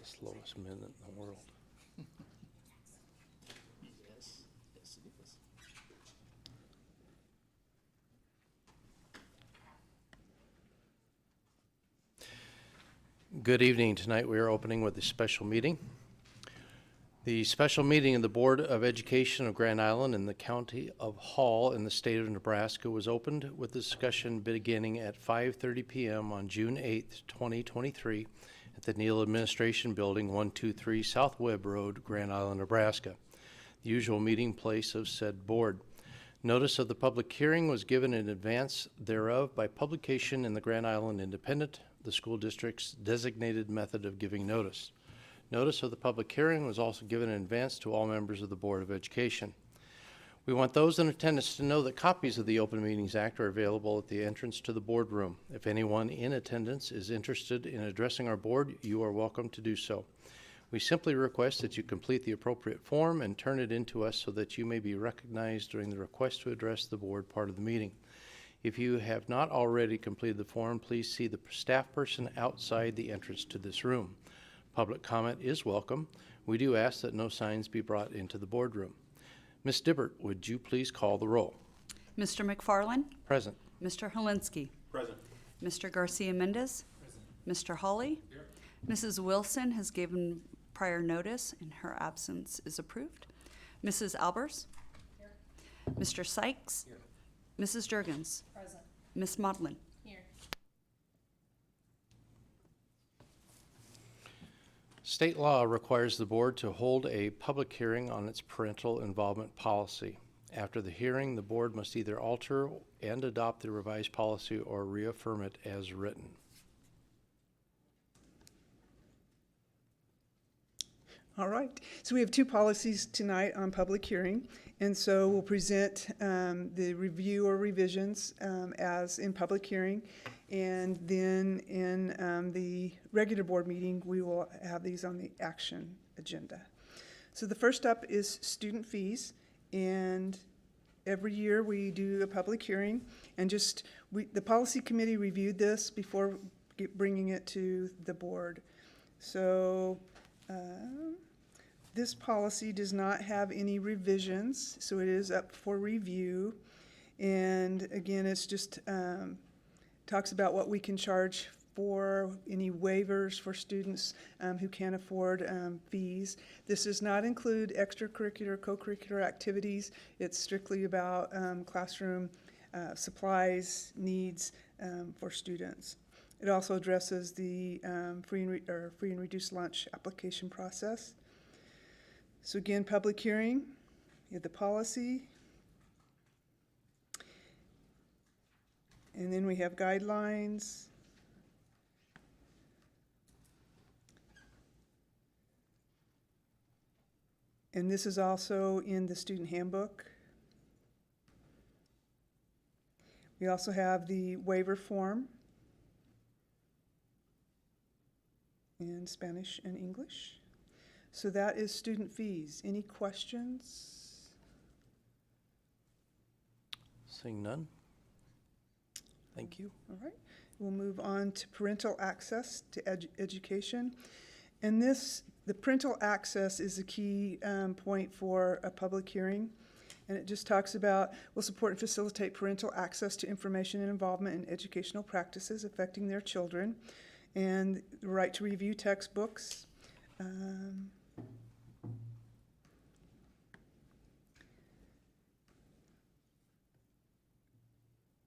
slowest minute in the world. Yes, yes it is. Good evening. Tonight we are opening with a special meeting. The special meeting of the Board of Education of Grand Island in the County of Hall in the state of Nebraska was opened with discussion beginning at 5:30 p.m. on June 8th, 2023 at the Neal Administration Building, 123 South Webb Road, Grand Island, Nebraska, the usual meeting place of said board. Notice of the public hearing was given in advance thereof by publication in the Grand Island Independent, the school district's designated method of giving notice. Notice of the public hearing was also given in advance to all members of the Board of Education. We want those in attendance to know that copies of the Open Meetings Act are available at the entrance to the boardroom. If anyone in attendance is interested in addressing our board, you are welcome to do so. We simply request that you complete the appropriate form and turn it in to us so that you may be recognized during the request to address the board part of the meeting. If you have not already completed the form, please see the staff person outside the entrance to this room. Public comment is welcome. We do ask that no signs be brought into the boardroom. Ms. Dibbert, would you please call the roll? Mr. McFarland? Present. Mr. Helinski? Present. Mr. Garcia-Mendez? Present. Mr. Hawley? Here. Mrs. Wilson has given prior notice and her absence is approved. Mrs. Albers? Here. Mr. Sykes? Here. Mrs. Jurgens? Present. Ms. Maudlin? Here. State law requires the board to hold a public hearing on its parental involvement policy. After the hearing, the board must either alter and adopt the revised policy or reaffirm it as written. All right, so we have two policies tonight on public hearing, and so we'll present the review or revisions as in public hearing, and then in the regular board meeting, we will have these on the action agenda. So the first up is student fees, and every year we do a public hearing, and the policy committee reviewed this before bringing it to the board. So this policy does not have any revisions, so it is up for review. And again, it's just talks about what we can charge for any waivers for students who can't afford fees. This does not include extracurricular, co-curricular activities. It's strictly about classroom supplies, needs for students. It also addresses the free and reduced lunch application process. So again, public hearing, you have the policy, and then we have guidelines, and this is also in the student handbook. We also have the waiver form in Spanish and English. So that is student fees. Any questions? Seeing none. Thank you. All right, we'll move on to parental access to education. And the parental access is a key point for a public hearing. And it just talks about, will support and facilitate parental access to information and involvement in educational practices affecting their children, and the right to review textbooks.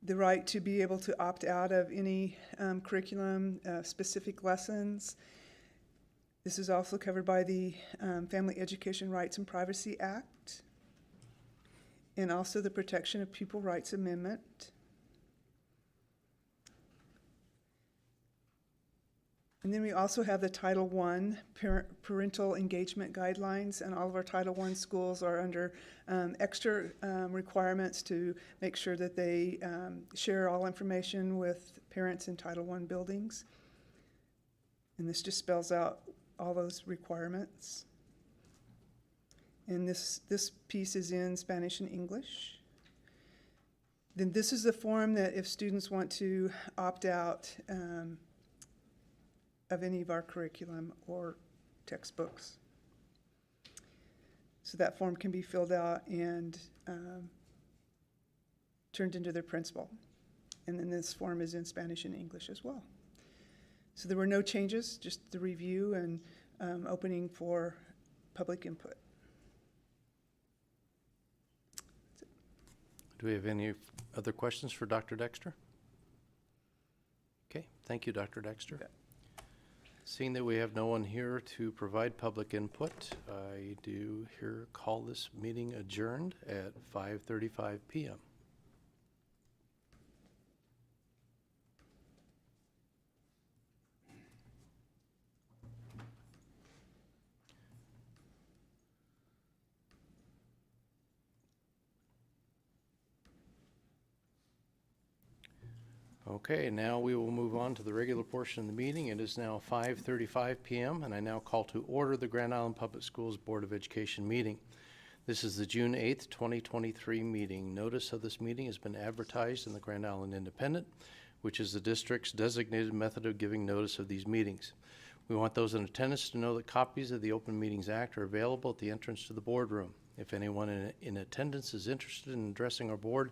The right to be able to opt out of any curriculum, specific lessons. This is also covered by the Family Education Rights and Privacy Act, and also the Protection of Pupil Rights Amendment. And then we also have the Title I parental engagement guidelines, and all of our Title I schools are under extra requirements to make sure that they share all information with parents in Title I buildings. And this just spells out all those requirements. And this piece is in Spanish and English. Then this is the form that if students want to opt out of any of our curriculum or textbooks. So that form can be filled out and turned into their principal. And then this form is in Spanish and English as well. So there were no changes, just the review and opening for public input. Do we have any other questions for Dr. Dexter? Okay, thank you, Dr. Dexter. You bet. Seeing that we have no one here to provide public input, I do here call this meeting adjourned at 5:35 p.m. Okay, now we will move on to the regular portion of the meeting. It is now 5:35 p.m., and I now call to order the Grand Island Public Schools Board of Education meeting. This is the June 8th, 2023 meeting. Notice of this meeting has been advertised in the Grand Island Independent, which is the district's designated method of giving notice of these meetings. We want those in attendance to know that copies of the Open Meetings Act are available at the entrance to the boardroom. If anyone in attendance is interested in addressing our board,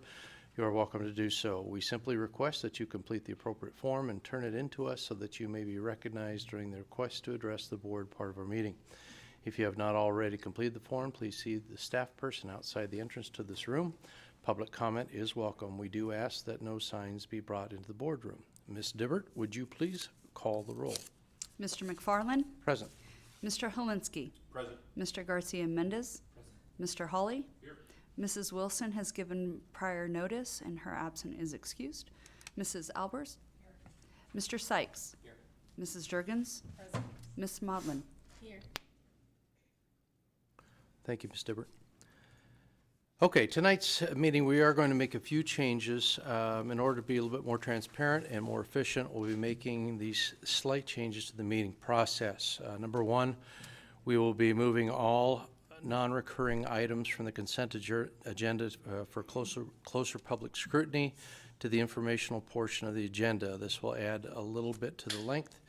you are welcome to do so. We simply request that you complete the appropriate form and turn it in to us so that you may be recognized during the request to address the board part of our meeting. If you have not already completed the form, please see the staff person outside the entrance to this room. Public comment is welcome. We do ask that no signs be brought into the boardroom. Ms. Dibbert, would you please call the roll? Mr. McFarland? Present. Mr. Helinski? Present. Mr. Garcia Mendez? Present. Mr. Hawley? Here. Mrs. Wilson has given prior notice and her absence is excused. Mrs. Albers? Here. Mr. Sykes? Here. Mrs. Jurgens? Present. Ms. Modlin? Here. Thank you, Ms. Dibbert. Okay, tonight's meeting, we are going to make a few changes. In order to be a little bit more transparent and more efficient, we'll be making these slight changes to the meeting process. Number one, we will be moving all non-recurring items from the consent agenda for closer public scrutiny to the informational portion of the agenda. This will add a little bit to the length,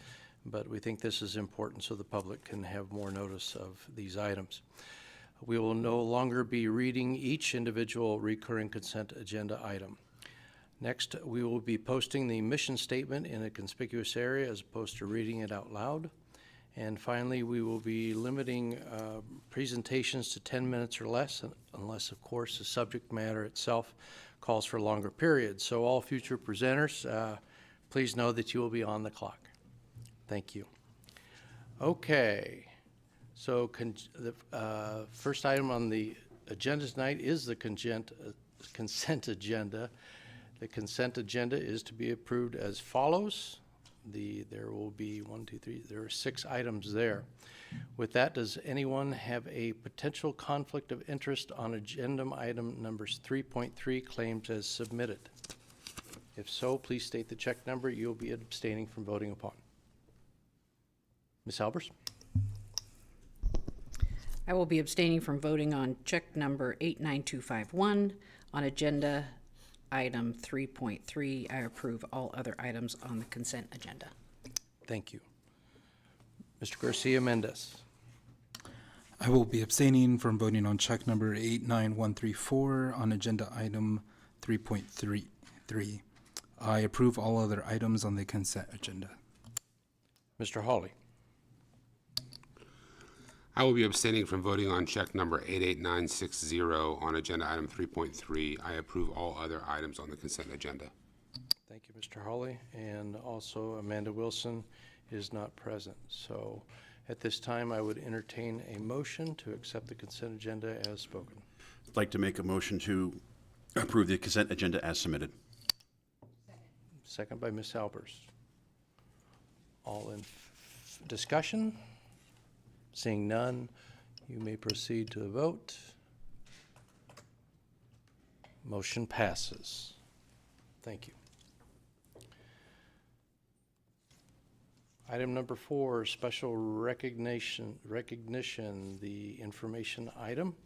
but we think this is important so the public can have more notice of these items. We will no longer be reading each individual recurring consent agenda item. Next, we will be posting the mission statement in a conspicuous area as opposed to reading it out loud. And finally, we will be limiting presentations to 10 minutes or less, unless, of course, the subject matter itself calls for longer periods. So all future presenters, please know that you will be on the clock. Thank you. Okay, so the first item on the agenda tonight is the consent agenda. The consent agenda is to be approved as follows. There will be there are 6 items there. With that, does anyone have a potential conflict of interest on agenda item numbers 3.3, claims as submitted? If so, please state the check number you'll be abstaining from voting upon. Ms. Albers? I will be abstaining from voting on check number 89251 on agenda item 3.3. I approve all other items on the consent agenda. Thank you. Mr. Garcia Mendez? I will be abstaining from voting on check number 89134 on agenda item 3.33. I approve all other items on the consent agenda. Mr. Hawley? I will be abstaining from voting on check number 88960 on agenda item 3.3. I approve all other items on the consent agenda. Thank you, Mr. Hawley. And also Amanda Wilson is not present. So at this time, I would entertain a motion to accept the consent agenda as spoken. I'd like to make a motion to approve the consent agenda as submitted. Second by Ms. Albers. All in discussion? Seeing none, you may proceed to a vote. Motion passes. Thank you. Item number 4, special recognition, the information item.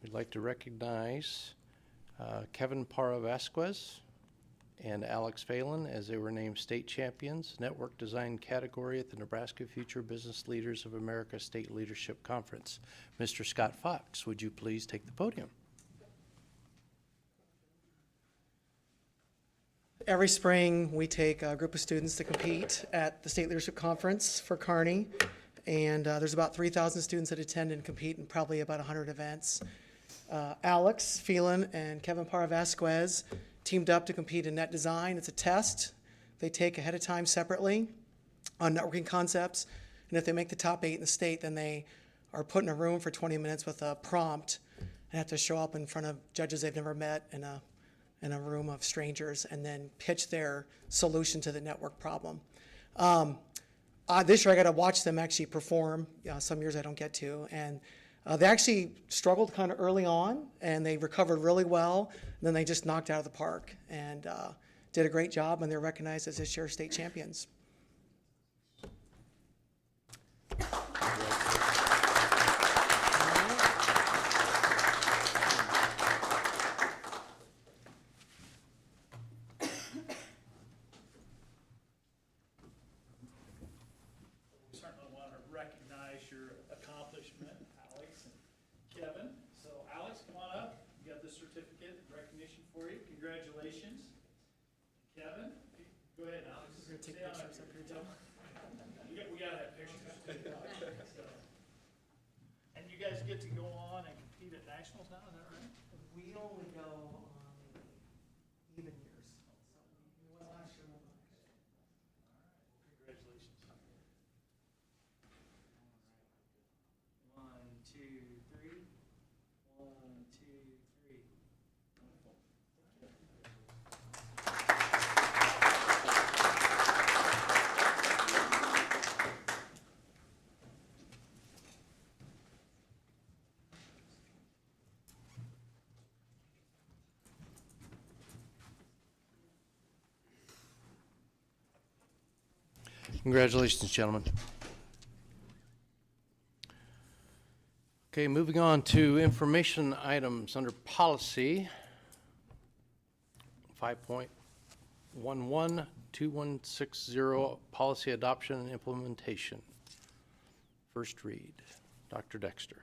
We'd like to recognize Kevin Parra Vasquez and Alex Phelan as they were named state champions, network design category at the Nebraska Future Business Leaders of America State Leadership Conference. Mr. Scott Fox, would you please take the podium? Every spring, we take a group of students to compete at the State Leadership Conference for Kearney. And there's about 3,000 students that attend and compete in probably about 100 events. Alex Phelan and Kevin Parra-Vasquez teamed up to compete in net design. It's a test they take ahead of time separately on networking concepts. And if they make the top 8 in the state, then they are put in a room for 20 minutes with a prompt and have to show up in front of judges they've never met in a room of strangers and then pitch their solution to the network problem. This year I got to watch them actually perform. Some years I don't get to. And they actually struggled kind of early on, and they recovered really well. And then they just knocked out of the park and did a great job, and they're recognized as this year's state champions. Certainly want to recognize your accomplishment, Alex and Kevin. So Alex, come on up. You got the certificate recognition for you. Congratulations. Kevin, go ahead, Alex. We're gonna take Stay on pictures up up here, here. We gotta have pictures. So, and you guys get to go on and compete at nationals now, is that right? We only go on even years. So last year. Congratulations. 1, 2, 3. 1, 2, 3. Wonderful. Congratulations, gentlemen. Okay, moving on to information items under policy 5.112160, policy adoption and implementation. First read. Dr. Dexter.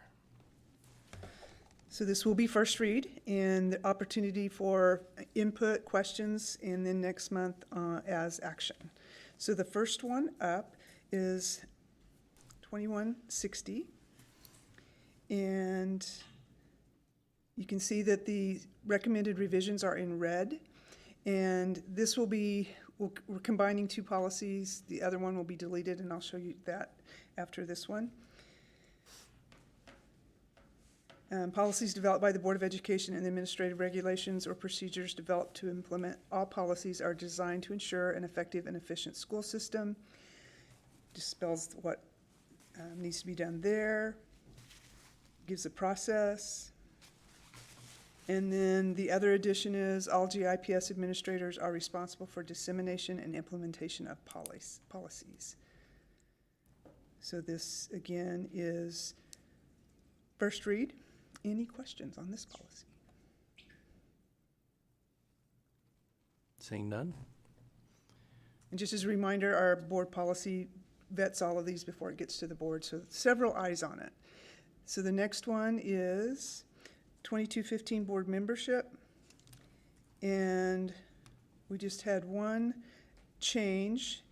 So this will be first read and the opportunity for input, questions, and then next month as action. So the first one up is 2160. And you can see that the recommended revisions are in red. And this will be, we're combining 2 policies. The other one will be deleted, and I'll show you that after this one. Policies developed by the Board of Education and administrative regulations or procedures developed to implement all policies are designed to ensure an effective and efficient school system. Dispels what needs to be done there. Gives a process. And then the other addition is all GIPS administrators are responsible for dissemination and implementation of policies. So this, again, is first read. Any questions on this policy? Seeing none? And just as a reminder, our board policy vets all of these before it gets to the board, so several eyes on it. So the next one is 2215 board membership. And we just had one change.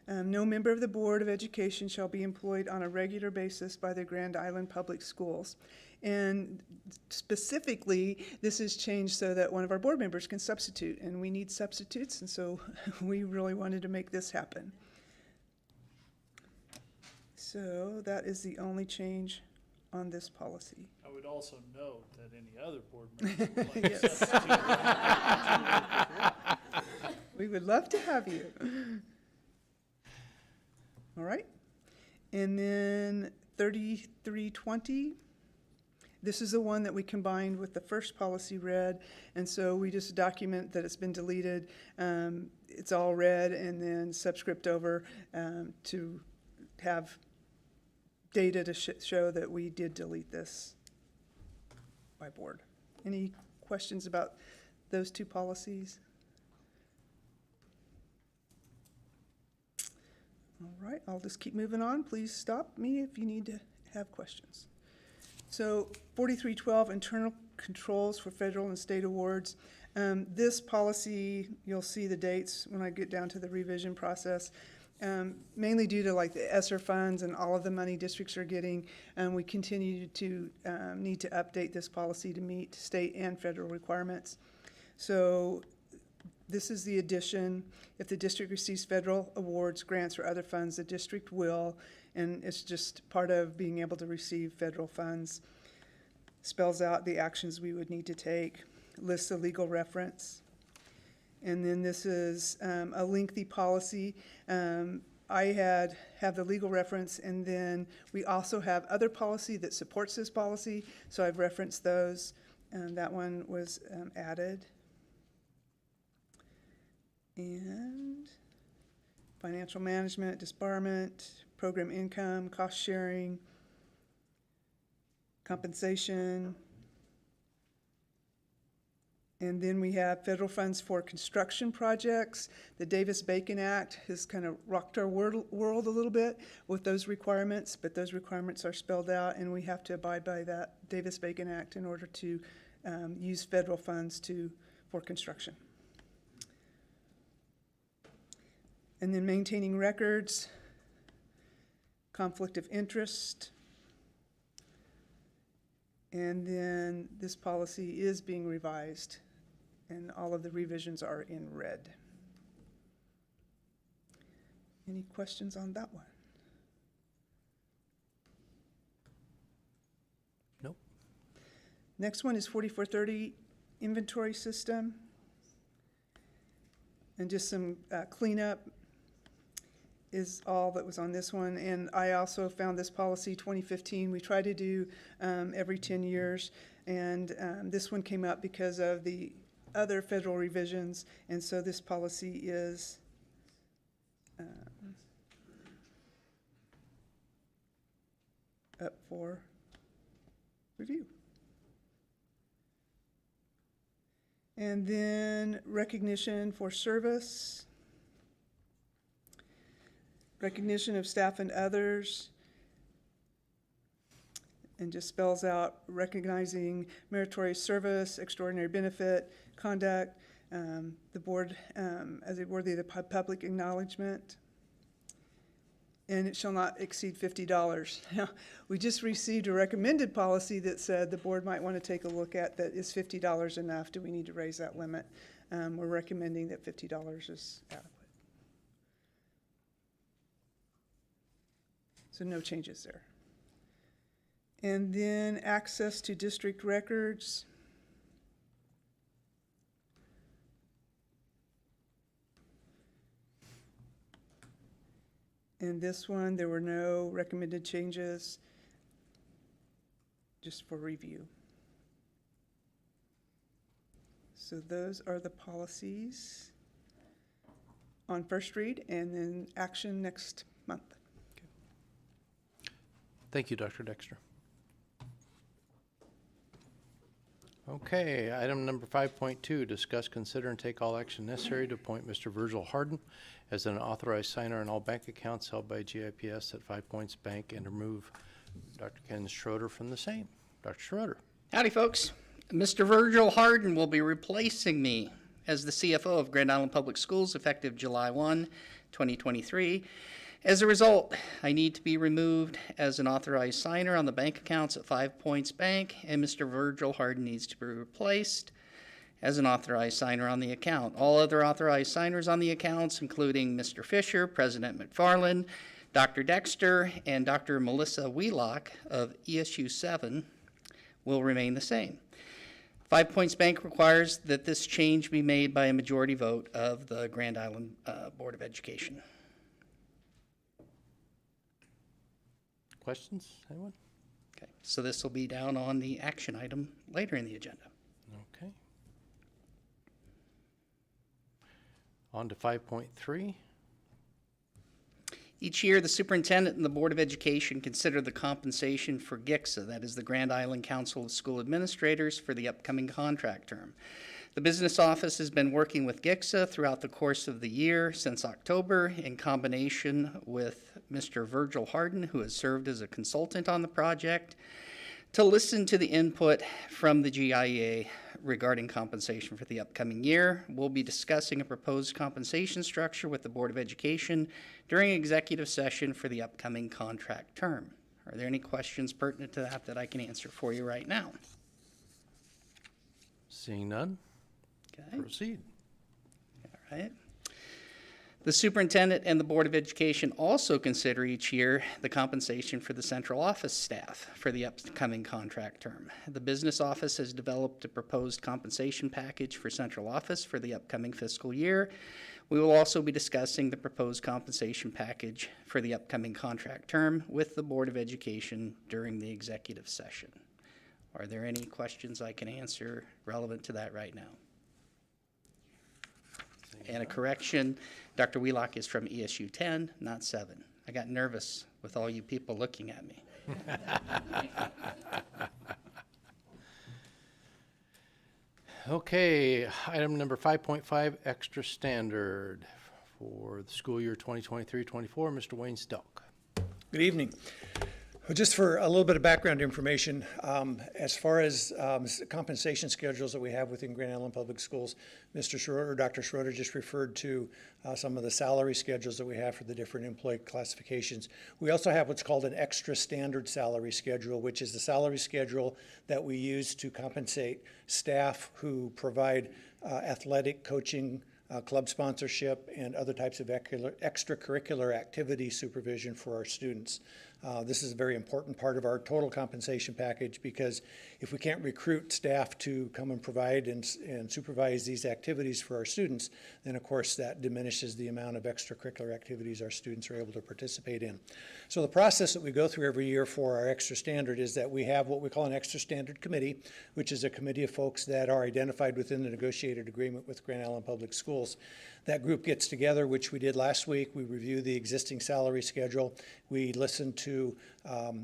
No member of the Board of Education shall be employed on a regular basis by the Grand Island Public Schools. And specifically, this is changed so that one of our board members can substitute, and we need substitutes, and so we really wanted to make this happen. So that is the only change on this policy. I would also note that any other board members would like to Yes. substitute. We would love to have you. All right. And then 3320. This is the one that we combined with the first policy read, and so we just document that it's been deleted. It's all read and then subscript over to have data to show that we did delete this by board. Any questions about those 2 policies? All right, I'll just keep moving on. Please stop me if you need to have questions. So 4312, internal controls for federal and state awards. This policy, you'll see the dates when I get down to the revision process. Mainly due to like the ESSER funds and all of the money districts are getting, we continue to need to update this policy to meet state and federal requirements. So this is the addition. If the district receives federal awards, grants, or other funds, the district will, and it's just part of being able to receive federal funds. Spells out the actions we would need to take, lists a legal reference. And then this is a lengthy policy. I have the legal reference, and then we also have other policy that supports this policy, so I've referenced those. That one was added. And financial management, disbarment, program income, cost sharing, compensation. And then we have federal funds for construction projects. The Davis-Bacon Act has kind of rocked our world a little bit with those requirements, but those requirements are spelled out, and we have to abide by that Davis-Bacon Act in order to use federal funds for construction. And then maintaining records, conflict of interest. And then this policy is being revised, and all of the revisions are in red. Any questions on that one? Nope. Next one is 4430 inventory system. And just some cleanup is all that was on this one. And I also found this policy 2015. We try to do every 10 years. And this one came up because of the other federal revisions. And so this policy is up for review. And then recognition for service. Recognition of staff and others, and just spells out recognizing meritorious service, extraordinary benefit, conduct, the board as a worthy of the public acknowledgement, and it shall not exceed $50. Now, we just received a recommended policy that said the board might want to take a look at that. Is $50 enough? Do we need to raise that limit? We're recommending that $50 is adequate. So no changes there. And then access to district records. In this one, there were no recommended changes, just for review. So those are the policies on first read, and then action next month. Thank you, Dr. Dexter. Okay, item number 5.2, discuss, consider, and take all action necessary to appoint Mr. Virgil Harden as an authorized signer on all bank accounts held by GIPS at 5 Points Bank and remove Dr. Ken Schroeder from the same. Dr. Schroeder. Howdy, folks. Mr. Virgil Harden will be replacing me as the CFO of Grand Island Public Schools effective July 1, 2023. As a result, I need to be removed as an authorized signer on the bank accounts at 5 Points Bank, and Mr. Virgil Harden needs to be replaced as an authorized signer on the account. All other authorized signers on the accounts, including Mr. Fisher, President McFarland, Dr. Dexter, and Dr. Melissa Wheelock of ESU 7, will remain the same. 5 Points Bank requires that this change be made by a majority vote of the Grand Island Board of Education. Questions, anyone? Okay, so this will be down on the action item later in the agenda. Okay. On to 5.3. Each year, the superintendent and the Board of Education consider the compensation for GICSA, that is the Grand Island Council of School Administrators, for the upcoming contract term. The business office has been working with GIXA throughout the course of the year since October in combination with Mr. Virgil Harden, who has served as a consultant on the project, to listen to the input from the GIEA regarding compensation for the upcoming year. We'll be discussing a proposed compensation structure with the Board of Education during executive session for the upcoming contract term. Are there any questions pertinent to that I can answer for you right now? Seeing none, Okay. proceed. All right. The superintendent and the Board of Education also consider each year the compensation for the central office staff for the upcoming contract term. The business office has developed a proposed compensation package for central office for the upcoming fiscal year. We will also be discussing the proposed compensation package for the upcoming contract term with the Board of Education during the executive session. Are there any questions I can answer relevant to that right now? And a correction, Dr. Wheelock is from ESU 10, not 7. I got nervous with all you people looking at me. Okay, item number 5.5, extra standard for the school year 2023-24. Mr. Wayne Stelk. Good evening. Well, just for a little bit of background information, as far as compensation schedules that we have within Grand Island Public Schools, Mr. Schroeder, Dr. Schroeder just referred to some of the salary schedules that we have for the different employee classifications. We also have what's called an extra standard salary schedule, which is the salary schedule that we use to compensate staff who provide athletic coaching, club sponsorship, and other types of extracurricular activity supervision for our students. This is a very important part of our total compensation package, because if we can't recruit staff to come and provide and supervise these activities for our students, then of course that diminishes the amount of extracurricular activities our students are able to participate in. So the process that we go through every year for our extra standard is that we have what we call an extra standard committee, which is a committee of folks that are identified within the negotiated agreement with Grand Island Public Schools. That group gets together, which we did last week. We review the existing salary schedule. We listen to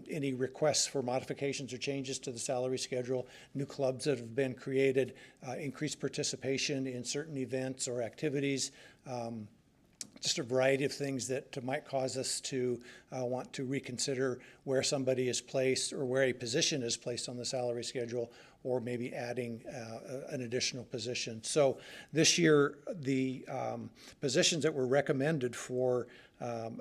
any requests for modifications or changes to the salary schedule, new clubs that have been created, increased participation in certain events or activities, just a variety of things that might cause us to want to reconsider where somebody is placed or where a position is placed on the salary schedule, or maybe adding an additional position. So this year, the positions that were recommended for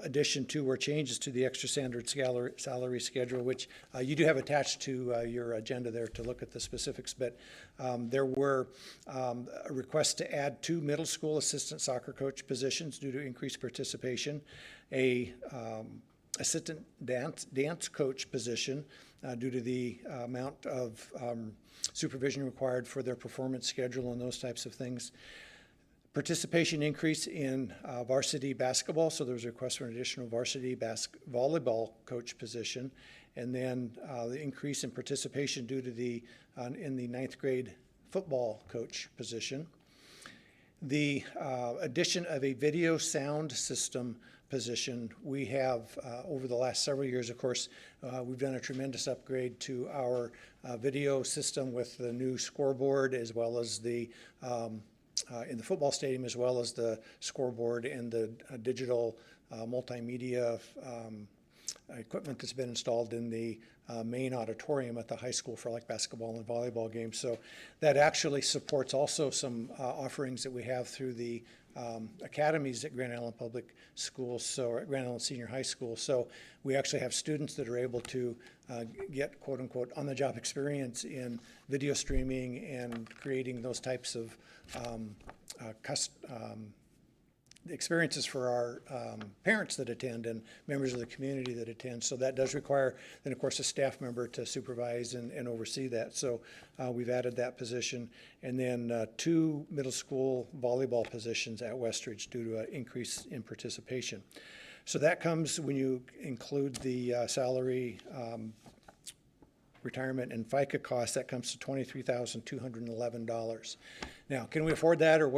addition to or changes to the extra standard salary schedule, which you do have attached to your agenda there to look at the specifics, but there were requests to add 2 middle school assistant soccer coach positions due to increased participation, a assistant dance coach position due to the amount of supervision required for their performance schedule and those types of things. Participation increase in varsity basketball, so there's a request for an additional varsity volleyball coach position, and then the increase in participation due to the in the 9th grade football coach position. The addition of a video sound system position. We have, over the last several years, of course, we've done a tremendous upgrade to our video system with the new scoreboard, as well as the, in the football stadium, as well as the scoreboard and the digital multimedia equipment that's been installed in the main auditorium at the high school for like basketball and volleyball games. So that actually supports also some offerings that we have through the academies at Grand Island Public Schools, so at Grand Island Senior High School. So we actually have students that are able to get quote unquote on-the-job experience in video streaming and creating those types of experiences for our parents that attend and members of the community that attend. So that does require, then of course, a staff member to supervise and oversee that. So we've added that position. And then 2 middle school volleyball positions at Westridge due to an increase in participation. So that comes when you include the salary retirement and FICA costs, that comes to $23,211. Now, can we afford that, or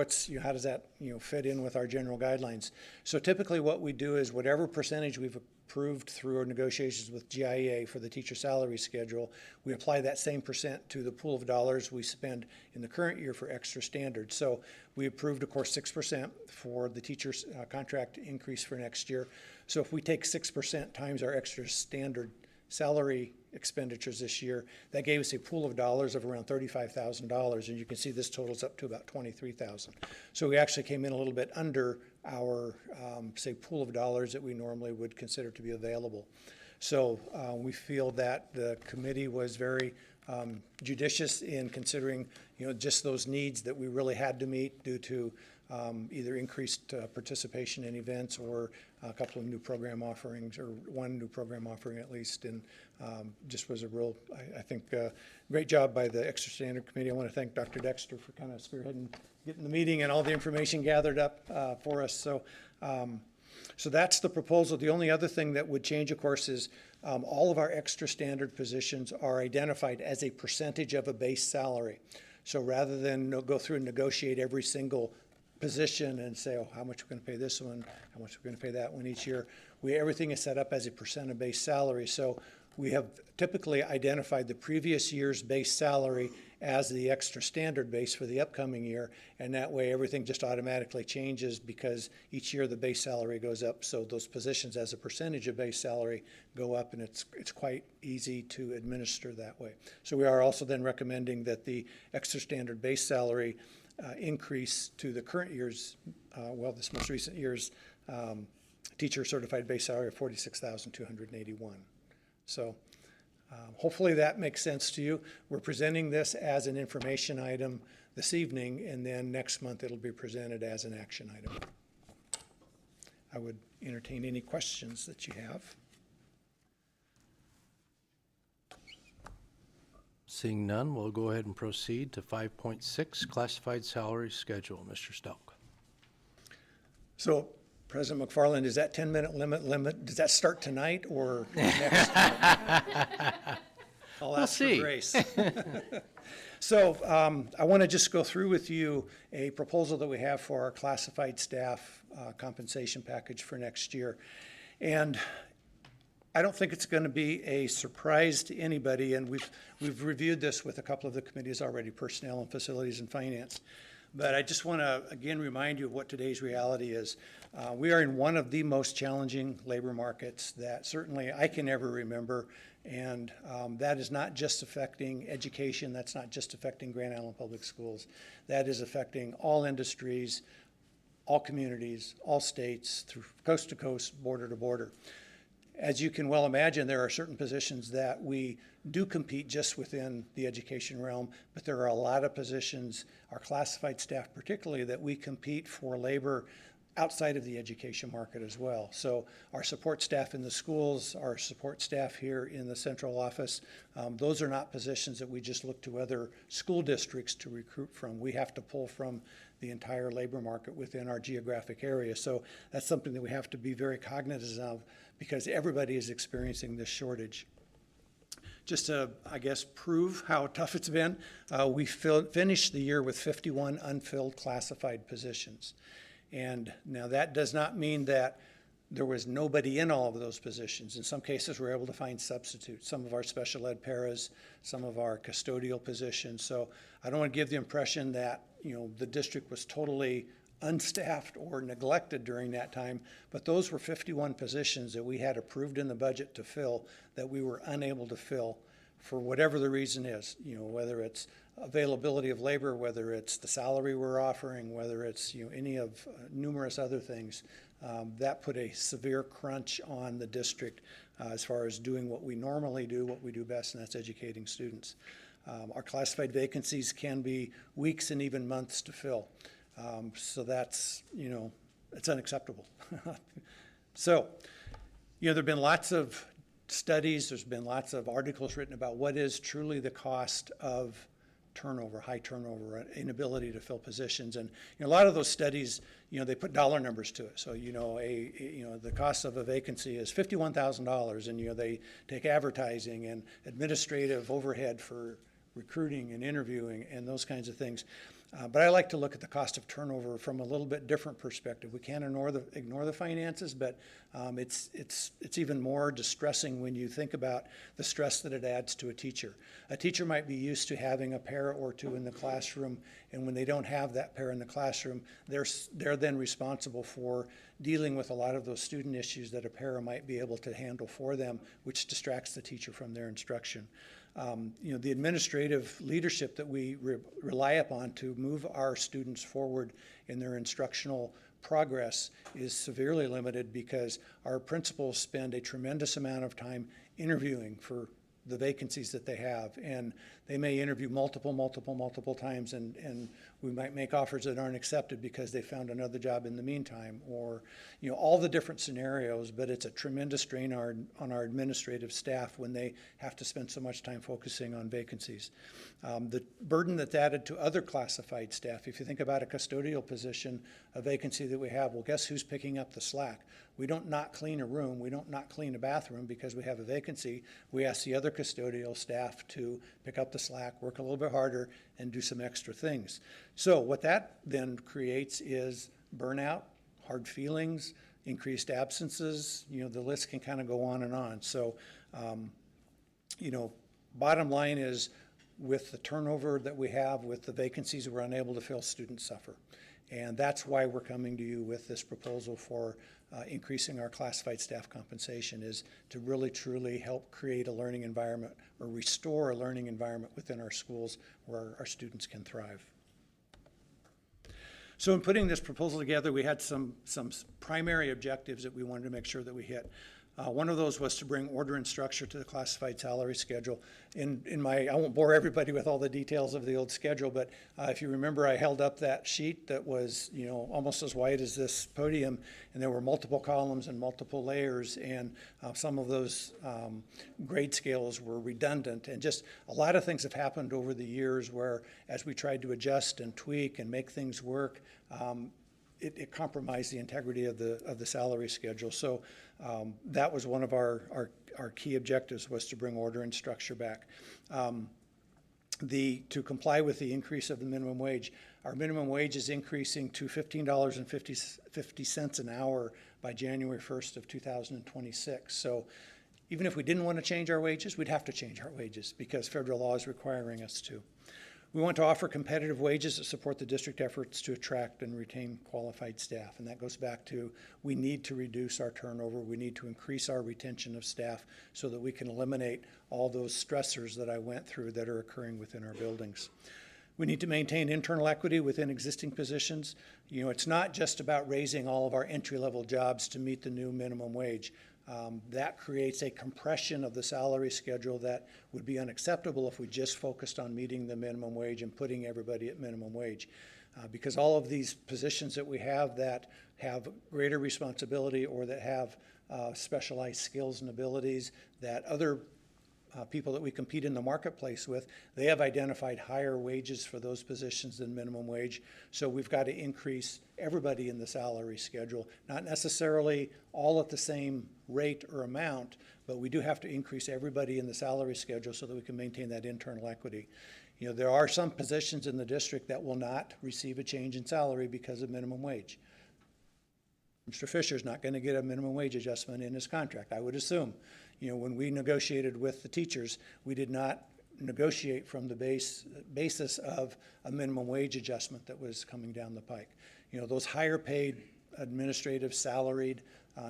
how does that, fit in with our general guidelines? So typically what we do is whatever percentage we've approved through our negotiations with GIEA for the teacher salary schedule, we apply that same percent to the pool of dollars we spend in the current year for extra standard. So we approved, of course, 6% for the teacher's contract increase for next year. So if we take 6% times our extra standard salary expenditures this year, that gave us a pool of dollars of around $35,000, and you can see this totals up to about $23,000. So we actually came in a little bit under our, say, pool of dollars that we normally would consider to be available. So we feel that the committee was very judicious in considering, just those needs that we really had to meet due to either increased participation in events or a couple of new program offerings, or one new program offering at least, and just was a real, I think, great job by the Extra Standard Committee. I want to thank Dr. Dexter for kind of spearheading, getting the meeting and all the information gathered up for us. So that's the proposal. The only other thing that would change, of course, is all of our extra standard positions are identified as a percentage of a base salary. So rather than go through and negotiate every single position and say, oh, how much we're going to pay this one, how much we're going to pay that one each year, everything is set up as a percent of base salary. So we have typically identified the previous year's base salary as the extra standard base for the upcoming year, and that way everything just automatically changes because each year the base salary goes up, so those positions as a percentage of base salary go up, and it's quite easy to administer that way. So we are also then recommending that the extra standard base salary increase to the current year's, this most recent year's teacher certified base salary of $46,281. So hopefully that makes sense to you. We're presenting this as an information item this evening, and then next month it'll be presented as an action item. I would entertain any questions that you have. Seeing none, we'll go ahead and proceed to 5.6, classified salary schedule. Mr. Stelk. So, President McFarland, is that 10-minute limit, does that start tonight or next? I'll ask for grace. So I want to just go through with you a proposal that we have for our classified staff compensation package for next year. And I don't think it's going to be a surprise to anybody, and we've reviewed this with a couple of the committees already, Personnel and Facilities and Finance. But I just want to, again, remind you of what today's reality is. We are in one of the most challenging labor markets that certainly I can ever remember, and that is not just affecting education, that's not just affecting Grand Island Public Schools. That is affecting all industries, all communities, all states, through coast to coast, border to border. As you can well imagine, there are certain positions that we do compete just within the education realm, but there are a lot of positions, our classified staff particularly, that we compete for labor outside of the education market as well. So our support staff in the schools, our support staff here in the central office, those are not positions that we just look to other school districts to recruit from. We have to pull from the entire labor market within our geographic area. So that's something that we have to be very cognizant of because everybody is experiencing this shortage. Just to, I guess, prove how tough it's been, we finished the year with 51 unfilled classified positions. And now that does not mean that there was nobody in all of those positions. In some cases, we're able to find substitutes, some of our special ed paras, some of our custodial positions. So I don't want to give the impression that, the district was totally unstaffed or neglected during that time, but those were 51 positions that we had approved in the budget to fill that we were unable to fill for whatever the reason is, whether it's availability of labor, whether it's the salary we're offering, whether it's any of numerous other things. That put a severe crunch on the district as far as doing what we normally do, what we do best, and that's educating students. Our classified vacancies can be weeks and even months to fill. So that's, it's unacceptable. So, there have been lots of studies, there's been lots of articles written about what is truly the cost of turnover, high turnover, inability to fill positions. And a lot of those studies, they put dollar numbers to it. So the cost of a vacancy is $51,000, and they take advertising and administrative overhead for recruiting and interviewing and those kinds of things. But I like to look at the cost of turnover from a little bit different perspective. We can't ignore the finances, but it's even more distressing when you think about the stress that it adds to a teacher. A teacher might be used to having a pair or two in the classroom, and when they don't have that pair in the classroom, they're then responsible for dealing with a lot of those student issues that a para might be able to handle for them, which distracts the teacher from their instruction. The administrative leadership that we rely upon to move our students forward in their instructional progress is severely limited because our principals spend a tremendous amount of time interviewing for the vacancies that they have, and they may interview multiple times, and we might make offers that aren't accepted because they found another job in the meantime, or all the different scenarios. But it's a tremendous strain on our administrative staff when they have to spend so much time focusing on vacancies. The burden that's added to other classified staff, if you think about a custodial position, a vacancy that we have, well, guess who's picking up the slack? We don't not clean a room, we don't not clean a bathroom because we have a vacancy. We ask the other custodial staff to pick up the slack, work a little bit harder, and do some extra things. So what that then creates is burnout, hard feelings, increased absences. The list can kind of go on and on. So, bottom line is, with the turnover that we have, with the vacancies we're unable to fill, students suffer. And that's why we're coming to you with this proposal for increasing our classified staff compensation, is to really truly help create a learning environment or restore a learning environment within our schools where our students can thrive. So in putting this proposal together, we had some primary objectives that we wanted to make sure that we hit. One of those was to bring order and structure to the classified salary schedule. I won't bore everybody with all the details of the old schedule, but if you remember, I held up that sheet that was, almost as wide as this podium, and there were multiple columns and multiple layers, and some of those grade scales were redundant, and just a lot of things have happened over the years where, as we tried to adjust and tweak and make things work, it compromised the integrity of the salary schedule. So that was one of our key objectives, was to bring order and structure back. To comply with the increase of the minimum wage, our minimum wage is increasing to $15.50 an hour by January 1st of 2026. So even if we didn't want to change our wages, we'd have to change our wages because federal law is requiring us to. We want to offer competitive wages that support the district efforts to attract and retain qualified staff. And that goes back to, we need to reduce our turnover. We need to increase our retention of staff so that we can eliminate all those stressors that I went through that are occurring within our buildings. We need to maintain internal equity within existing positions. It's not just about raising all of our entry-level jobs to meet the new minimum wage. That creates a compression of the salary schedule that would be unacceptable if we just focused on meeting the minimum wage and putting everybody at minimum wage. Because all of these positions that we have that have greater responsibility or that have specialized skills and abilities that other people that we compete in the marketplace with, they have identified higher wages for those positions than minimum wage. So we've got to increase everybody in the salary schedule, not necessarily all at the same rate or amount, but we do have to increase everybody in the salary schedule so that we can maintain that internal equity. There are some positions in the district that will not receive a change in salary because of minimum wage. Mr. Fisher's not going to get a minimum wage adjustment in his contract, I would assume. When we negotiated with the teachers, we did not negotiate from the basis of a minimum wage adjustment that was coming down the pike. Those higher paid administrative salaried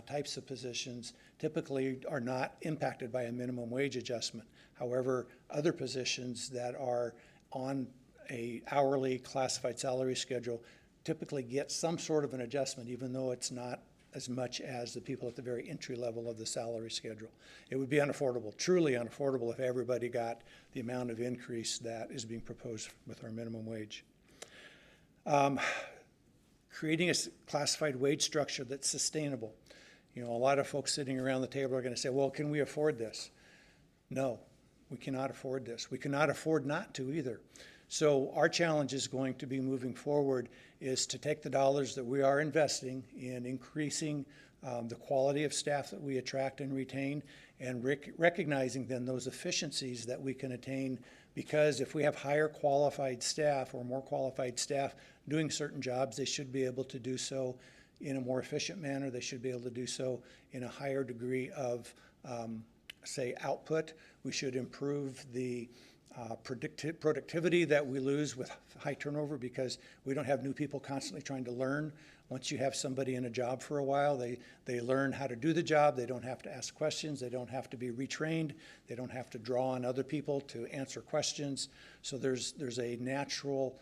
types of positions typically are not impacted by a minimum wage adjustment. However, other positions that are on a hourly classified salary schedule typically get some sort of an adjustment, even though it's not as much as the people at the very entry level of the salary schedule. It would be unaffordable, truly unaffordable, if everybody got the amount of increase that is being proposed with our minimum wage. Creating a classified wage structure that's sustainable. A lot of folks sitting around the table are going to say, well, can we afford this? No, we cannot afford this. We cannot afford not to either. So our challenge is going to be moving forward is to take the dollars that we are investing in increasing the quality of staff that we attract and retain, and recognizing then those efficiencies that we can attain, because if we have higher qualified staff or more qualified staff doing certain jobs, they should be able to do so in a more efficient manner. They should be able to do so in a higher degree of, say, output. We should improve the productivity that we lose with high turnover, because we don't have new people constantly trying to learn. Once you have somebody in a job for a while, they learn how to do the job. They don't have to ask questions. They don't have to be retrained. They don't have to draw on other people to answer questions. So there's a natural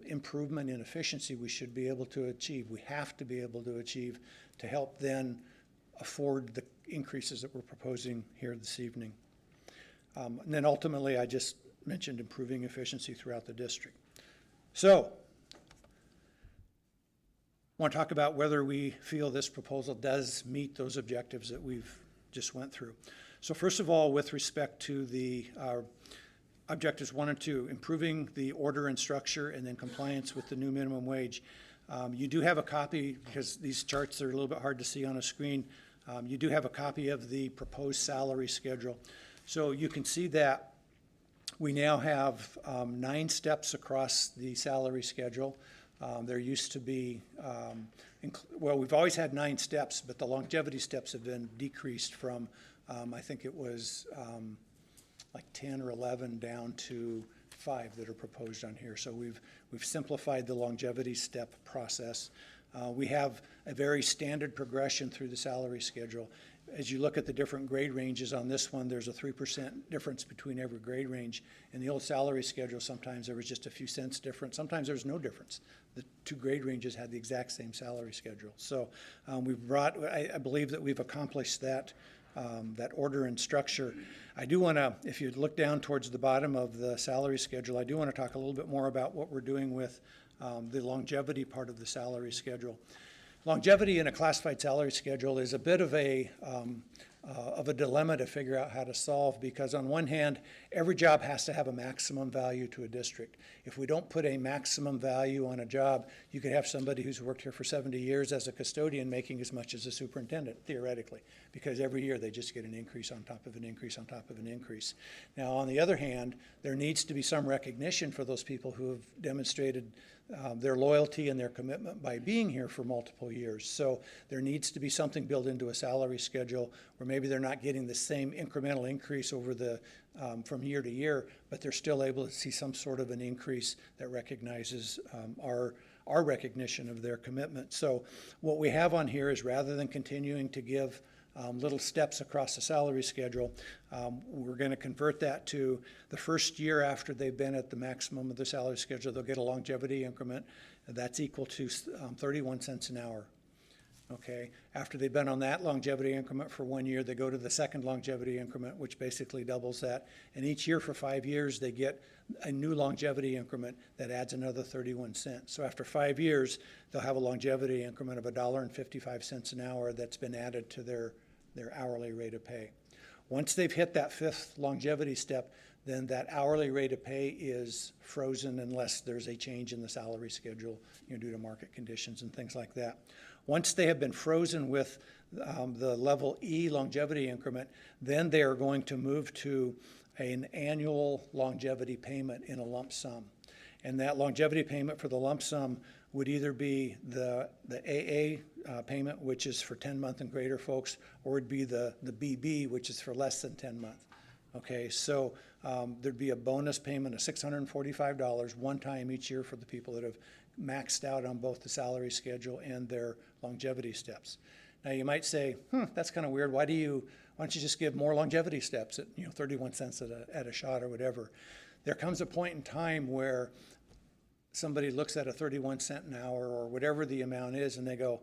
improvement in efficiency we should be able to achieve. We have to be able to achieve to help then afford the increases that we're proposing here this evening. And then ultimately, I just mentioned improving efficiency throughout the district. So, I want to talk about whether we feel this proposal does meet those objectives that we've just went through. So first of all, with respect to the objectives 1 and 2, improving the order and structure and then compliance with the new minimum wage. You do have a copy, because these charts are a little bit hard to see on a screen. You do have a copy of the proposed salary schedule. So you can see that we now have 9 steps across the salary schedule. There used to be, well, we've always had 9 steps, but the longevity steps have been decreased from, I think it was like 10 or 11 down to 5 that are proposed on here. So we've simplified the longevity step process. We have a very standard progression through the salary schedule. As you look at the different grade ranges on this one, there's a 3% difference between every grade range. In the old salary schedule, sometimes there was just a few cents difference. Sometimes there's no difference. The 2 grade ranges had the exact same salary schedule. So we've brought, I believe that we've accomplished that, that order and structure. I do want to, if you look down towards the bottom of the salary schedule, I do want to talk a little bit more about what we're doing with the longevity part of the salary schedule. Longevity in a classified salary schedule is a bit of a dilemma to figure out how to solve, because on one hand, every job has to have a maximum value to a district. If we don't put a maximum value on a job, you could have somebody who's worked here for 70 years as a custodian making as much as a superintendent, theoretically, because every year they just get an increase on top of an increase on top of an increase. Now, on the other hand, there needs to be some recognition for those people who have demonstrated their loyalty and their commitment by being here for multiple years. So there needs to be something built into a salary schedule where maybe they're not getting the same incremental increase over the from year to year, but they're still able to see some sort of an increase that recognizes our recognition of their commitment. So what we have on here is, rather than continuing to give little steps across the salary schedule, we're going to convert that to the first year after they've been at the maximum of the salary schedule, they'll get a longevity increment that's equal to 31 cents an hour. Okay, after they've been on that longevity increment for 1 year, they go to the second longevity increment, which basically doubles that. And each year for 5 years, they get a new longevity increment that adds another 31 cents. So after 5 years, they'll have a longevity increment of $1.55 an hour that's been added to their hourly rate of pay. Once they've hit that 5th longevity step, then that hourly rate of pay is frozen unless there's a change in the salary schedule, due to market conditions and things like that. Once they have been frozen with the level E longevity increment, then they are going to move to an annual longevity payment in a lump sum. And that longevity payment for the lump sum would either be the AA payment, which is for 10-month and greater folks, or it'd be the BB, which is for less than 10 months. Okay, so there'd be a bonus payment of $645 one time each year for the people that have maxed out on both the salary schedule and their longevity steps. Now you might say, that's kind of weird. Why don't you just give more longevity steps at 31 cents at a shot or whatever? There comes a point in time where somebody looks at a 31 cent an hour or whatever the amount is, and they go,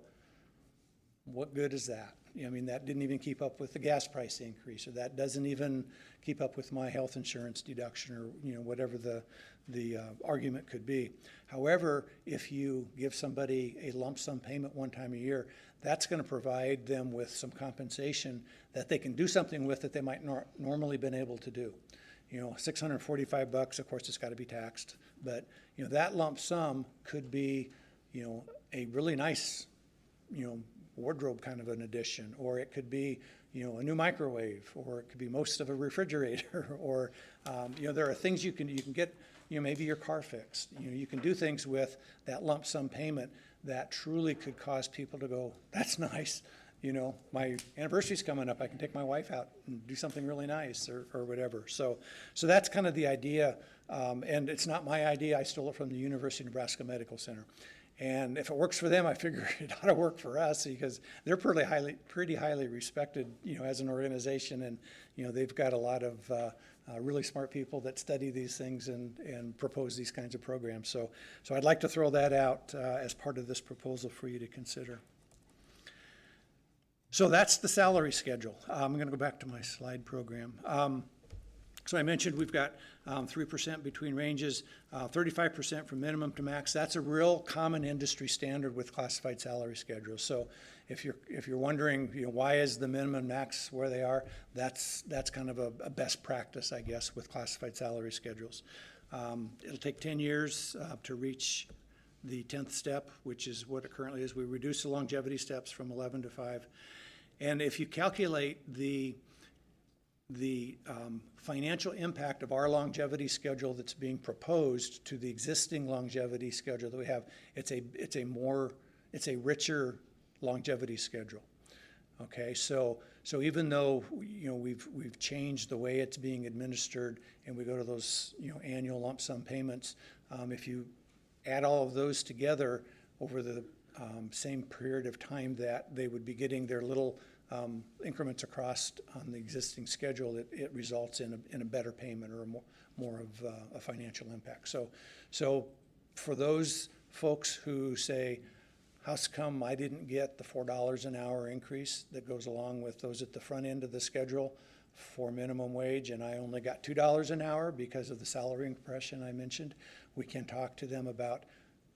what good is that? I mean, that didn't even keep up with the gas price increase, or that doesn't even keep up with my health insurance deduction, or whatever the argument could be. However, if you give somebody a lump sum payment one time a year, that's going to provide them with some compensation that they can do something with that they might not normally been able to do. $645, of course, it's got to be taxed. But, that lump sum could be, a really nice, wardrobe kind of an addition, or it could be, a new microwave, or it could be most of a refrigerator, or, there are things you can get, maybe your car fixed. You can do things with that lump sum payment that truly could cause people to go, that's nice. My anniversary's coming up, I can take my wife out and do something really nice, or whatever. So that's kind of the idea, and it's not my idea, I stole it from the University of Nebraska Medical Center. And if it works for them, I figure it ought to work for us, because they're pretty highly respected, as an organization, and, they've got a lot of really smart people that study these things and propose these kinds of programs. So I'd like to throw that out as part of this proposal for you to consider. So that's the salary schedule. I'm going to go back to my slide program. So I mentioned we've got 3% between ranges, 35% from minimum to max. That's a real common industry standard with classified salary schedules. So if you're wondering, why is the minimum max where they are, that's kind of a best practice, I guess, with classified salary schedules. It'll take 10 years to reach the 10th step, which is what it currently is. We reduce the longevity steps from 11 to 5. And if you calculate the financial impact of our longevity schedule that's being proposed to the existing longevity schedule that we have, it's a richer longevity schedule. Okay, so even though we've changed the way it's being administered, and we go to those annual lump sum payments, if you add all of those together over the same period of time that they would be getting their little increments across on the existing schedule, it results in a better payment, or more of a financial impact. So for those folks who say, how's come I didn't get the $4 an hour increase that goes along with those at the front end of the schedule for minimum wage, and I only got $2 an hour because of the salary compression I mentioned, we can talk to them about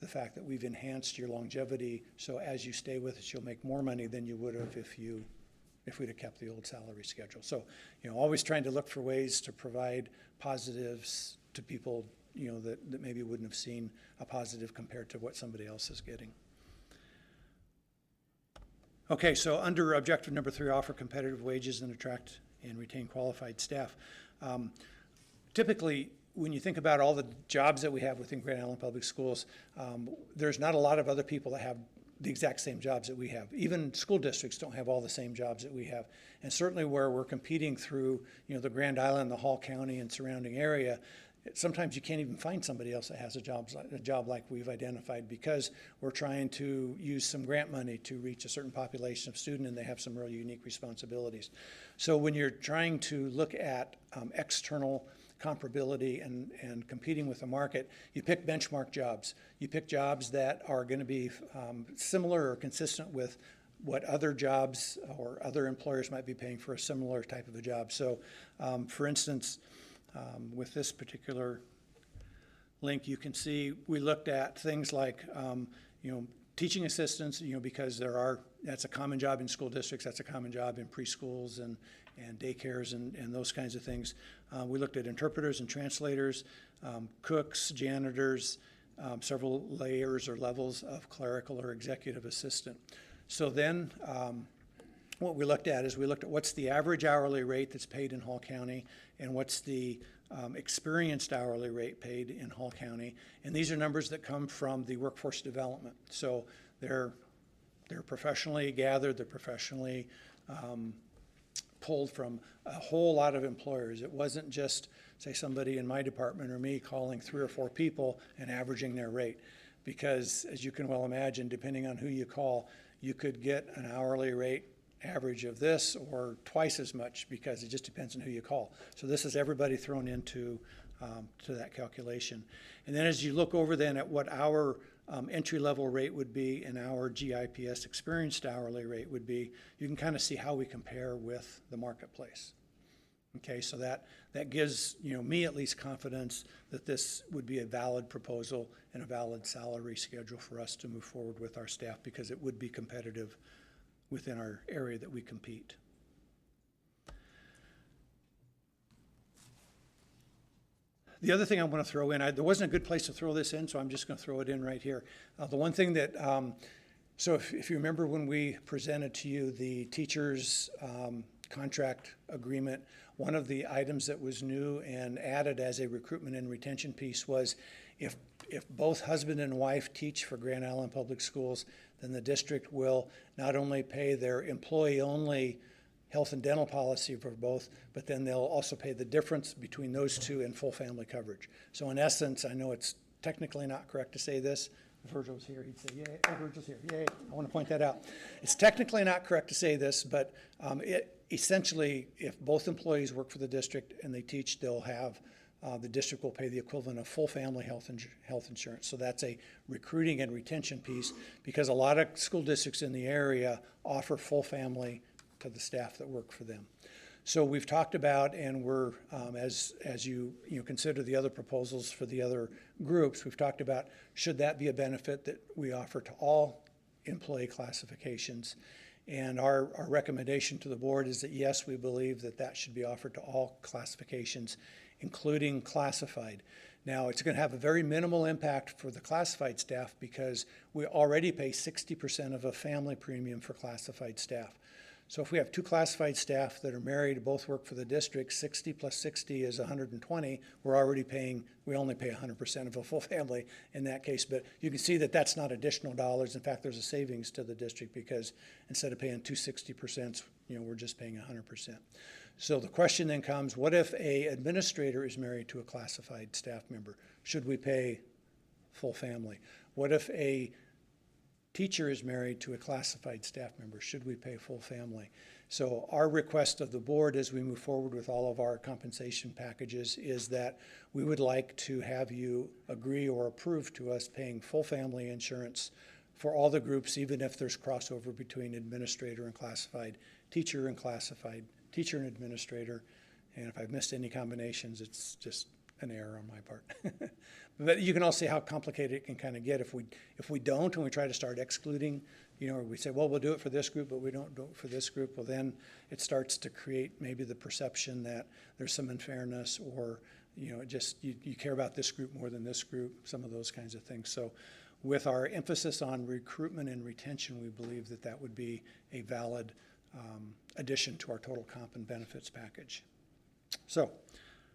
the fact that we've enhanced your longevity, so as you stay with us, you'll make more money than you would have if we'd have kept the old salary schedule. So, always trying to look for ways to provide positives to people, that maybe wouldn't have seen a positive compared to what somebody else is getting. Okay, so under objective number 3, offer competitive wages and attract and retain qualified staff. Typically, when you think about all the jobs that we have within Grand Island Public Schools, there's not a lot of other people that have the exact same jobs that we have. Even school districts don't have all the same jobs that we have. And certainly where we're competing through, the Grand Island, the Hall County and surrounding area, sometimes you can't even find somebody else that has a job like we've identified, because we're trying to use some grant money to reach a certain population of student, and they have some really unique responsibilities. So when you're trying to look at external comparability and competing with the market, you pick benchmark jobs. You pick jobs that are going to be similar or consistent with what other jobs or other employers might be paying for a similar type of a job. So, for instance, with this particular link, you can see we looked at things like, teaching assistants, because that's a common job in school districts, that's a common job in preschools and daycares and those kinds of things. We looked at interpreters and translators, cooks, janitors, several layers or levels of clerical or executive assistant. So then what we looked at is what's the average hourly rate that's paid in Hall County, and what's the experienced hourly rate paid in Hall County. And these are numbers that come from the workforce development. So they're professionally gathered, they're professionally pulled from a whole lot of employers. It wasn't just, say, somebody in my department or me calling 3 or 4 people and averaging their rate. Because as you can well imagine, depending on who you call, you could get an hourly rate average of this or twice as much, because it just depends on who you call. So this is everybody thrown into to that calculation. And then as you look over then at what our entry-level rate would be and our GIPS experienced hourly rate would be, you can kind of see how we compare with the marketplace. Okay, so that gives me at least confidence that this would be a valid proposal and a valid salary schedule for us to move forward with our staff, because it would be competitive within our area that we compete. The other thing I want to throw in, there wasn't a good place to throw this in, so I'm just going to throw it in right here. The one thing that, so if you remember when we presented to you the teachers' contract agreement, one of the items that was new and added as a recruitment and retention piece was if both husband and wife teach for Grand Island Public Schools, then the district will not only pay their employee-only health and dental policy for both, but then they'll also pay the difference between those two in full family coverage. So in essence, I know it's technically not correct to say this. If Virgil's here, he'd say, yay. Oh, Virgil's here, yay. I want to point that out. It's technically not correct to say this, but essentially, if both employees work for the district and they teach, they'll have, the district will pay the equivalent of full family health insurance. So that's a recruiting and retention piece, because a lot of school districts in the area offer full family to the staff that work for them. So we've talked about, and we're, as you consider the other proposals for the other groups, we've talked about, should that be a benefit that we offer to all employee classifications? And our recommendation to the board is that yes, we believe that that should be offered to all classifications, including classified. Now, it's going to have a very minimal impact for the classified staff because we already pay 60% of a family premium for classified staff. So if we have two classified staff that are married, both work for the district, 60 plus 60 is 120, we only pay 100% of a full family in that case. But you can see that that's not additional dollars. In fact, there's a savings to the district because instead of paying 260%, we're just paying 100%. So the question then comes, what if a administrator is married to a classified staff member? Should we pay full family? What if a teacher is married to a classified staff member? Should we pay full family? So our request of the board as we move forward with all of our compensation packages is that we would like to have you agree or approve to us paying full family insurance for all the groups, even if there's crossover between administrator and classified, teacher and administrator. And if I've missed any combinations, it's just an error on my part. But you can all see how complicated it can kind of get if we don't, and we try to start excluding, or we say, well, we'll do it for this group, but we don't do it for this group. Well, then it starts to create maybe the perception that there's some unfairness, or you care about this group more than this group, some of those kinds of things. So with our emphasis on recruitment and retention, we believe that that would be a valid addition to our total comp and benefits package. So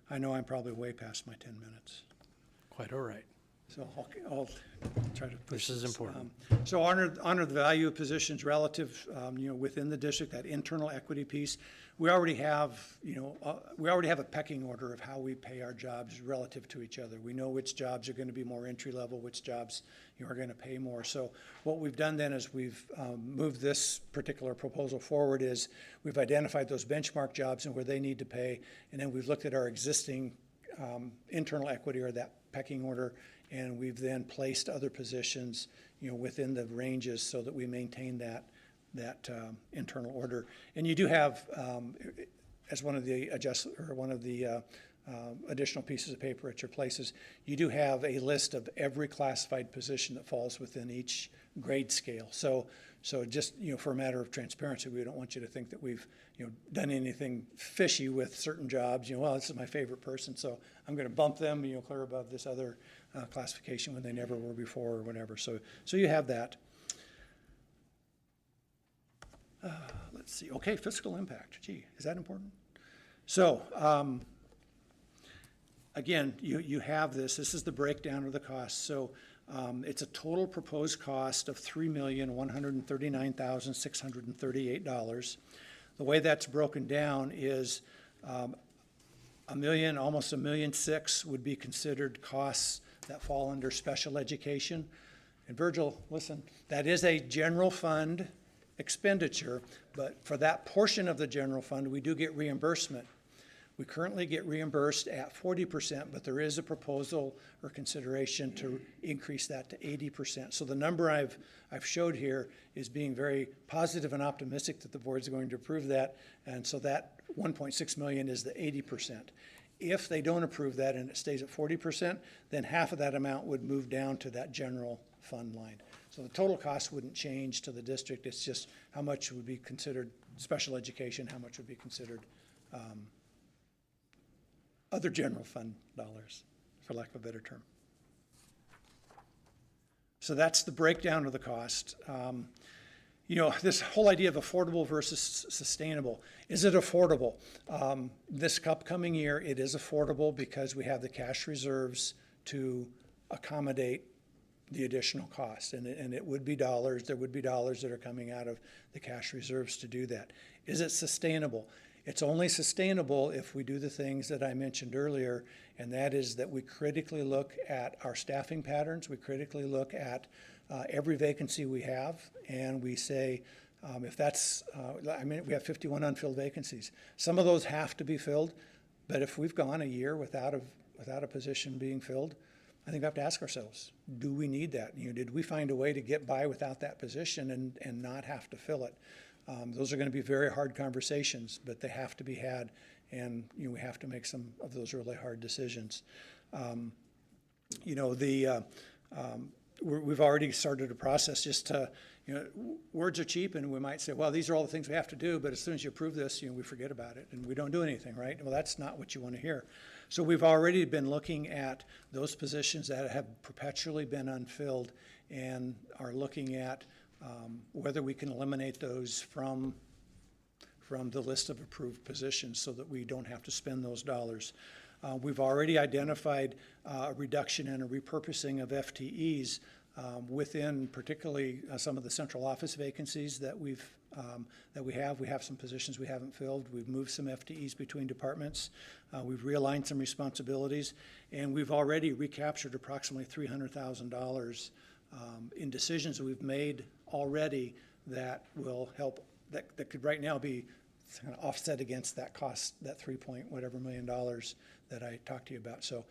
I know I'm probably way past my 10 minutes. Quite all right. So I'll try to push This is important. So honor the value of positions relative, within the district, that internal equity piece. We already have a pecking order of how we pay our jobs relative to each other. We know which jobs are going to be more entry level, which jobs are going to pay more. So what we've done then is we've moved this particular proposal forward is we've identified those benchmark jobs and where they need to pay, and then we've looked at our existing internal equity or that pecking order, and we've then placed other positions, within the ranges so that we maintain that internal order. And you do have, as one of the additional pieces of paper at your places, you do have a list of every classified position that falls within each grade scale. So just, for a matter of transparency, we don't want you to think that we've, done anything fishy with certain jobs. Well, this is my favorite person, so I'm going to bump them, clear above this other classification when they never were before or whatever. So you have that. Let's see. Okay, fiscal impact. Gee, is that important? So again, you have this. This is the breakdown of the costs. So it's a total proposed cost of $3,139,638. The way that's broken down is almost $1.6 million would be considered costs that fall under special education. And Virgil, listen, that is a general fund expenditure, but for that portion of the general fund, we do get reimbursement. We currently get reimbursed at 40%, but there is a proposal or consideration to increase that to 80%. So the number I've showed here is being very positive and optimistic that the board's going to approve that, and so that 1.6 million is the 80%. If they don't approve that and it stays at 40%, then half of that amount would move down to that general fund line. So the total cost wouldn't change to the district. It's just how much would be considered special education, how much would be considered other general fund dollars. for lack of a better term. So that's the breakdown of the cost. You know, this whole idea of affordable versus sustainable. Is it affordable? This upcoming year, it is affordable because we have the cash reserves to accommodate the additional cost. And it would be dollars, there would be dollars that are coming out of the cash reserves to do that. Is it sustainable? It's only sustainable if we do the things that I mentioned earlier, and that is that we critically look at our staffing patterns, we critically look at every vacancy we have, and we say, if that's, I mean, we have 51 unfilled vacancies. Some of those have to be filled, but if we've gone a year without a position being filled, I think we have to ask ourselves, do we need that? You know, did we find a way to get by without that position and not have to fill it? Those are going to be very hard conversations, but they have to be had, and you know, we have to make some of those really hard decisions. You know, we've already started a process just to, you know, words are cheap, and we might say, well, these are all the things we have to do, but as soon as you approve this, you know, we forget about it and we don't do anything, right? Well, that's not what you want to hear. So we've already been looking at those positions that have perpetually been unfilled and are looking at whether we can eliminate those from the list of approved positions so that we don't have to spend those dollars. We've already identified a reduction and a repurposing of FTEs within particularly some of the central office vacancies that we have. We have some positions we haven't filled. We've moved some FTEs between departments. We've realigned some responsibilities, and we've already recaptured approximately $300,000 in decisions that we've made already that will help, that could right now be kind of offset against that cost, that $3.whatever million that I talked to you about. So,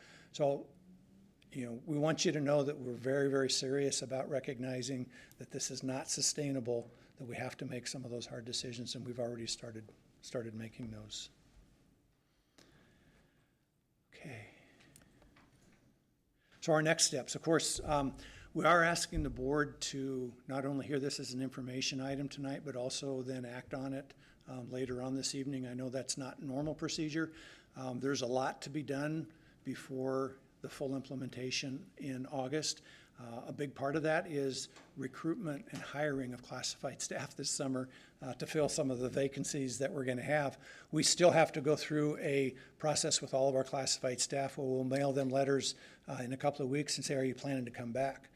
you know, we want you to know that we're very, very serious about recognizing that this is not sustainable, that we have to make some of those hard decisions, and we've already started making those. Okay. So our next steps, of course, we are asking the board to not only hear this as an information item tonight, but also then act on it later on this evening. I know that's not normal procedure. There's a lot to be done before the full implementation in August. A big part of that is recruitment and hiring of classified staff this summer to fill some of the vacancies that we're going to have. We still have to go through a process with all of our classified staff where we'll mail them letters in a couple of weeks and say, are you planning to come back?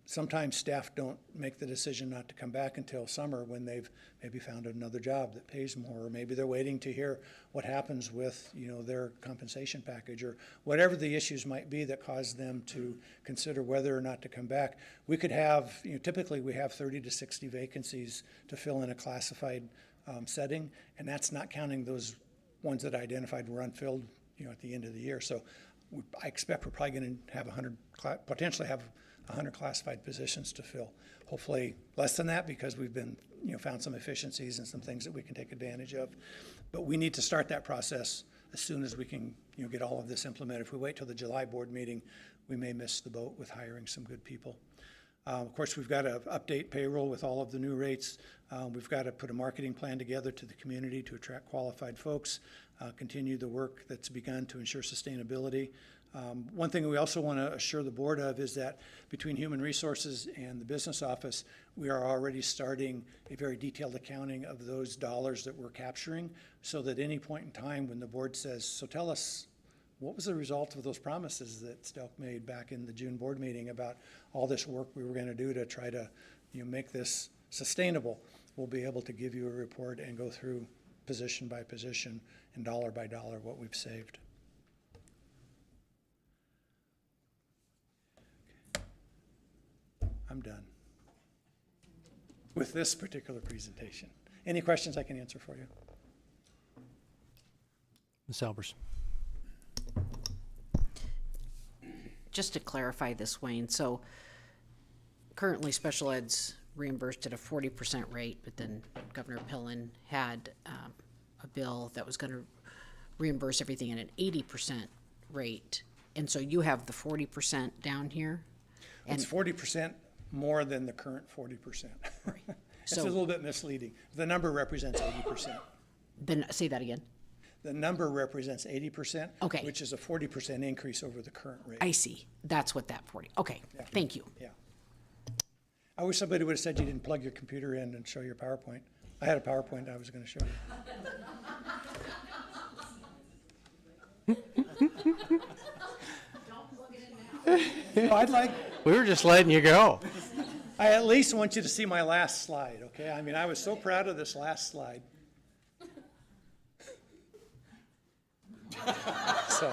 Sometimes staff don't make the decision not to come back until summer when they've maybe found another job that pays more, or maybe they're waiting to hear what happens with, you know, their compensation package, or whatever the issues might be that cause them to consider whether or not to come back. We could have, you know, typically we have 30 to 60 vacancies to fill in a classified setting, and that's not counting those ones that I identified were unfilled, you know, at the end of the year. So I expect we're probably going to have potentially have 100 classified positions to fill. Hopefully less than that, because we've been, you know, found some efficiencies and some things that we can take advantage of. But we need to start that process as soon as we can, you know, get all of this implemented. If we wait till the July board meeting, we may miss the boat with hiring some good people. Of course, we've got to update payroll with all of the new rates. We've got to put a marketing plan together to the community to attract qualified folks, continue the work that's begun to ensure sustainability. One thing we also want to assure the board of is that between Human Resources and the business office, we are already starting a very detailed accounting of those dollars that we're capturing, so that any point in time when the board says, so tell us, what was the result of those promises that Stelk made back in the June board meeting about all this work we were going to do to try to, you know, make this sustainable? We'll be able to give you a report and go through position by position and dollar by dollar what we've saved. I'm done with this particular presentation. Any questions I can answer for you? Ms. Albers. Just to clarify this, Wayne, so currently special ed's reimbursed at a 40% rate, but then Governor Pillen had a bill that was going to reimburse everything at an 80% rate. And so you have the 40% down here? It's 40% more than the current 40%. It's So- a little bit misleading. The number represents 80%. Then say that again. The number represents 80%. Okay. Which is a 40% increase over the current rate. I see. That's what that 40, okay, thank you. Yeah. I wish somebody would have said you didn't plug your computer in and show your PowerPoint. I had a PowerPoint I was going to show you. No, I'd like, We were just letting you go. I at least want you to see my last slide, okay? I mean, I was so proud of this last slide. So,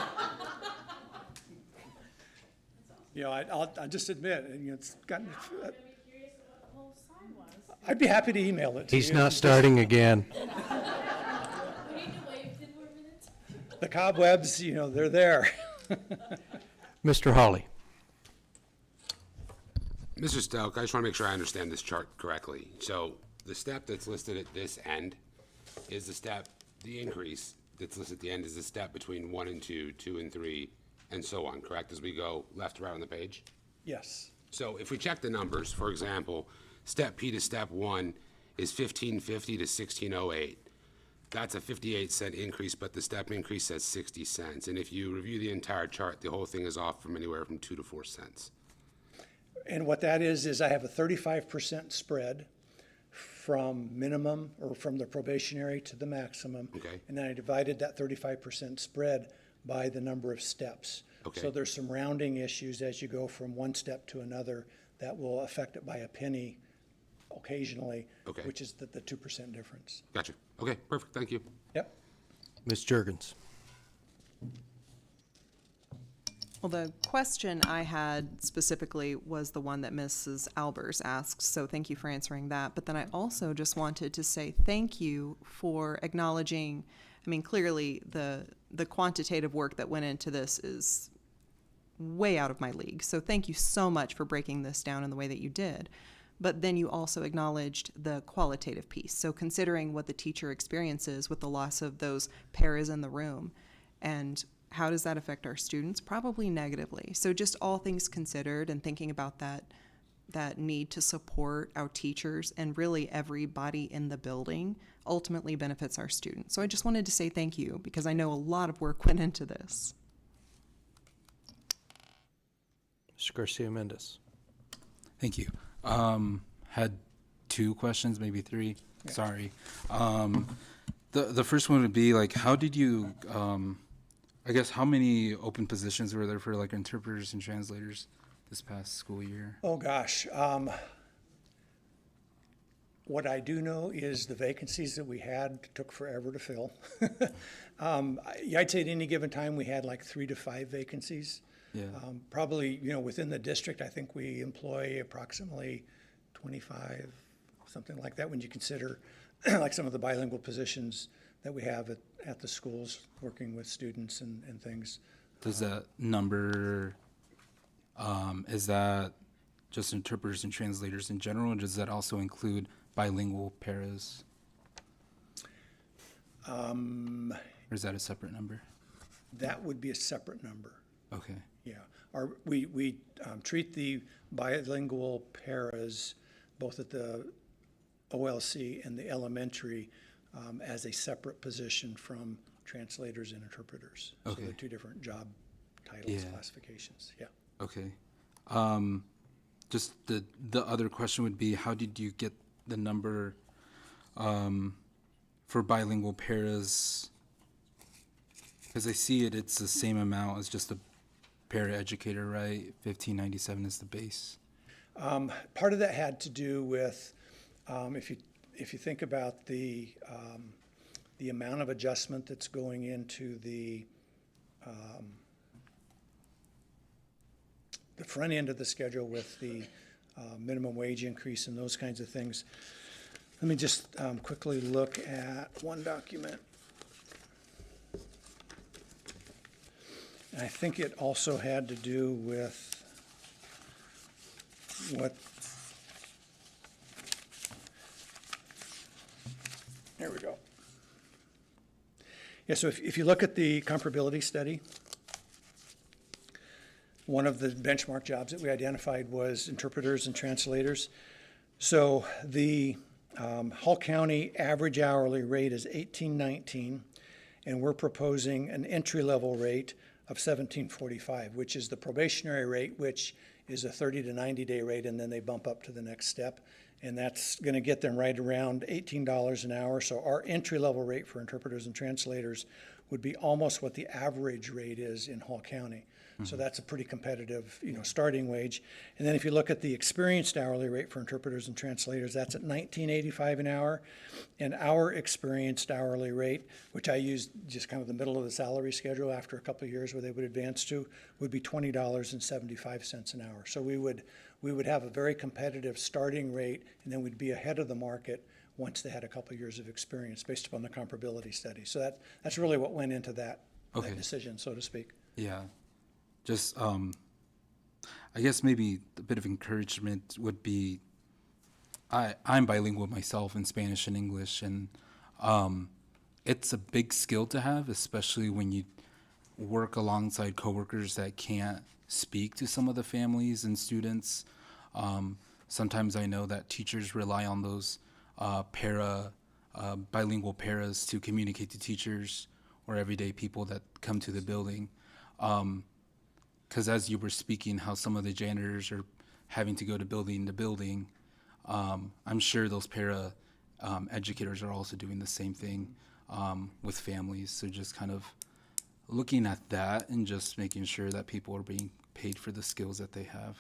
you know, I'll just admit, you know, it's gotten, I'd be happy to email it to you. He's not starting again. The cobwebs, you know, they're there. Mr. Hawley. Mr. Stelk, I just want to make sure I understand this chart correctly. So the step that's listed at this end is the step, the increase that's listed at the end is the step between 1 and 2, 2 and 3, and so on, correct, as we go left to right on the page? Yes. So if we check the numbers, for example, step P to step 1 is 1550 to 1608. That's a 58-cent increase, but the step increase says 60 cents. And if you review the entire chart, the whole thing is off from anywhere from 2 to 4 cents. And what that is I have a 35% spread from minimum, or from the probationary to the maximum. Okay. And then I divided that 35% spread by the number of steps. Okay. So there's some rounding issues as you go from one step to another that will affect it by a penny occasionally, Okay. which is the 2% difference. Gotcha. Okay, perfect, thank you. Yep. Ms. Jurgens. Well, the question I had specifically was the one that Mrs. Albers asked, so thank you for answering that. But then I also just wanted to say thank you for acknowledging, I mean, clearly the quantitative work that went into this is way out of my league. So thank you so much for breaking this down in the way that you did. But then you also acknowledged the qualitative piece. So considering what the teacher experiences with the loss of those paras in the room, and how does that affect our students? Probably negatively. So just all things considered, and thinking about that need to support our teachers and really everybody in the building ultimately benefits our students. So I just wanted to say thank you, because I know a lot of work went into this. Mr. Garcia Mendez. Thank you. Had 2 questions, maybe 3. Sorry. The first one would be like, how did you, I guess, how many open positions were there for like interpreters and translators this past school year? Oh, gosh. What I do know is the vacancies that we had took forever to fill. I'd say at any given time, we had like 3 to 5 vacancies. Yeah. Probably, you know, within the district, I think we employ approximately 25, something like that, when you consider like some of the bilingual positions that we have at the schools, working with students and things. Does that number, is that just interpreters and translators in general, or does that also include bilingual paras? Or is that a separate number? That would be a separate number. Okay. Yeah. We treat the bilingual paras, both at the OLC and the elementary, as a separate position from translators and interpreters. So Okay. they're 2 different job titles, Yeah. classifications. Yeah. Okay. Just the other question would be, how did you get the number for bilingual paras? Because I see it's the same amount as just a para educator, right? 1597 is the base. Part of that had to do with, if you think about the amount of adjustment that's going into the front end of the schedule with the minimum wage increase and those kinds of things. Let me just quickly look at one document. And I think it also had to do with what, there we go. Yeah, so if you look at the comparability study, one of the benchmark jobs that we identified was interpreters and translators. So the Hall County average hourly rate is $18.19, and we're proposing an entry-level rate of $17.45, which is the probationary rate, which is a 30 to 90-day rate, and then they bump up to the next step. And that's going to get them right around $18 an hour. So our entry-level rate for interpreters and translators would be almost what the average rate is in Hall County. So that's a pretty competitive, starting wage. And then if you look at the experienced hourly rate for interpreters and translators, that's at $19.85 an hour. And our experienced hourly rate, which I used just kind of the middle of the salary schedule after a couple of years where they would advance to, would be $20.75 an hour. So we would have a very competitive starting rate, and then we'd be ahead of the market once they had a couple of years of experience based upon the comparability study. So that's really what went into that decision, so to speak. Yeah. Just, I guess maybe a bit of encouragement would be, I'm bilingual myself in Spanish and English, and it's a big skill to have, especially when you work alongside coworkers that can't speak to some of the families and students. Sometimes I know that teachers rely on those bilingual paras to communicate to teachers or everyday people that come to the building. Because as you were speaking, how some of the janitors are having to go to building, I'm sure those para educators are also doing the same thing with families. So just kind of looking at that and just making sure that people are being paid for the skills that they have.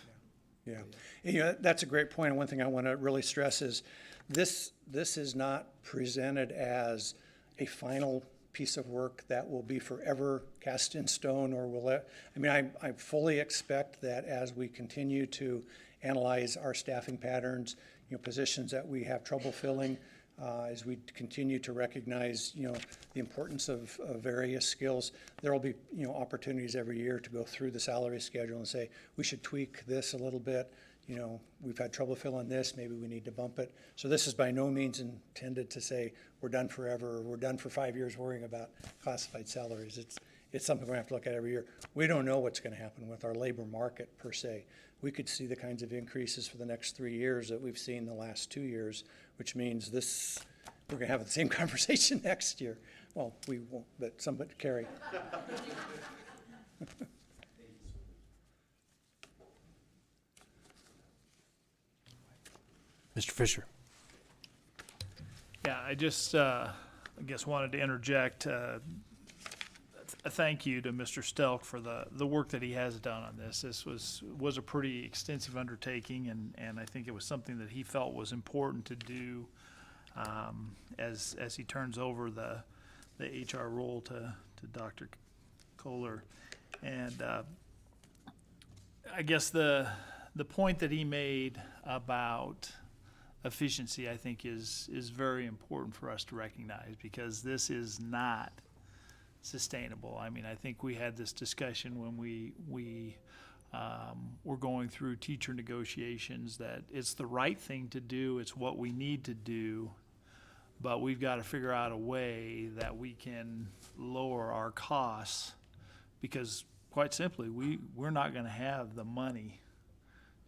Yeah, and, that's a great point. And one thing I want to really stress is this is not presented as a final piece of work that will be forever cast in stone, or I fully expect that as we continue to analyze our staffing patterns, positions that we have trouble filling, as we continue to recognize, the importance of various skills, there will be, opportunities every year to go through the salary schedule and say, we should tweak this a little bit. We've had trouble filling this, maybe we need to bump it. So this is by no means intended to say we're done forever, or we're done for 5 years worrying about classified salaries. It's something we're gonna have to look at every year. We don't know what's gonna happen with our labor market per se. We could see the kinds of increases for the next 3 years that we've seen the last 2 years, which means we're gonna have the same conversation next year. Well, we won't, but somebody, Carrie. Mr. Fisher. Yeah, I just, I guess wanted to interject a thank you to Mr. Stelk for the work that he has done on this. This was a pretty extensive undertaking, and I think it was something that he felt was important to do as he turns over the HR role to Dr. Kohler. And I guess the point that he made about efficiency, I think, is very important for us to recognize, because this is not sustainable. I mean, I think we had this discussion when we were going through teacher negotiations, that it's the right thing to do, it's what we need to do, but we've got to figure out a way that we can lower our costs, because quite simply, we're not going to have the money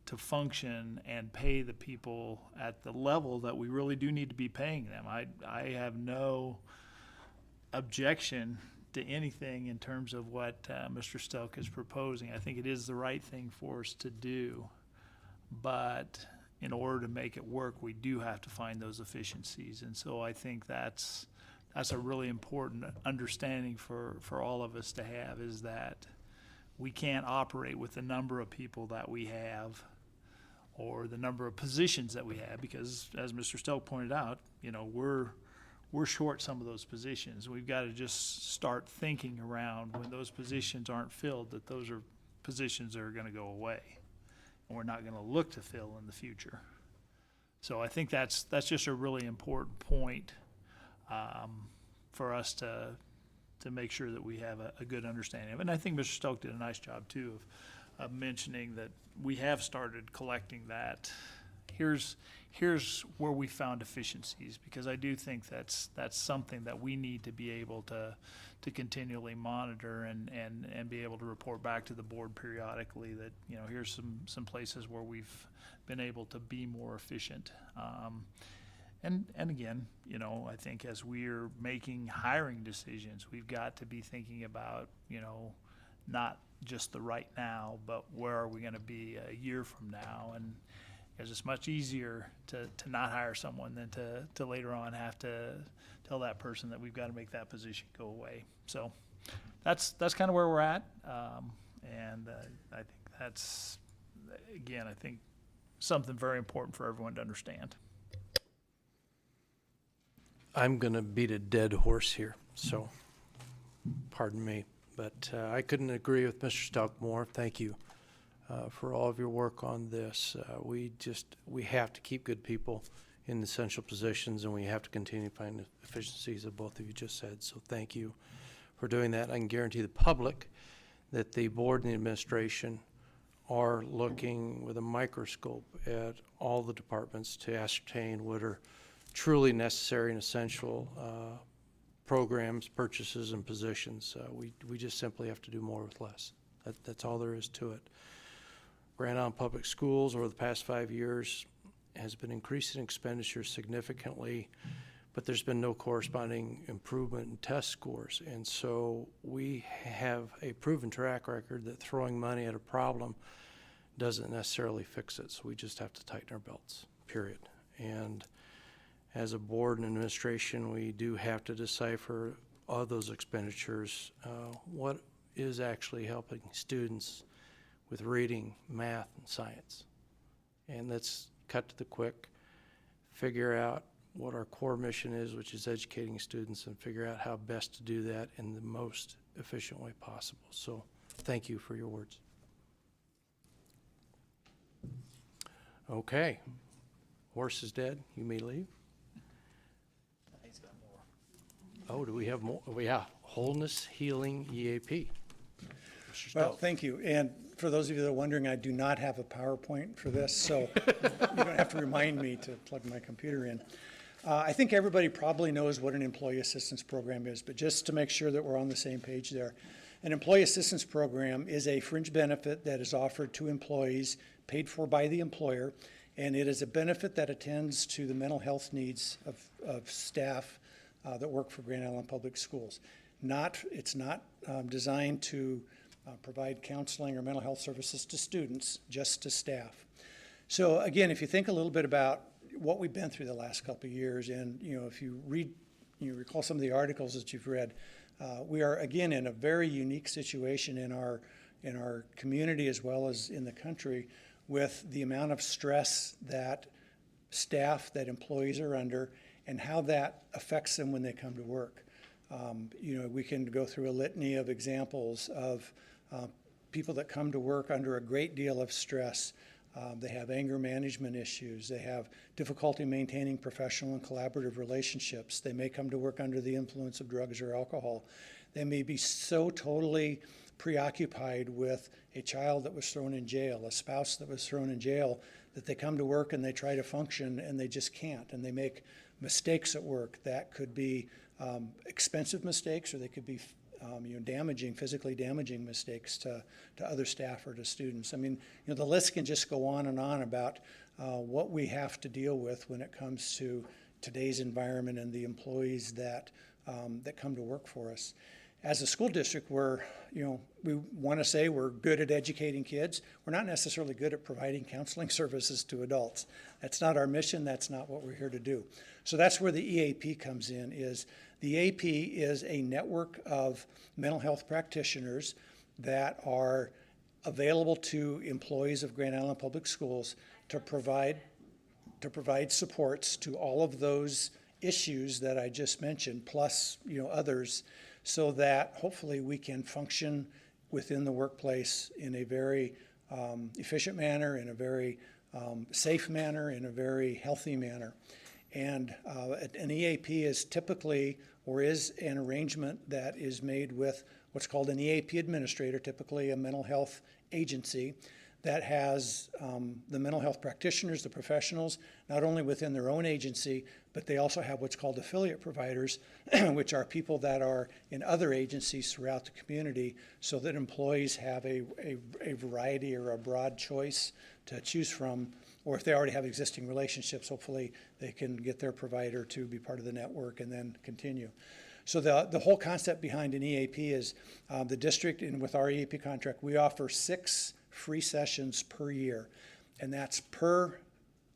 to function and pay the people at the level that we really do need to be paying them. I have no objection to anything in terms of what Mr. Stelk is proposing. I think it is the right thing for us to do, but in order to make it work, we do have to find those efficiencies. And so I think that's a really important understanding for all of us to have, is that we can't operate with the number of people that we have or the number of positions that we have, because as Mr. Stelk pointed out, we're short some of those positions. We've got to just start thinking around, when those positions aren't filled, that those are positions that are going to go away, and we're not going to look to fill in the future. So I think that's just a really important point for us to make sure that we have a good understanding of it. And I think Mr. Stelk did a nice job too of mentioning that we have started collecting that. Here's where we found efficiencies, because I do think that's something that we need to be able to continually monitor and be able to report back to the board periodically, that here's some places where we've been able to be more efficient. And again, you know, I think as we're making hiring decisions, we've got to be thinking about, you know, not just the right now, but where are we gonna be a year from now? And because it's much easier to not hire someone than to later on have to tell that person that we've got to make that position go away. So that's kind of where we're at. And I think that's, again, I think something very important for everyone to understand. I'm going to beat a dead horse here, so pardon me. But I couldn't agree with Mr. Stelk more. Thank you for all of your work on this. We have to keep good people in the essential positions, and we have to continue to find efficiencies, that both of you just said. So thank you for doing that. I can guarantee the public that the board and the administration are looking with a microscope at all the departments to ascertain what are truly necessary and essential programs, purchases, and positions. We just simply have to do more with less. That's all there is to it. Grand Island Public Schools over the past 5 years has been increasing expenditures significantly, but there's been no corresponding improvement in test scores. And so we have a proven track record that throwing money at a problem doesn't necessarily fix it. So we just have to tighten our belts, period. And as a board and administration, we do have to decipher all those expenditures, what is actually helping students with reading, math, and science. And let's cut to the quick, figure out what our core mission is, which is educating students, and figure out how best to do that in the most efficient way possible. So thank you for your words. Okay, horse is dead, you may leave. Oh, do we have more? Oh, yeah, Wholeness Healing EAP. Mr. Well, Stelk. thank you. And for those of you that are wondering, I do not have a PowerPoint for this, so you don't have to remind me to plug my computer in. I think everybody probably knows what an employee assistance program is, but just to make sure that we're on the same page there. An employee assistance program is a fringe benefit that is offered to employees, paid for by the employer, and it is a benefit that attends to the mental health needs of staff that work for Grand Island Public Schools. It's not designed to provide counseling or mental health services to students, just to staff. So again, if you think a little bit about what we've been through the last couple of years, and if you recall some of the articles that you've read, we are again in a very unique situation in our community as well as in the country, with the amount of stress that staff, that employees are under, and how that affects them when they come to work. We can go through a litany of examples of people that come to work under a great deal of stress. They have anger management issues. They have difficulty maintaining professional and collaborative relationships. They may come to work under the influence of drugs or alcohol. They may be so totally preoccupied with a child that was thrown in jail, a spouse that was thrown in jail, that they come to work and they try to function and they just can't. And they make mistakes at work that could be expensive mistakes, or they could be physically damaging mistakes to other staff or to students. I mean, the list can just go on and on about what we have to deal with when it comes to today's environment and the employees that come to work for us. As a school district, we want to say we're good at educating kids. We're not necessarily good at providing counseling services to adults. That's not our mission. That's not what we're here to do. So that's where the EAP comes in. The EAP is a network of mental health practitioners that are available to employees of Grand Island Public Schools to provide supports to all of those issues that I just mentioned, plus others, so that hopefully we can function within the workplace in a very efficient manner, in a very safe manner, in a very healthy manner. And an EAP is typically, or is an arrangement that is made with what's called an EAP administrator, typically a mental health agency, that has the mental health practitioners, the professionals, not only within their own agency, but they also have what's called affiliate providers, which are people that are in other agencies throughout the community, so that employees have a variety or a broad choice to choose from or if they already have existing relationships, hopefully they can get their provider to be part of the network and then continue. So the whole concept behind an EAP is the district, and with our EAP contract, we offer 6 free sessions per year, and that's per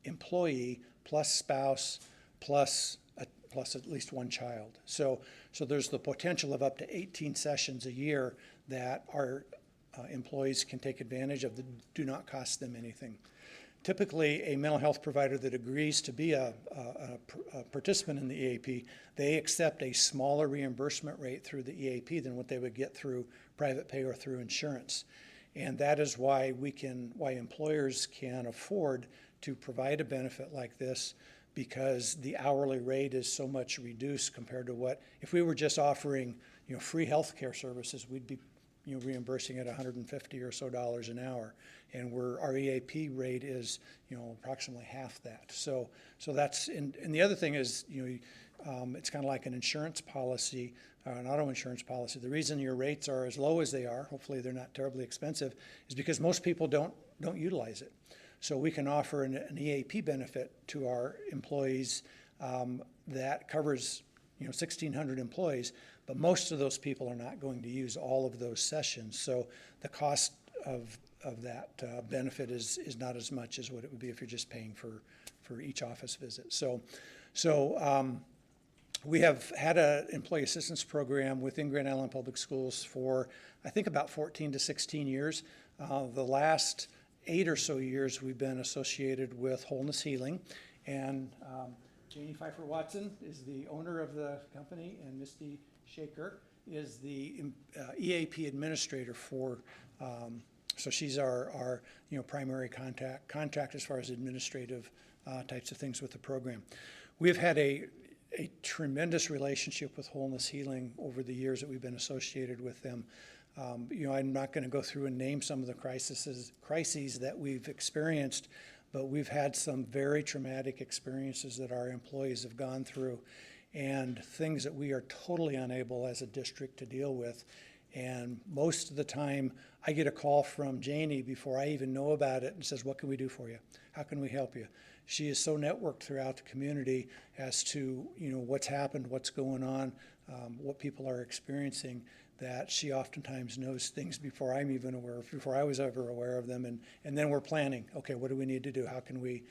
employee plus spouse plus at least one child. So there's the potential of up to 18 sessions a year that our employees can take advantage of that do not cost them anything. Typically, a mental health provider that agrees to be a participant in the EAP, they accept a smaller reimbursement rate through the EAP than what they would get through private pay or through insurance. And that is why employers can afford to provide a benefit like this, because the hourly rate is so much reduced compared to what, if we were just offering, free health care services, we'd be, reimbursing at $150 or so an hour. And our EAP rate is, approximately half that. So that's, and the other thing is, it's kind of like an insurance policy, an auto insurance policy. The reason your rates are as low as they are, hopefully they're not terribly expensive, is because most people don't utilize it. So we can offer an EAP benefit to our employees that covers 1,600 employees, but most of those people are not going to use all of those sessions. So the cost of that benefit is not as much as what it would be if you're just paying for each office visit. So we have had an employee assistance program within Grand Island Public Schools for, I think, about 14 to 16 years. The last 8 or so years we've been associated with Wholeness Healing, and Janie Pfeiffer-Watson is the owner of the company, and Misty Shaker is the EAP administrator for, so she's our primary contact as far as administrative types of things with the program. We've had a tremendous relationship with Wholeness Healing over the years that we've been associated with them. I'm not going to go through and name some of the crises that we've experienced, but we've had some very traumatic experiences that our employees have gone through, and things that we are totally unable as a district to deal with. And most of the time, I get a call from Janie before I even know about it and says, "What can we do for you? How can we help you?" She is so networked throughout the community as to what's happened, what's going on, what people are experiencing, that she oftentimes knows things before I'm even aware of, before I was ever aware of them, and then we're planning. Okay, what do we need to do? How can we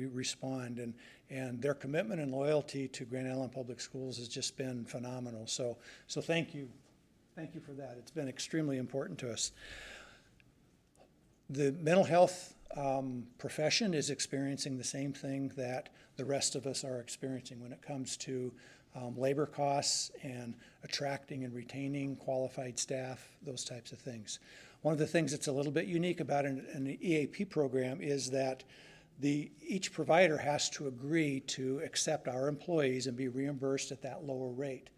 respond? And their commitment and loyalty to Grand Island Public Schools has just been phenomenal. So thank you for that. It's been extremely important to us. The mental health profession is experiencing the same thing that the rest of us are experiencing when it comes to labor costs and attracting and retaining qualified staff, those types of things. One of the things that's a little bit unique about an EAP program is that each provider has to agree to accept our employees and be reimbursed at that lower rate.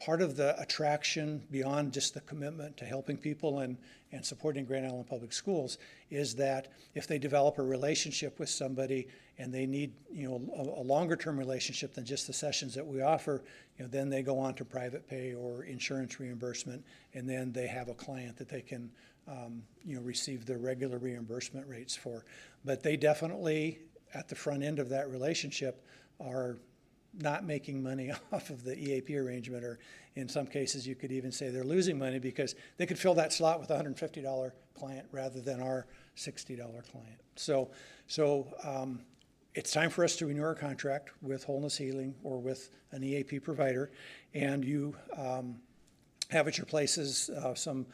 Part of the attraction, beyond just the commitment to helping people and supporting Grand Island Public Schools, is that if they develop a relationship with somebody and they need a longer term relationship than just the sessions that we offer, then they go on to private pay or insurance reimbursement, and then they have a client that they can receive their regular reimbursement rates for. But they definitely, at the front end of that relationship, are not making money off of the EAP arrangement, or in some cases you could even say they're losing money because they could fill that slot with a $150 client rather than our $60 client. So it's time for us to renew our contract with Wholeness Healing or with an EAP provider, and you have at your places some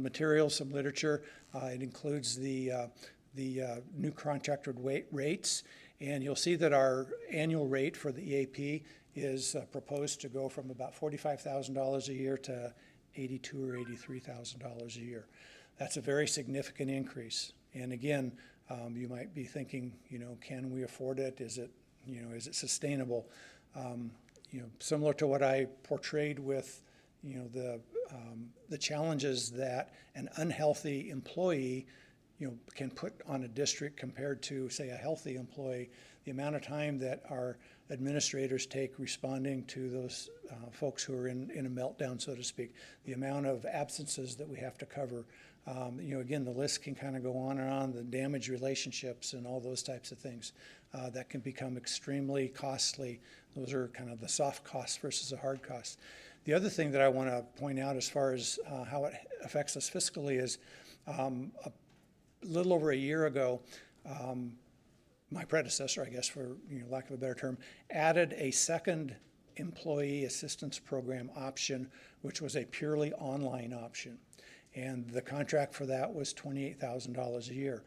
materials, some literature. It includes the new contracted rates. And you'll see that our annual rate for the EAP is proposed to go from about $45,000 a year to $82,000 or $83,000 a year. That's a very significant increase. And again, you might be thinking, can we afford it? Is it sustainable? Similar to what I portrayed with, the challenges that an unhealthy employee can put on a district compared to, say, a healthy employee, the amount of time that our administrators take responding to those folks who are in a meltdown, so to speak, the amount of absences that we have to cover, Again, the list can kind of go on and on, the damaged relationships and all those types of things that can become extremely costly. Those are kind of the soft costs versus the hard costs. The other thing that I want to point out as far as how it affects us fiscally is a little over a year ago, my predecessor, I guess for lack of a better term, added a second employee assistance program option, which was a purely online option. And the contract for that was $28,000 a year.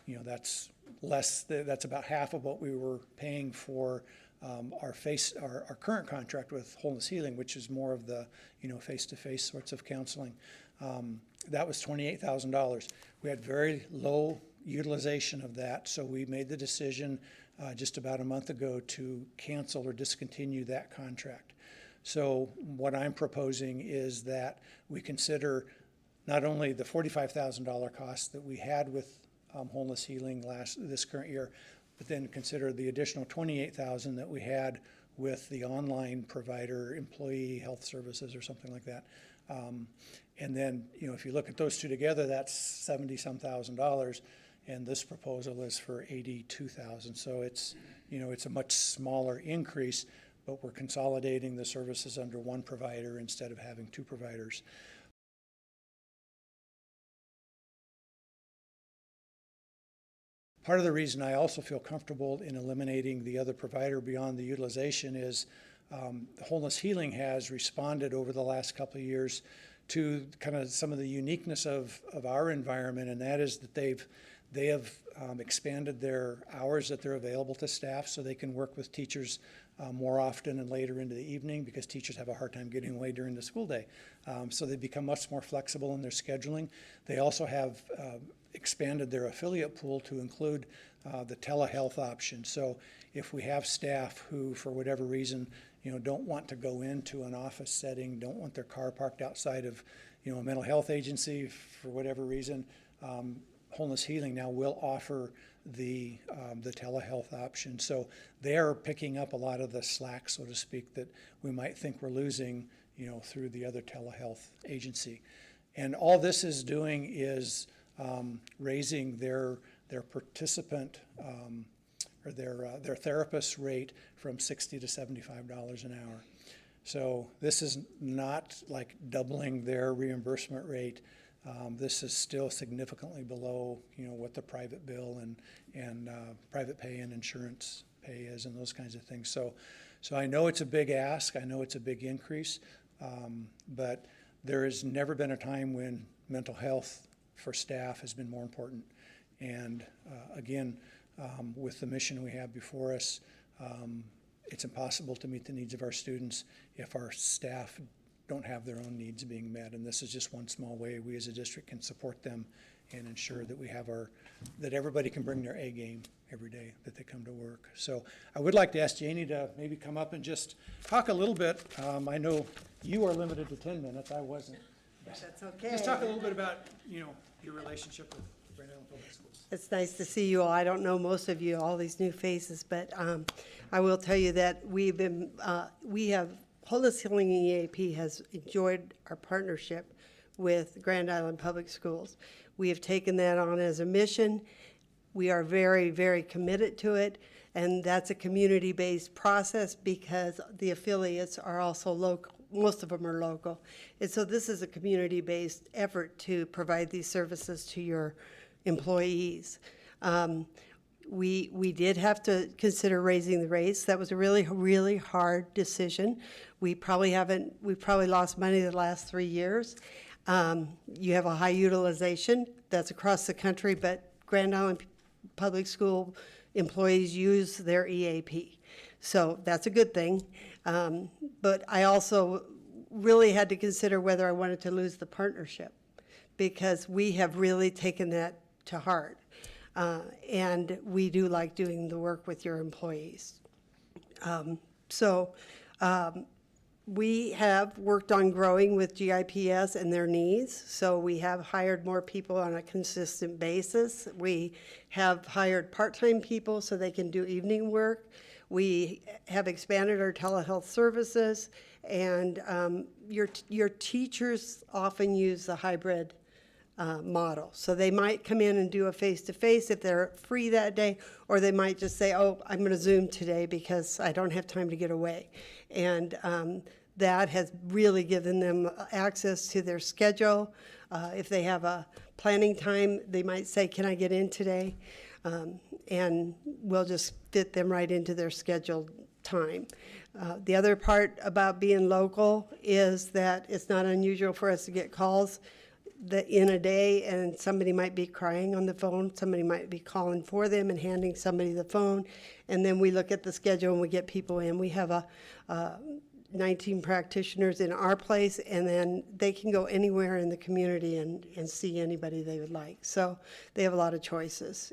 That's less, that's about half of what we were paying for our current contract with Wholeness Healing, which is more of the face-to-face sorts of counseling. That was $28,000. We had very low utilization of that, so we made the decision just about a month ago to cancel or discontinue that contract. So what I'm proposing is that we consider not only the $45,000 cost that we had with Wholeness Healing this current year, but then consider the additional $28,000 that we had with the online provider, Employee Health Services or something like that. And then, if you look at those two together, that's $70-some thousand, and this proposal is for $82,000. So it's a much smaller increase, but we're consolidating the services under one provider instead of having two providers. Part of the reason I also feel comfortable in eliminating the other provider beyond the utilization is Wholeness Healing has responded over the last couple of years to kind of some of the uniqueness of our environment, and that is that they have expanded their hours that they're available to staff so they can work with teachers more often and later into the evening, because teachers have a hard time getting away during the school day. So they've become much more flexible in their scheduling. They also have expanded their affiliate pool to include the telehealth option. So if we have staff who, for whatever reason, don't want to go into an office setting, don't want their car parked outside of, a mental health agency for whatever reason, Wholeness Healing now will offer the telehealth option. So they are picking up a lot of the slack, so to speak, that we might think we're losing, through the other telehealth agency. And all this is doing is raising their participant or their therapist rate from $60 to $75 an hour. So this is not like doubling their reimbursement rate. This is still significantly below, what the private bill and private pay and insurance pay is and those kinds of things. So I know it's a big ask. I know it's a big increase, but there has never been a time when mental health for staff has been more important. And again, with the mission we have before us, it's impossible to meet the needs of our students if our staff don't have their own needs being met. And this is just one small way we as a district can support them and ensure that we have that everybody can bring their A game every day that they come to work. So I would like to ask Janie to maybe come up and just talk a little bit. I know you are limited to 10 minutes. I wasn't. That's okay. Just talk a little bit about, your relationship with Grand Island Public Schools. It's nice to see you all. I don't know most of you, all these new faces, but I will tell you that we have, Wholeness Healing EAP has enjoyed our partnership with Grand Island Public Schools. We have taken that on as a mission. We are very, very committed to it, and that's a community-based process because the affiliates are also local. Most of them are local. And so this is a community-based effort to provide these services to your employees. We did have to consider raising the rates. That was a really, really hard decision. We probably lost money the last 3 years. You have a high utilization. That's across the country, but Grand Island Public School employees use their EAP. So that's a good thing. But I also really had to consider whether I wanted to lose the partnership, because we have really taken that to heart. And we do like doing the work with your employees. We have worked on growing with GIPS and their needs. So we have hired more people on a consistent basis. We have hired part-time people so they can do evening work. We have expanded our telehealth services, and your teachers often use the hybrid model. So they might come in and do a face-to-face if they're free that day, or they might just say, oh, I'm going to Zoom today because I don't have time to get away. And that has really given them access to their schedule. If they have a planning time, they might say, can I get in today? And we'll just fit them right into their scheduled time. The other part about being local is that it's not unusual for us to get calls that in a day, and somebody might be crying on the phone, somebody might be calling for them and handing somebody the phone, and then we look at the schedule and we get people in. We have 19 practitioners in our place, and then they can go anywhere in the community and see anybody they would like. So they have a lot of choices.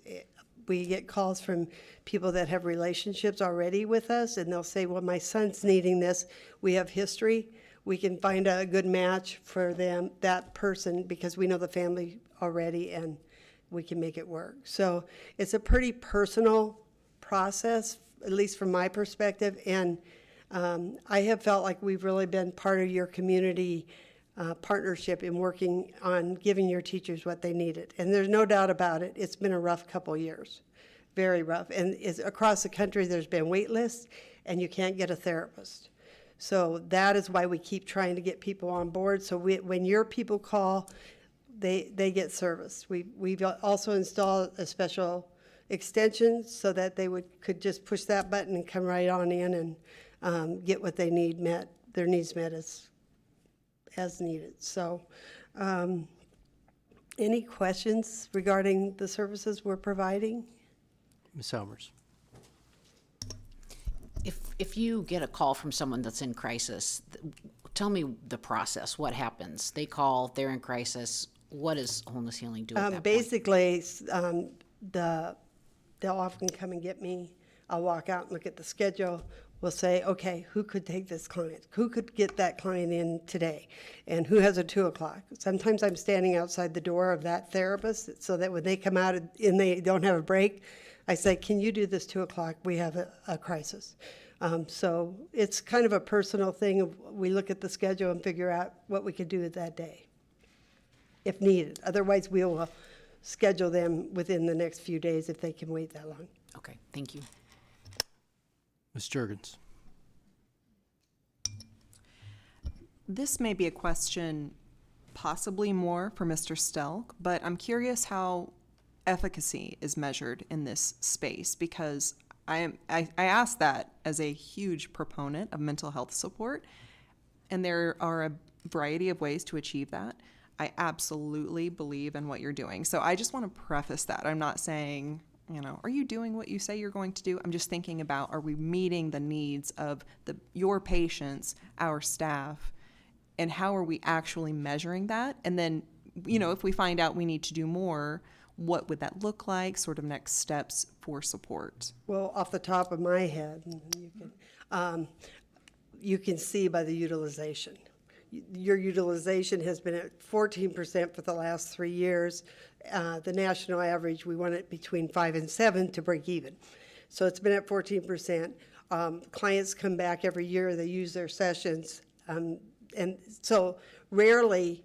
We get calls from people that have relationships already with us, and they'll say, well, my son's needing this. We have history. We can find a good match for them, that person, because we know the family already, and we can make it work. So it's a pretty personal process, at least from my perspective, and I have felt like we've really been part of your community partnership in working on giving your teachers what they needed. And there's no doubt about it, it's been a rough couple years, very rough. And across the country, there's been wait lists, and you can't get a therapist. So that is why we keep trying to get people on board. So when your people call, they get service. We've also installed a special extension so that they could just push that button and come right on in and get what they need met, their needs met as needed. So any questions regarding the services we're providing? Ms. Almers. If you get a call from someone that's in crisis, tell me the process. What happens? They call, they're in crisis. What does Wholeness Healing do at that point? Basically, they'll often come and get me. I'll walk out and look at the schedule. We'll say, okay, who could take this client? Who could get that client in today? And who has a 2 o'clock? Sometimes I'm standing outside the door of that therapist so that when they come out and they don't have a break, I say, can you do this 2 o'clock? We have a crisis. So it's kind of a personal thing. We look at the schedule and figure out what we could do with that day, if needed. Otherwise, we will schedule them within the next few days if they can wait that long. Okay, thank you. Ms. Jurgens. This may be a question possibly more for Mr. Stelk, but I'm curious how efficacy is measured in this space, because I ask that as a huge proponent of mental health support, and there are a variety of ways to achieve that. I absolutely believe in what you're doing. So I just want to preface that. I'm not saying, are you doing what you say you're going to do? I'm just thinking about, are we meeting the needs of your patients, our staff, and how are we actually measuring that? And then, if we find out we need to do more, what would that look like, sort of next steps for support? Well, off the top of my head, you can see by the utilization. Your utilization has been at 14% for the last 3 years. The national average, we want it between 5 and 7 to break even. So it's been at 14%. Clients come back every year, they use their sessions. And so rarely,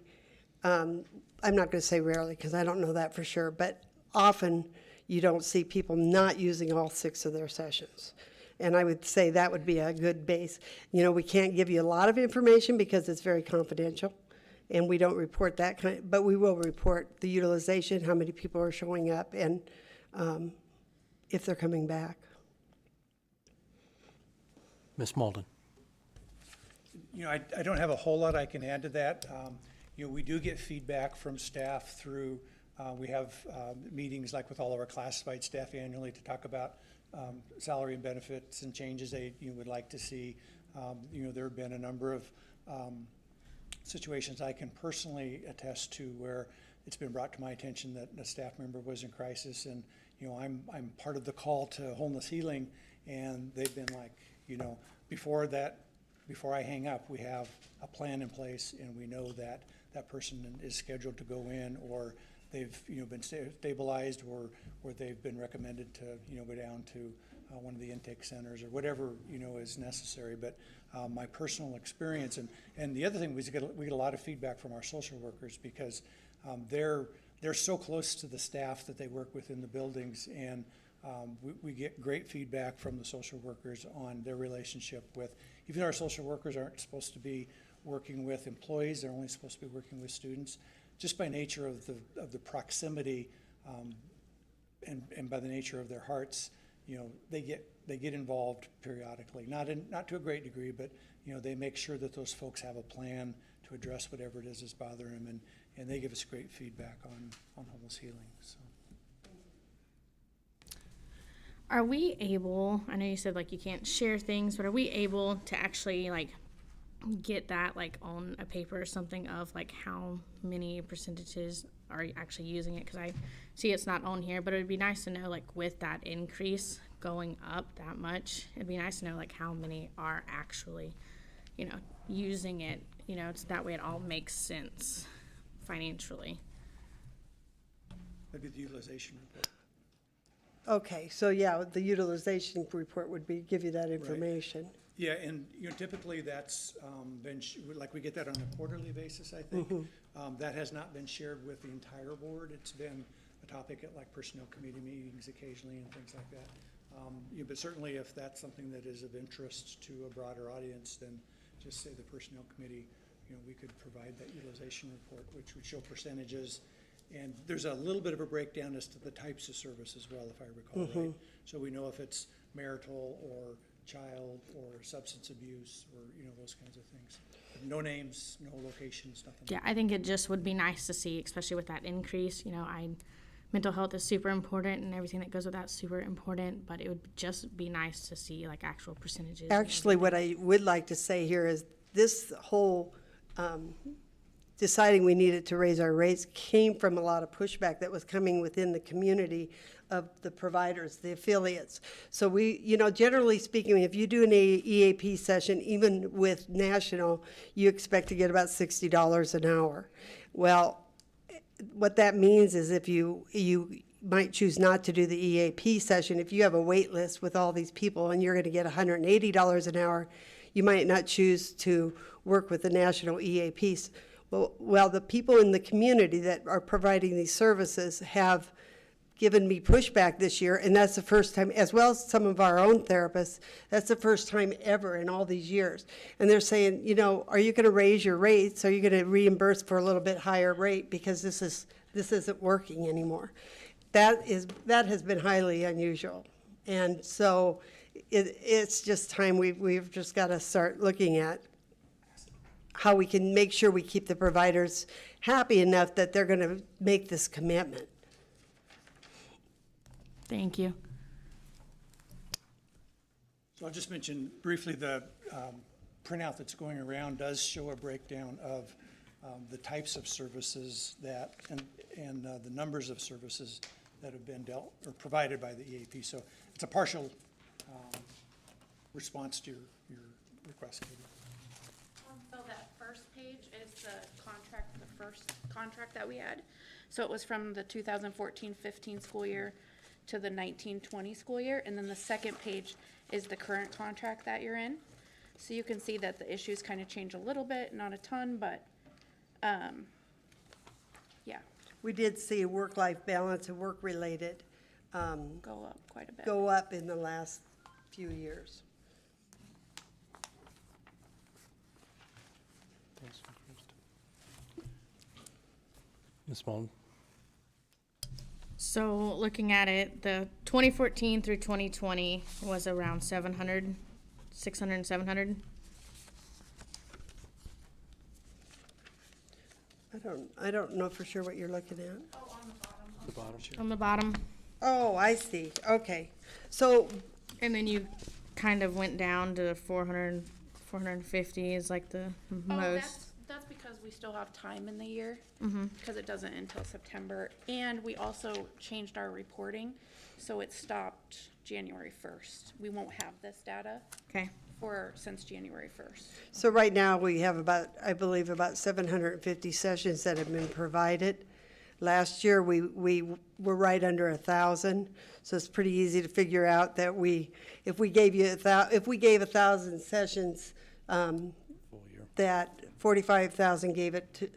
I'm not going to say rarely because I don't know that for sure, but often you don't see people not using all 6 of their sessions. And I would say that would be a good base. We can't give you a lot of information because it's very confidential, and we don't report that but we will report the utilization, how many people are showing up, and if they're coming back. Ms. Malden. I don't have a whole lot I can add to that. We do get feedback from staff through, we have meetings like with all of our classified staff annually to talk about salary and benefits and changes they would like to see. There have been a number of situations I can personally attest to where it's been brought to my attention that a staff member was in crisis, and I'm part of the call to Wholeness Healing, and they've been like, before I hang up, we have a plan in place, and we know that that person is scheduled to go in, or they've been stabilized, or they've been recommended to go down to one of the intake centers or whatever is necessary. But my personal experience, and the other thing was we get a lot of feedback from our social workers, because They're so close to the staff that they work with in the buildings, and we get great feedback from the social workers on their relationship with, even though our social workers aren't supposed to be working with employees, they're only supposed to be working with students. Just by nature of the proximity, and by the nature of their hearts, you know, they get involved periodically, not to a great degree, but, you know, they make sure that those folks have a plan to address whatever it is that's bothering them, and they give us great feedback on homeless healing, so. Are we able, I know you said like you can't share things, but are we able to actually like get that like on a paper or something of like how many percentages are actually using it? Because I see it's not on here, but it would be nice to know, like, with that increase going up that much, it'd be nice to know like how many are actually, you know, using it, you know, it's that way it all makes sense financially. That'd be the utilization report. Okay, so yeah, the utilization report would give you that information. Yeah, and, you know, typically that's like we get that on a quarterly basis, I think. That has not been shared with the entire board. It's been a topic at like personnel committee meetings occasionally and things like that. But certainly if that's something that is of interest to a broader audience, then just say the personnel committee, you know, we could provide that utilization report, which would show percentages. And there's a little bit of a breakdown as to the types of service as well, if I recall right. So we know if it's marital or child or substance abuse or, you know, those kinds of things. No names, no locations, nothing. Yeah, I think it just would be nice to see, especially with that increase, you know, mental health is super important and everything that goes with that's super important, but it would just be nice to see like actual percentages. Actually, what I would like to say here is this whole deciding we needed to raise our rates came from a lot of pushback that was coming within the community of the providers, the affiliates. So we, you know, generally speaking, if you do an EAP session, even with national, you expect to get about $60 an hour. Well, what that means is if you might choose not to do the EAP session, if you have a wait list with all these people and you're going to get $180 an hour, you might not choose to work with the national EAPs. Well, the people in the community that are providing these services have given me pushback this year, and that's the first time, as well as some of our own therapists, that's the first time ever in all these years. And they're saying, you know, are you going to raise your rates? Are you going to reimburse for a little bit higher rate because this isn't working anymore? That has been highly unusual, and so it's just time we've just got to start looking at how we can make sure we keep the providers happy enough that they're going to make this commitment. Thank you. So I'll just mention briefly the printout that's going around does show a breakdown of the types of services that and the numbers of services that have been dealt or provided by the EAP. So it's a partial response to your request, Katie. So that first page is the first contract that we had. So it was from the 2014-15 school year to the 19-20 school year, and then the second page is the current contract that you're in. So you can see that the issues kind of change a little bit, not a ton, but yeah. We did see work-life balance and work-related Go up quite a bit. go up in the last few years. Ms. Mullen? So looking at it, the 2014 through 2020 was around 600 and 700. I don't know for sure what you're looking at. Oh, on the bottom. The bottom. On the bottom. Oh, I see. Okay. So, And then you kind of went down to 400, 450 is like the most. That's because we still have time in the year, because it doesn't until September. And we also changed our reporting, so it stopped January 1st. We won't have this data Okay. since January 1st. so right now we have I believe about 750 sessions that have been provided. Last year we were right under 1,000, so it's pretty easy to figure out that if we gave 1,000 sessions, Full year. that 45,000 gave it to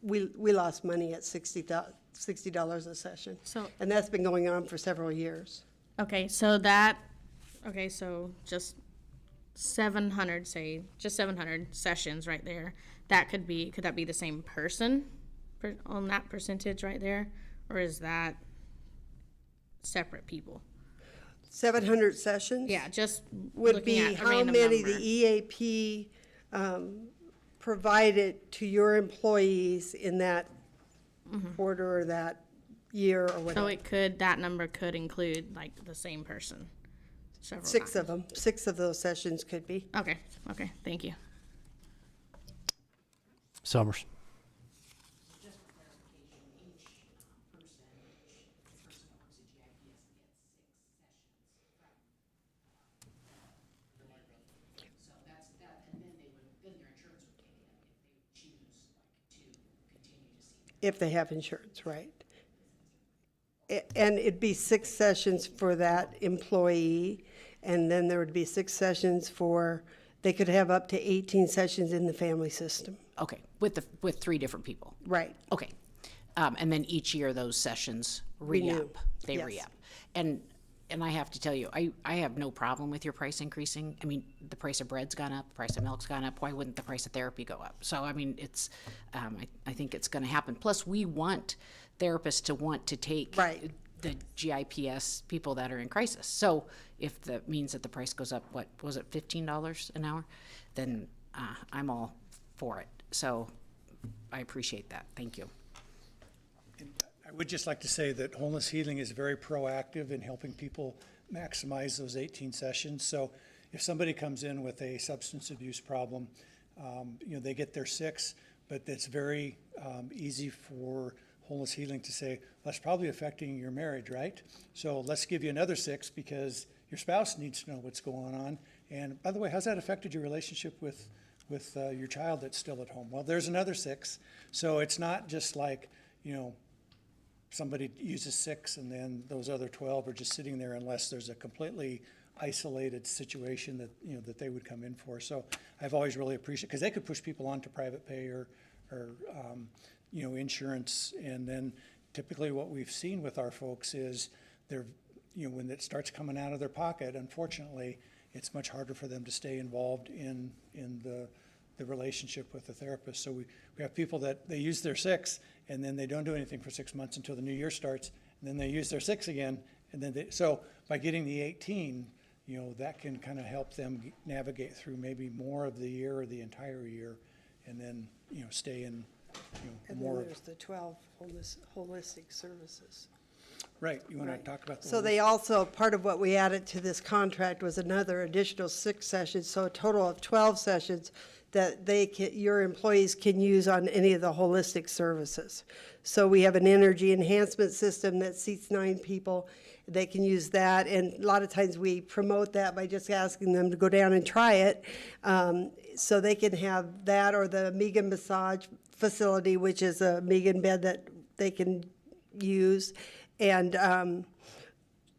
we lost money at $60 a session. So- And that's been going on for several years. Okay, so just 700, say, just 700 sessions right there. Could that be the same person on that percentage right there? Or is that separate people? 700 sessions? Yeah, just Would looking be at a how random many number. the EAP provided to your employees in that quarter or that year or So whatever. that number could include like the same person several Six times. of them, 6 of those sessions could be. Okay, thank you. Summers. If they have insurance, right. And it'd be 6 sessions for that employee, and then there would be 6 sessions for, they could have up to 18 sessions in the family system. Okay, with 3 different people. Right. Okay. And then each year those sessions Renew. re-up. They Yes. re-up. And I have to tell you, I have no problem with your price increasing. I mean, the price of bread's gone up, the price of milk's gone up. Why wouldn't the price of therapy go up? So, I mean, it's, I think it's going to happen. Plus, we want therapists to want to take Right. the GIPS people that are in crisis. So if that means that the price goes up, what, was it $15 an hour? Then I'm all for it. So I appreciate that. Thank you. I would just like to say that Wholeness Healing is very proactive in helping people maximize those 18 sessions. So if somebody comes in with a substance abuse problem, they get their 6, but it's very easy for Wholeness Healing to say, that's probably affecting your marriage, right? So let's give you another 6 because your spouse needs to know what's going on. And by the way, how's that affected your relationship with your child that's still at home? Well, there's another 6. So it's not just like, somebody uses 6 and then those other 12 are just sitting there unless there's a completely isolated situation that, that they would come in for. So I've always really appreciated, because they could push people onto private pay or insurance. And then typically what we've seen with our folks is they're, when it starts coming out of their pocket, unfortunately, it's much harder for them to stay involved in the relationship with the therapist. So we have people that they use their 6 and then they don't do anything for 6 months until the new year starts, and then they use their 6 again, and then so by getting the 18, that can kind of help them navigate through maybe more of the year or the entire year, and then stay in And more. then there's the 12 holistic services. Right, you want Right. to talk about So they also, part of what we added to this contract was another additional 6 sessions, so a total of 12 sessions that your employees can use on any of the holistic services. So we have an energy enhancement system that seats 9 people. They can use that, and a lot of times we promote that by just asking them to go down and try it. So they can have that, or the Megan massage facility, which is a Megan bed that they can use. And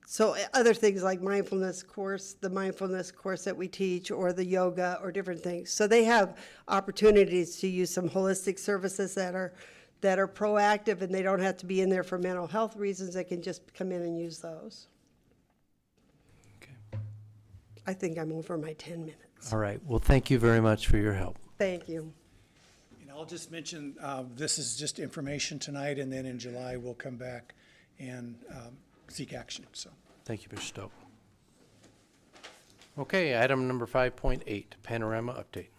so other things like mindfulness course, the mindfulness course that we teach, or the yoga, or different things. So they have opportunities to use some holistic services that are proactive, and they don't have to be in there for mental health reasons. They can just come in and use those. Okay. I think I'm over my 10 minutes. All right. Well, thank you very much for your help. Thank you. And I'll just mention, this is just information tonight, and then in July, we'll come back and seek action, so. Thank you, Mr. Stowe. Okay, item number 5.8, Panorama update.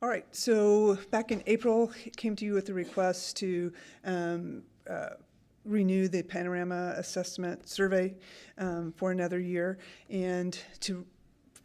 All right, so back in April, it came to you with a request to renew the Panorama Assessment Survey for another year, and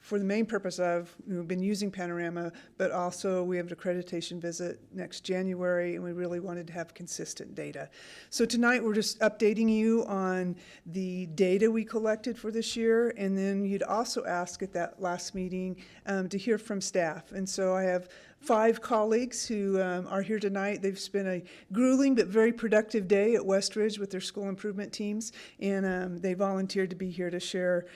for the main purpose of, we've been using Panorama, but also we have an accreditation visit next January, and we really wanted to have consistent data. So tonight, we're just updating you on the data we collected for this year, and then you'd also ask at that last meeting to hear from staff. And so I have 5 colleagues who are here tonight. They've spent a grueling but very productive day at Westridge with their school improvement teams, and they volunteered to be here to share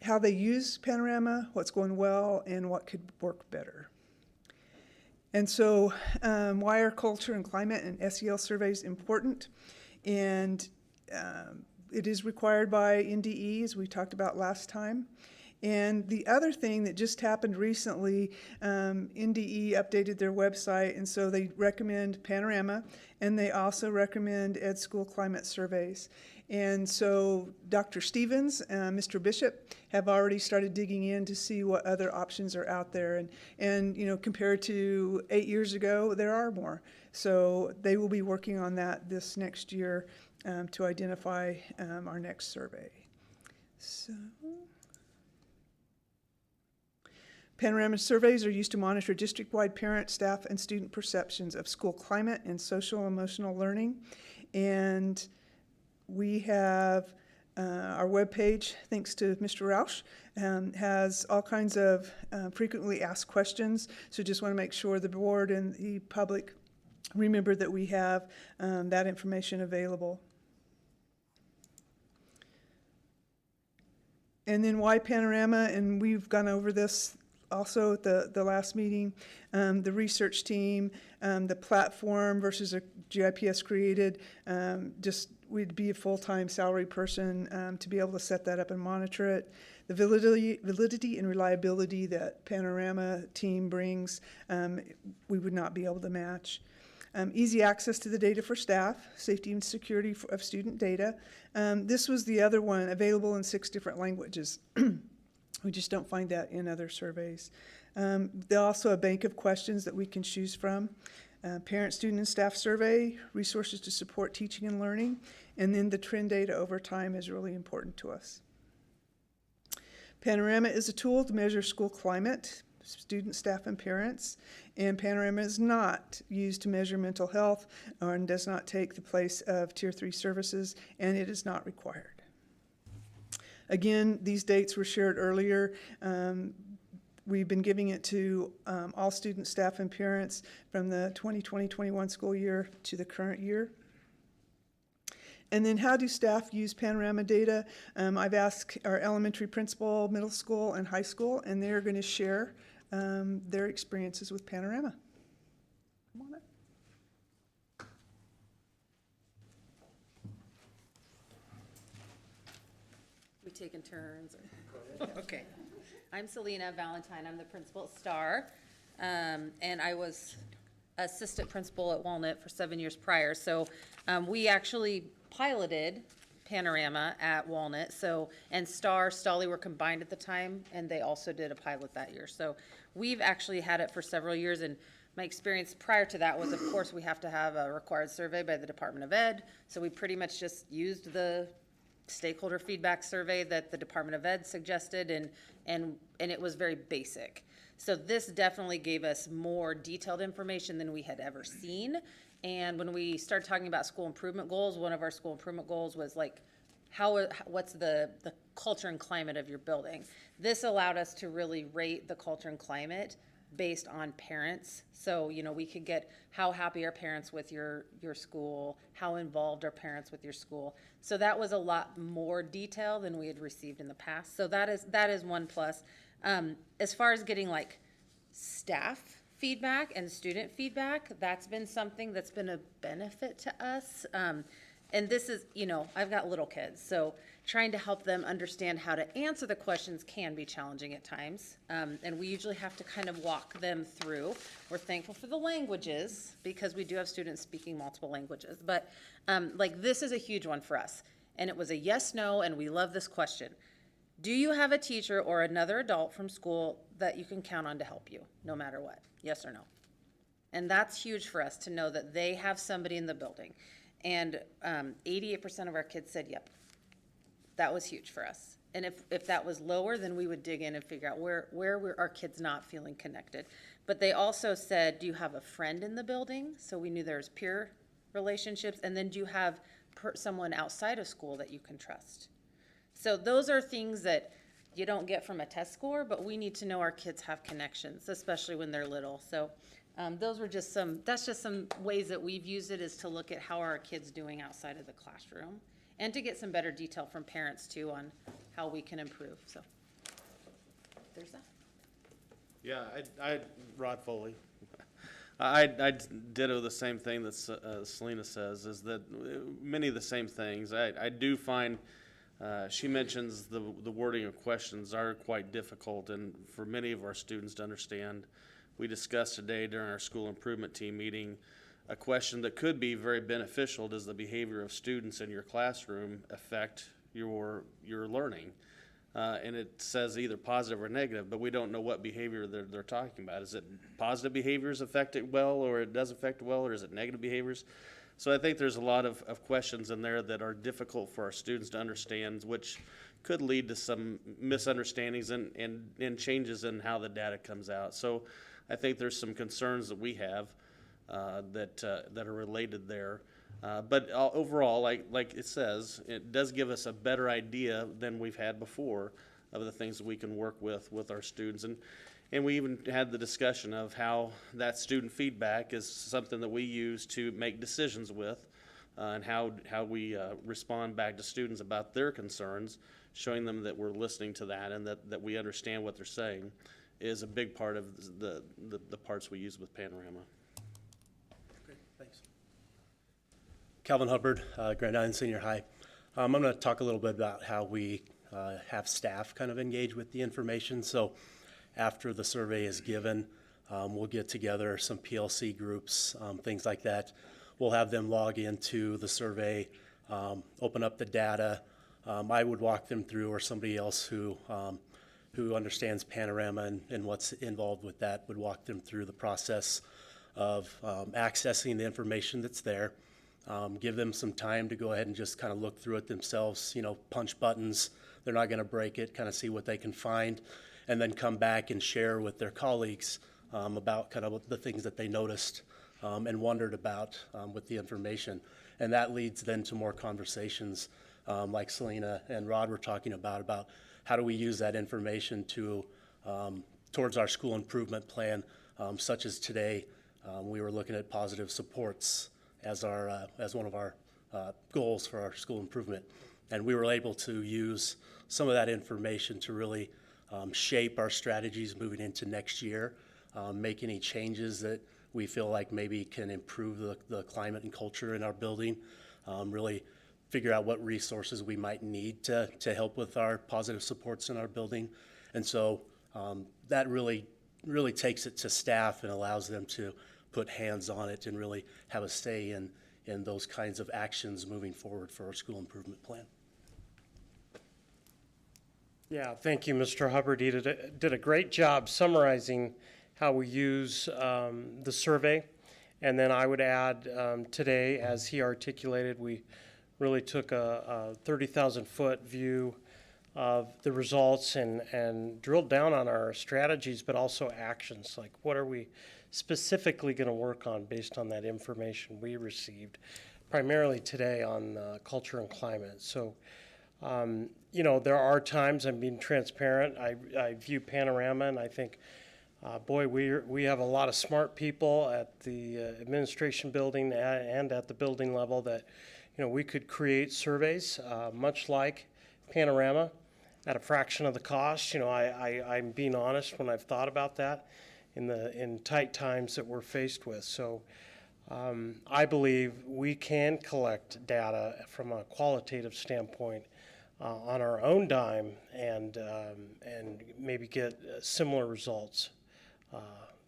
how they use Panorama, what's going well, and what could work better. And so why are culture and climate and SEL surveys important? And it is required by NDE, as we talked about last time. And the other thing that just happened recently, NDE updated their website, and so they recommend Panorama, and they also recommend Ed School climate surveys. And so Dr. Stevens and Mr. Bishop have already started digging in to see what other options are out there. And you know, compared to 8 years ago, there are more. So they will be working on that this next year to identify our next survey. So Panorama surveys are used to monitor district-wide parent, staff, and student perceptions of school climate and social emotional learning. And we have our webpage, thanks to Mr. Roush, has all kinds of frequently asked questions. So just want to make sure the board and the public remember that we have that information available. And then why Panorama, and we've gone over this also at the last meeting, the research team, the platform versus a GIPS created, we'd be a full-time salary person to be able to set that up and monitor it. The validity and reliability that Panorama team brings, we would not be able to match. Easy access to the data for staff, safety and security of student data. This was the other one, available in 6 different languages. We just don't find that in other surveys. There's also a bank of questions that we can choose from. Parent, student, and staff survey, resources to support teaching and learning, and then the trend data over time is really important to us. Panorama is a tool to measure school climate, student, staff, and parents, and Panorama is not used to measure mental health and does not take the place of Tier 3 services, and it is not required. Again, these dates were shared earlier. We've been giving it to all students, staff, and parents from the 2020-21 school year to the current year. And then how do staff use Panorama data? I've asked our elementary principal, middle school, and high school, and they're going to share their experiences with Panorama. Come on up. We taking turns? Okay. I'm Selena Valentine. I'm the principal at Star, and I was assistant principal at Walnut for 7 years prior. So we actually piloted Panorama at Walnut. So and Star, Stolly were combined at the time, and they also did a pilot that year. So we've actually had it for several years. And my experience prior to that was, of course, we have to have a required survey by the Department of Ed. So we pretty much just used the stakeholder feedback survey that the Department of Ed suggested, and it was very basic. So this definitely gave us more detailed information than we had ever seen. And when we started talking about school improvement goals, one of our school improvement goals was like, what's the culture and climate of your building? This allowed us to really rate the culture and climate based on parents. So, you know, we could get how happy are parents with your school, how involved are parents with your school. So that was a lot more detail than we had received in the past. So that is one plus. As far as getting like staff feedback and student feedback, that's been something that's been a benefit to us. And this is, you know, I've got little kids, so trying to help them understand how to answer the questions can be challenging at times. And we usually have to kind of walk them through. We're thankful for the languages because we do have students speaking multiple languages. But like this is a huge one for us. And it was a yes, no, and we love this question. Do you have a teacher or another adult from school that you can count on to help you, no matter what? Yes or no? And that's huge for us to know that they have somebody in the building. And 88% of our kids said yep. That was huge for us. And if that was lower, then we would dig in and figure out where were our kids not feeling connected. But they also said, do you have a friend in the building? So we knew there was peer relationships. And then do you have someone outside of school that you can trust? So those are things that you don't get from a test score, but we need to know our kids have connections, especially when they're little. So those were just that's just some ways that we've used it, is to look at how are our kids doing outside of the classroom, and to get some better detail from parents too on how we can improve. So there's that. Yeah, Rod Foley. I ditto the same thing that Selena says, is that many of the same things. I do find, she mentions the wording of questions are quite difficult, and for many of our students to understand. We discussed today during our school improvement team meeting a question that could be very beneficial. Does the behavior of students in your classroom affect your learning? And it says either positive or negative, but we don't know what behavior they're talking about. Is it positive behaviors affect it well, or it does affect it well, or is it negative behaviors? So I think there's a lot of questions in there that are difficult for our students to understand, which could lead to some misunderstandings and changes in how the data comes out. So I think there's some concerns that we have that are related there. But overall, like it says, it does give us a better idea than we've had before of the things that we can work with our students. And we even had the discussion of how that student feedback is something that we use to make decisions with, and how we respond back to students about their concerns, showing them that we're listening to that and that we understand what they're saying is a big part of the parts we use with Panorama. Great, thanks. Calvin Hubbard, Grand Island Senior High. I'm going to talk a little bit about how we have staff kind of engage with the information. So after the survey is given, we'll get together some PLC groups, things like that. We'll have them log into the survey, open up the data. I would walk them through, or somebody else who understands Panorama and what's involved with that would walk them through the process of accessing the information that's there. Give them some time to go ahead and just kind of look through it themselves, punch buttons. They're not going to break it, kind of see what they can find, and then come back and share with their colleagues about kind of the things that they noticed and wondered about with the information. And that leads then to more conversations like Selena and Rod were talking about how do we use that information to towards our school improvement plan, such as today we were looking at positive supports as one of our goals for our school improvement. And we were able to use some of that information to really shape our strategies moving into next year, make any changes that we feel like maybe can improve the climate and culture in our building, really figure out what resources we might need to help with our positive supports in our building. And so that really takes it to staff and allows them to put hands on it and really have a say in those kinds of actions moving forward for our school improvement plan. Yeah, thank you, Mr. Hubbard. You did a great job summarizing how we use the survey. And then I would add today, as he articulated, we really took a 30,000-foot view of the results and drilled down on our strategies, but also actions. Like, what are we specifically going to work on based on that information we received, primarily today on culture and climate. So, there are times, I'm being transparent, I view Panorama and I think, boy, we have a lot of smart people at the administration building and at the building level that, we could create surveys much like Panorama at a fraction of the cost. I'm being honest when I've thought about that in tight times that we're faced with. So I believe we can collect data from a qualitative standpoint on our own dime and maybe get similar results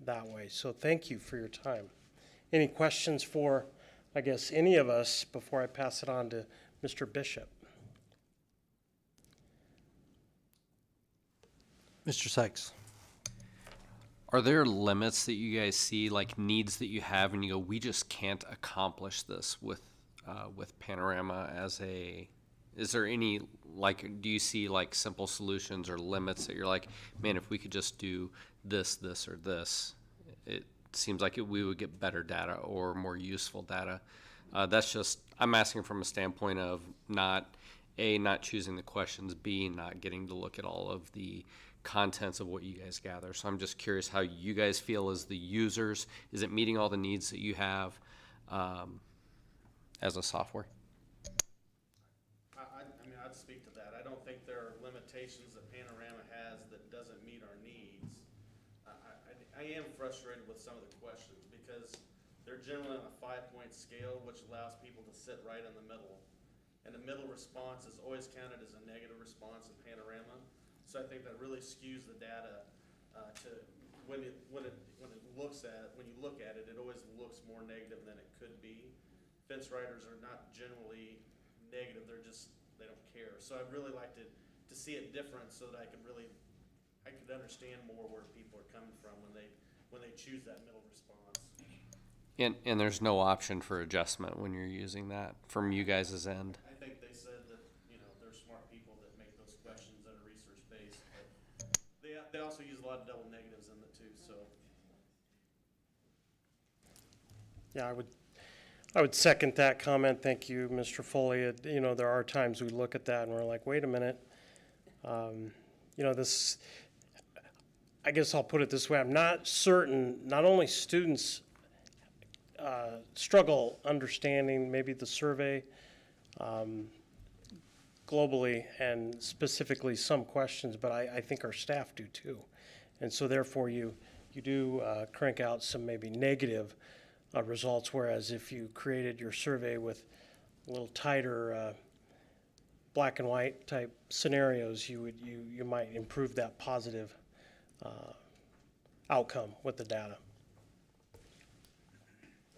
that way. So thank you for your time. Any questions for, I guess, any of us before I pass it on to Mr. Bishop? Mr. Sykes. Are there limits that you guys see, like needs that you have, and you go, we just can't accomplish this with Panorama as a Is there any, like, do you see like simple solutions or limits that you're like, man, if we could just do this, this, or this, it seems like we would get better data or more useful data? That's just, I'm asking from a standpoint of not choosing the questions, B, not getting to look at all of the contents of what you guys gather. So I'm just curious how you guys feel as the users. Is it meeting all the needs that you have as a software? I mean, I'd speak to that. I don't think there are limitations that Panorama has that doesn't meet our needs. I am frustrated with some of the questions because they're generally on a 5-point scale, which allows people to sit right in the middle. And the middle response is always counted as a negative response in Panorama. So I think that really skews the data to when you look at it, it always looks more negative than it could be. Fence riders are not generally negative; they don't care. So I'd really like to see it different so that I could understand more where people are coming from when they choose that middle response. And there's no option for adjustment when you're using that from you guys' end. I think they said that they're smart people that make those questions that are research based, but they also use a lot of double negatives in it too. So Yeah, I would second that comment. Thank you, Mr. Foley. There are times we look at that and we're like, wait a minute. This, I guess I'll put it this way. I'm not certain, not only students struggle understanding maybe the survey globally and specifically some questions, but I think our staff do too. And so therefore you do crank out some maybe negative results, whereas if you created your survey with a little tighter black and white type scenarios, you might improve that positive outcome with the data.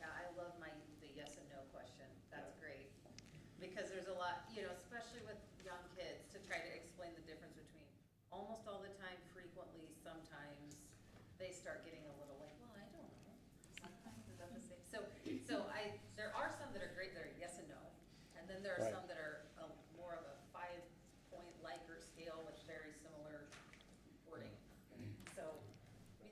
Yeah, I love the yes and no question. That's great. Because there's a lot, especially with young kids, to try to explain the difference between almost all the time, frequently, sometimes, they start getting a little like, well, I don't know. Sometimes, is that the same? There are some that are great, that are yes and no. And then there are Right. some that are more of a 5-point Likert scale with very similar wording. So,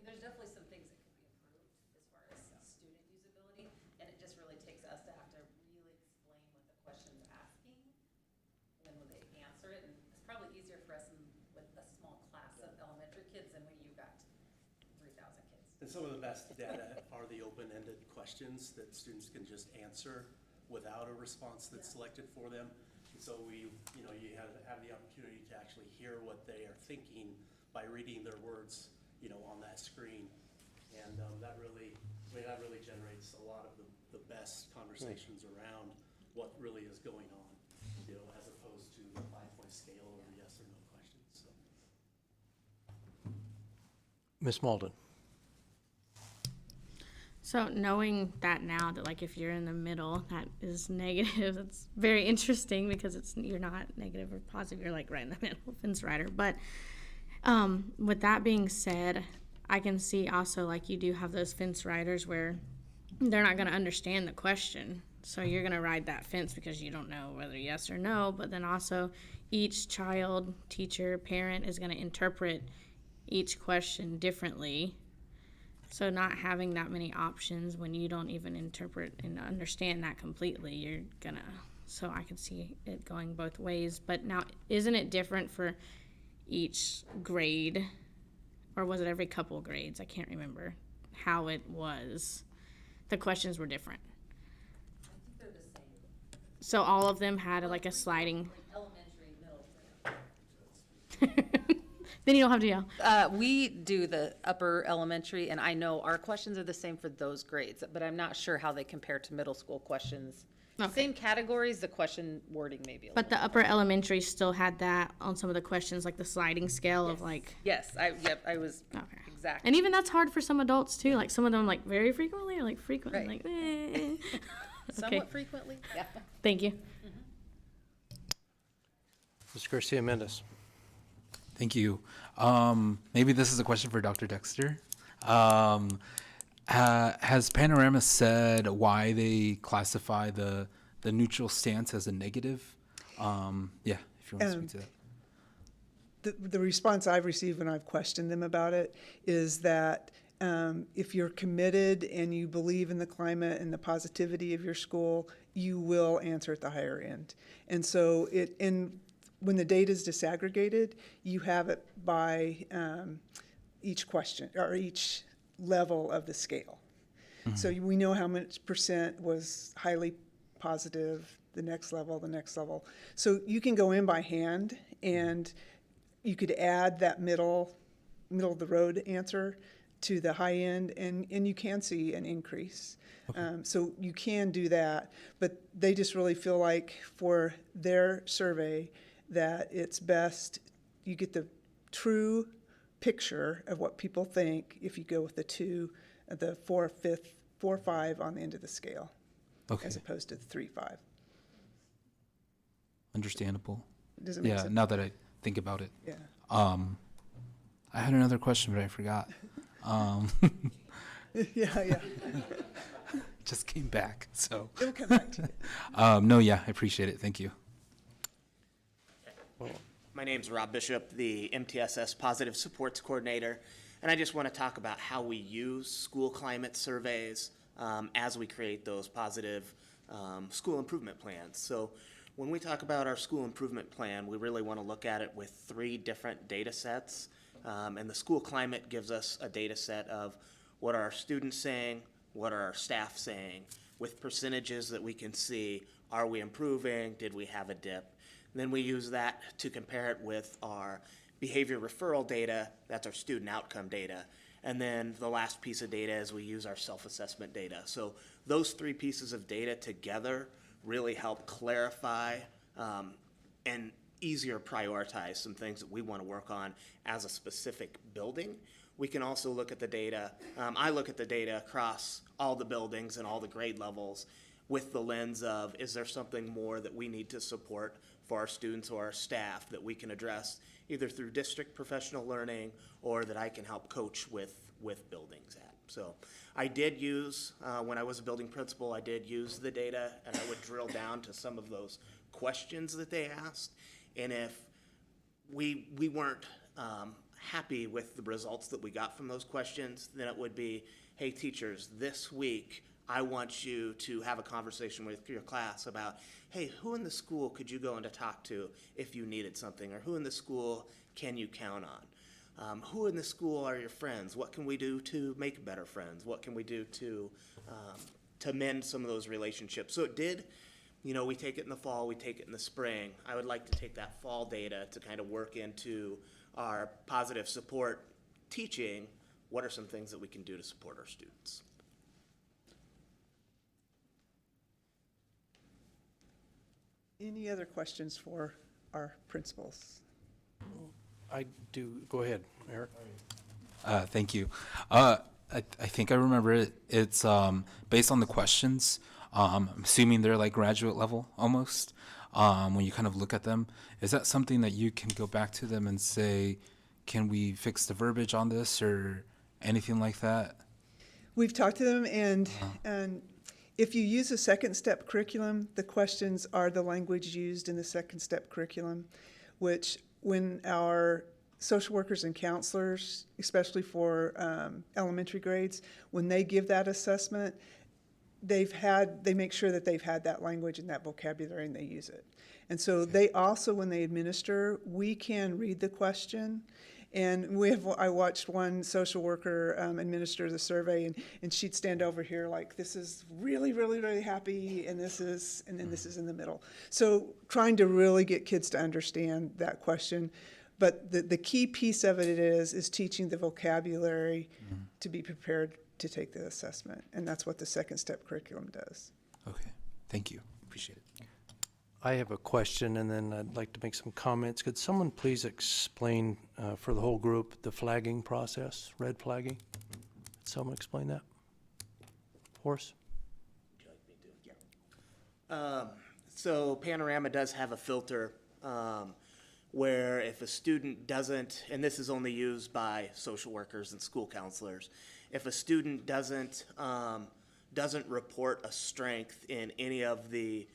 there's definitely some things that could be improved as far as student usability, and it just really takes us to have to really explain what the question's asking, and when they answer it, and it's probably easier for us with a small class of elementary kids than when you've got 3,000 kids. And some of the best data are the open-ended questions that students can just answer without a response that's selected for them. And so you have the opportunity to actually hear what they are thinking by reading their words, on that screen. And that really generates a lot of the best conversations around what really is going on, as opposed to the 5-point scale or the yes or no questions. So. Ms. Malden. So knowing that now, that like if you're in the middle, that is negative, that's very interesting because you're not negative or positive, you're like right in the middle, fence rider. But with that being said, I can see also like you do have those fence riders where they're not going to understand the question. So you're going to ride that fence because you don't know whether yes or no. But then also each child, teacher, parent is going to interpret each question differently. So not having that many options when you don't even interpret and understand that completely, so I could see it going both ways. But now, isn't it different for each grade? Or was it every couple grades? I can't remember how it was. The questions were different. I think they're the same. So all of them had like a sliding. Elementary, middle. Then you don't have to yell. We do the upper elementary, and I know our questions are the same for those grades, but I'm not sure how they compare to middle school questions. Okay. Same categories, the question wording may be a little. But the upper elementary still had that on some of the questions, like the sliding scale of like. Yes, I was, Okay. exactly. And even that's hard for some adults too. Like some of them like very frequently or like frequently. Right. Like, eh. Somewhat frequently, yeah. Thank you. Ms. Garcia Mendez. Thank you. Maybe this is a question for Dr. Dexter. Has Panorama said why they classify the neutral stance as a negative? Yeah, if you want to speak to that. The response I've received when I've questioned them about it is that if you're committed and you believe in the climate and the positivity of your school, you will answer at the higher end. And so when the data is disaggregated, you have it by each question or each level of the scale. So we know how much percent was highly positive, the next level. So you can go in by hand and you could add that middle of the road answer to the high end, and you can see an increase. So you can do that, but they just really feel like for their survey that it's best you get the true picture of what people think if you go with the 4-5 on the end of the scale, as opposed to the 3-5. Understandable. Does it make sense? Now that I think about it. Yeah. I had another question, but I forgot. Yeah. Just came back, so. It'll come back to you. No, yeah, I appreciate it. Thank you. My name's Rob Bishop, the MTSS Positive Supports Coordinator, and I just want to talk about how we use school climate surveys as we create those positive school improvement plans. So when we talk about our school improvement plan, we really want to look at it with 3 different data sets. And the school climate gives us a data set of what are our students saying, what are our staff saying, with percentages that we can see, are we improving, did we have a dip? And then we use that to compare it with our behavior referral data, that's our student outcome data. And then the last piece of data is we use our self-assessment data. So those 3 pieces of data together really help clarify and easier prioritize some things that we want to work on as a specific building. We can also look at the data. I look at the data across all the buildings and all the grade levels with the lens of, is there something more that we need to support for our students or our staff that we can address either through district professional learning or that I can help coach with buildings at. So I did use, when I was a building principal, I did use the data and I would drill down to some of those questions that they asked. And if we weren't happy with the results that we got from those questions, then it would be, hey teachers, this week I want you to have a conversation with your class about, hey, who in the school could you go in to talk to if you needed something, or who in the school can you count on? Who in the school are your friends? What can we do to make better friends? What can we do to mend some of those relationships? So it did. We take it in the fall, we take it in the spring. I would like to take that fall data to kind of work into our positive support teaching. What are some things that we can do to support our students? Any other questions for our principals? I do. Go ahead, Eric. Thank you. I think I remember it. It's based on the questions. I'm assuming they're like graduate level almost. When you kind of look at them, is that something that you can go back to them and say, can we fix the verbiage on this or anything like that? We've talked to them, and if you use a second step curriculum, the questions are the language used in the second step curriculum, which when our social workers and counselors, especially for elementary grades, when they give that assessment, they make sure that they've had that language and that vocabulary and they use it. And so they also, when they administer, we can read the question. And I watched one social worker administer the survey, and she'd stand over here like, this is really, really, really happy, and then this is in the middle. So trying to really get kids to understand that question. But the key piece of it is teaching the vocabulary to be prepared to take the assessment. And that's what the second step curriculum does. Okay, thank you. Appreciate it. I have a question, and then I'd like to make some comments. Could someone please explain for the whole group the flagging process, red flagging? Could someone explain that for us? So Panorama does have a filter where if a student doesn't, and this is only used by social workers and school counselors, if a student doesn't report a strength in any of the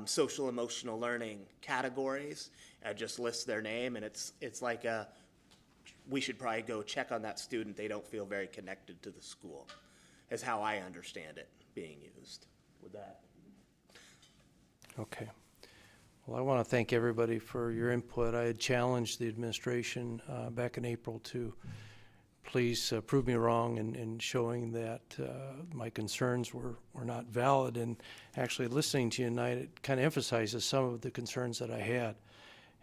social emotional learning categories and just lists their name, and it's like we should probably go check on that student. They don't feel very connected to the school, is how I understand it being used with that. Okay. Well, I want to thank everybody for your input. I had challenged the administration back in April to please prove me wrong in showing that my concerns were not valid. And actually listening to you tonight, it kind of emphasizes some of the concerns that I had.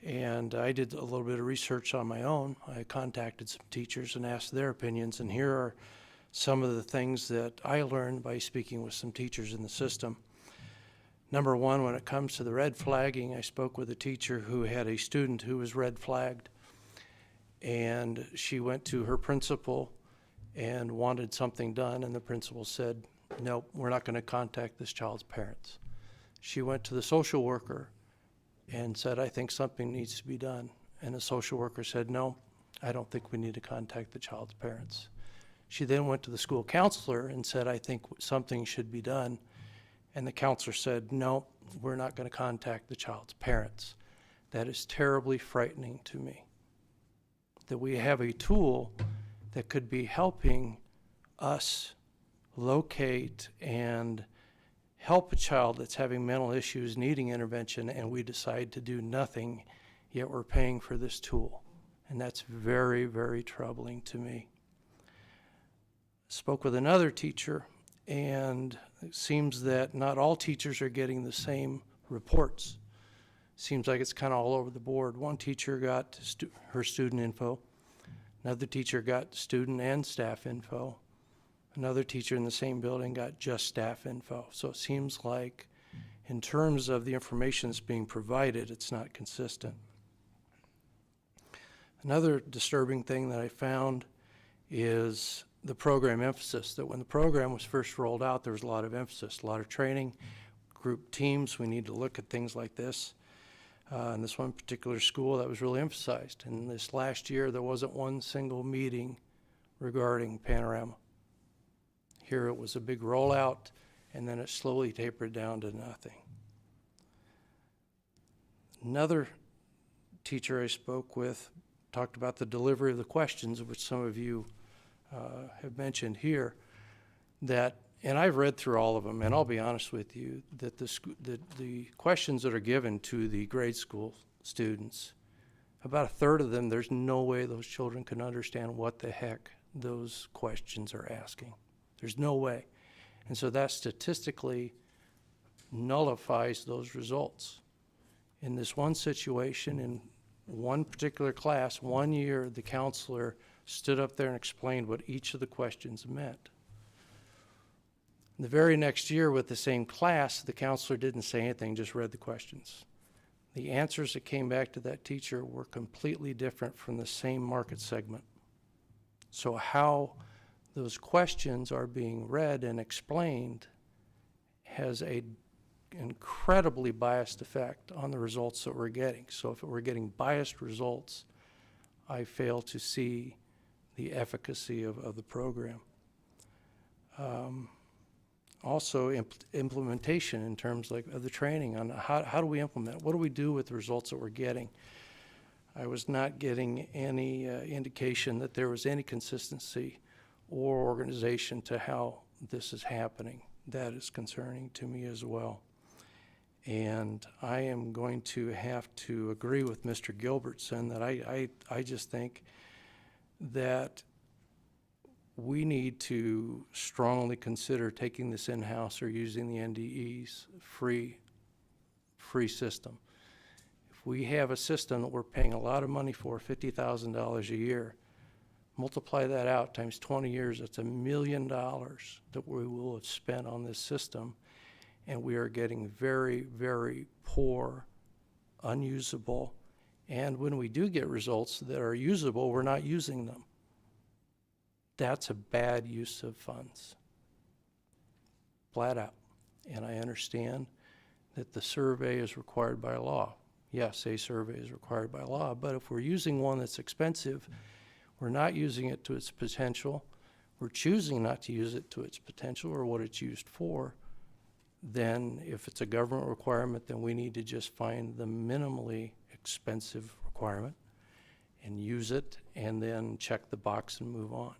And I did a little bit of research on my own. I contacted some teachers and asked their opinions. And here are some of the things that I learned by speaking with some teachers in the system. Number one, when it comes to the red flagging, I spoke with a teacher who had a student who was red flagged. And she went to her principal and wanted something done, and the principal said, nope, we're not going to contact this child's parents. She went to the social worker and said, I think something needs to be done. And the social worker said, no, I don't think we need to contact the child's parents. She then went to the school counselor and said, I think something should be done. And the counselor said, no, we're not going to contact the child's parents. That is terribly frightening to me, that we have a tool that could be helping us locate and help a child that's having mental issues needing intervention, and we decide to do nothing, yet we're paying for this tool. And that's very, very troubling to me. Spoke with another teacher, and it seems that not all teachers are getting the same reports. Seems like it's kind of all over the board. One teacher got her student info. Another teacher got student and staff info. Another teacher in the same building got just staff info. So it seems like in terms of the information that's being provided, it's not consistent. Another disturbing thing that I found is the program emphasis, that when the program was first rolled out, there was a lot of emphasis, a lot of training, group teams. We need to look at things like this. In this one particular school, that was really emphasized. And this last year, there wasn't one single meeting regarding Panorama. Here it was a big rollout, and then it slowly tapered down to nothing. Another teacher I spoke with talked about the delivery of the questions, which some of you have mentioned here, that, and I've read through all of them, and I'll be honest with you, that the questions that are given to the grade school students, about a third of them, there's no way those children can understand what the heck those questions are asking. There's no way. And so that statistically nullifies those results. In this one situation, in one particular class, 1 year, the counselor stood up there and explained what each of the questions meant. The very next year with the same class, the counselor didn't say anything, just read the questions. The answers that came back to that teacher were completely different from the same market segment. So how those questions are being read and explained has an incredibly biased effect on the results that we're getting. So if we're getting biased results, I fail to see the efficacy of the program. Also, implementation in terms of the training on how do we implement? What do we do with the results that we're getting? I was not getting any indication that there was any consistency or organization to how this is happening. That is concerning to me as well. And I am going to have to agree with Mr. Gilbertson that I just think that we need to strongly consider taking this in-house or using the NDE's free system. If we have a system that we're paying a lot of money for, $50,000 a year, multiply that out times 20 years, that's $1 million that we will have spent on this system, and we are getting very, very poor, unusable, and when we do get results that are usable, we're not using them. That's a bad use of funds, flat out. And I understand that the survey is required by law. Yes, a survey is required by law, but if we're using one that's expensive, we're not using it to its potential, we're choosing not to use it to its potential or what it's used for, then if it's a government requirement, then we need to just find the minimally expensive requirement and use it, and then check the box and move on.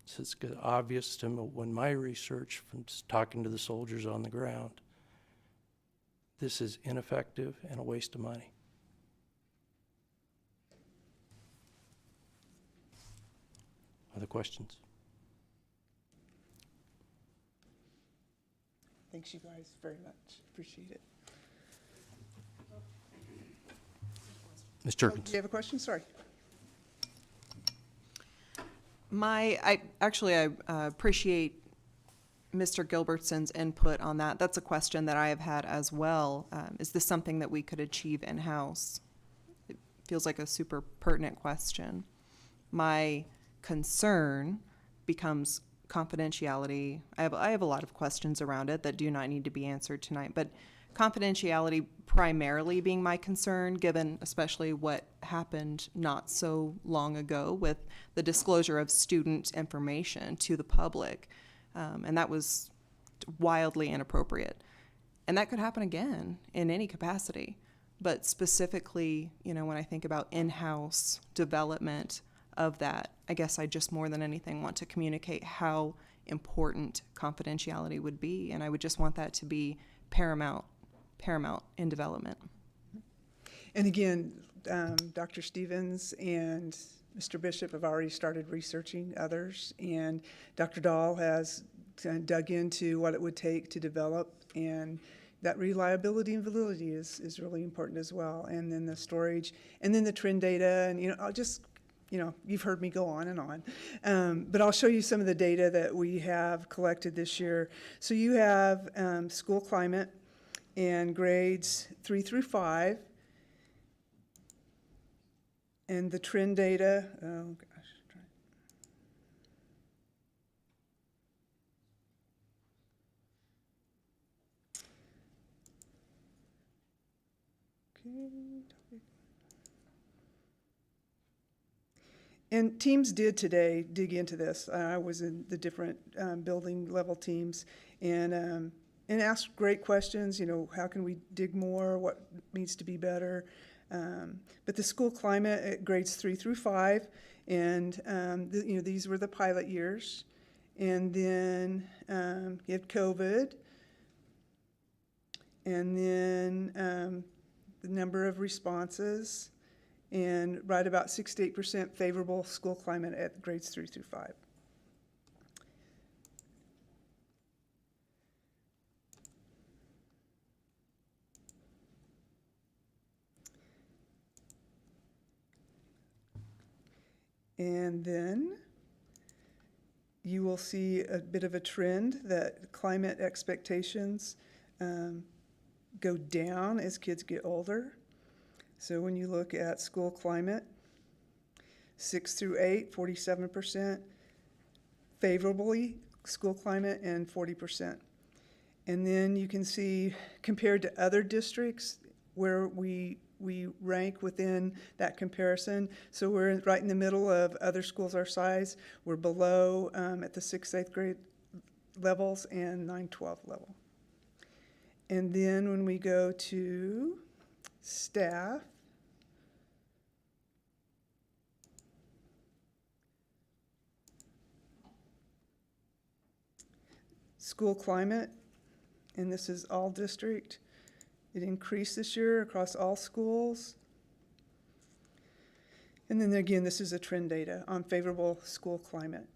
So it's obvious to me when my research from talking to the soldiers on the ground, this is ineffective and a waste of money. Other questions? Thanks you guys very much. Appreciate it. Ms. Oh, Jerkins. do you have a question? Sorry. I appreciate Mr. Gilbertson's input on that. That's a question that I have had as well. Is this something that we could achieve in-house? It feels like a super pertinent question. My concern becomes confidentiality. I have a lot of questions around it that do not need to be answered tonight, but confidentiality primarily being my concern, given especially what happened not so long ago with the disclosure of student information to the public. And that was wildly inappropriate. And that could happen again in any capacity. But specifically, you know, when I think about in-house development of that, I guess I just more than anything want to communicate how important confidentiality would be. And I would just want that to be paramount in development. And again, Dr. Stevens and Mr. Bishop have already started researching others, and Dr. Dahl has kind of dug into what it would take to develop, and that reliability and validity is really important as well. And then the storage, and then the trend data, and you've heard me go on and on. But I'll show you some of the data that we have collected this year. So you have school climate and grades 3 through 5. And the trend data, oh gosh. Okay. And teams did today dig into this. I was in the different building level teams and asked great questions. You know, how can we dig more? What needs to be better? But the school climate at grades 3 through 5, and these were the pilot years. And then you had COVID, and then the number of responses, and right about 6 to 8% favorable school climate at grades 3 through 5. And then you will see a bit of a trend that climate expectations go down as kids get older. So when you look at school climate, 6 through 8, 47%, favorably school climate, and 40%. And then you can see, compared to other districts, where we rank within that comparison. So we're right in the middle of other schools our size. We're below at the 6th, 8th grade levels and 9, 12 level. And then when we go to staff, school climate, and this is all district. It increased this year across all schools. And then again, this is a trend data on favorable school climate.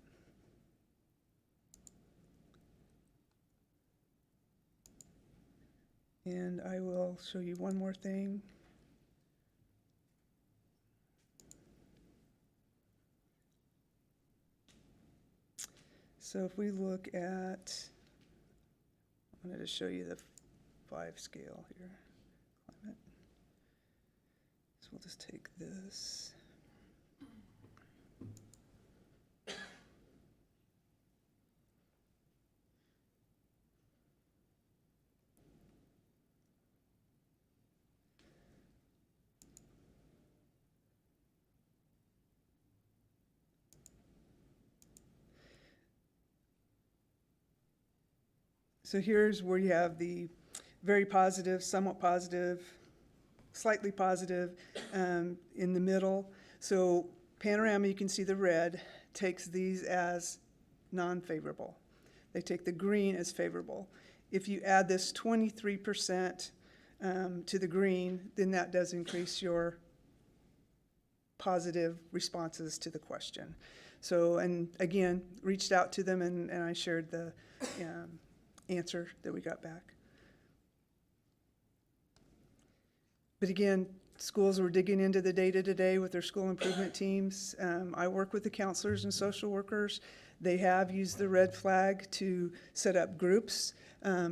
And I will show you one more thing. So if we look at, I wanted to show you the 5 scale here. Climate. So we'll just take this. So here's where you have the very positive, somewhat positive, slightly positive in the middle. So Panorama, you can see the red, takes these as non-favorable. They take the green as favorable. If you add this 23% to the green, then that does increase your positive responses to the question. So, and again, reached out to them and I shared the answer that we got back. But again, schools were digging into the data today with their school improvement teams. I work with the counselors and social workers. They have used the red flag to set up groups,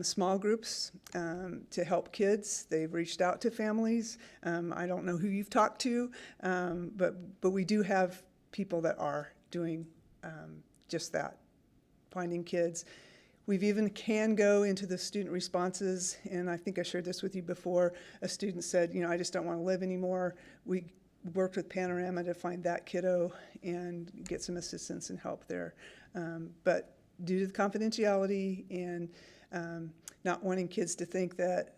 small groups, to help kids. They've reached out to families. I don't know who you've talked to, but we do have people that are doing just that, finding kids. We've even can go into the student responses, and I think I shared this with you before. A student said, I just don't want to live anymore. We worked with Panorama to find that kiddo and get some assistance and help there. But due to the confidentiality and not wanting kids to think that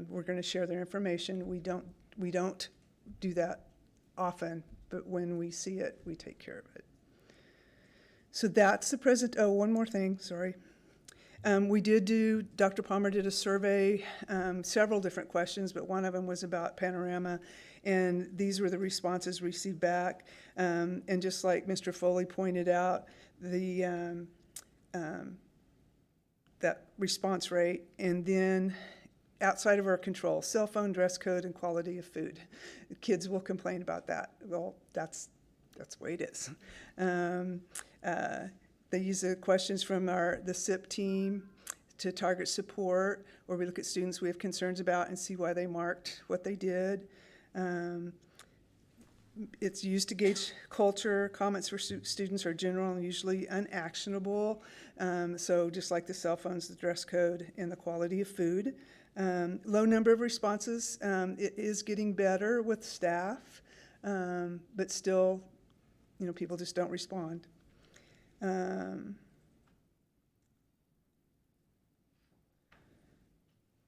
we're going to share their information, we don't do that often, but when we see it, we take care of it. So that's the present. Oh, one more thing, sorry. Dr. Palmer did a survey, several different questions, but one of them was about Panorama, and these were the responses received back. And just like Mr. Foley pointed out, that response rate, and then outside of our control, cell phone, dress code, and quality of food. Kids will complain about that. Well, that's the way it is. They use the questions from the SIP team to target support, where we look at students we have concerns about and see why they marked what they did. It's used to gauge culture. Comments for students are general and usually unactionable. So just like the cell phones, the dress code, and the quality of food. Low number of responses. It is getting better with staff, but still, people just don't respond. And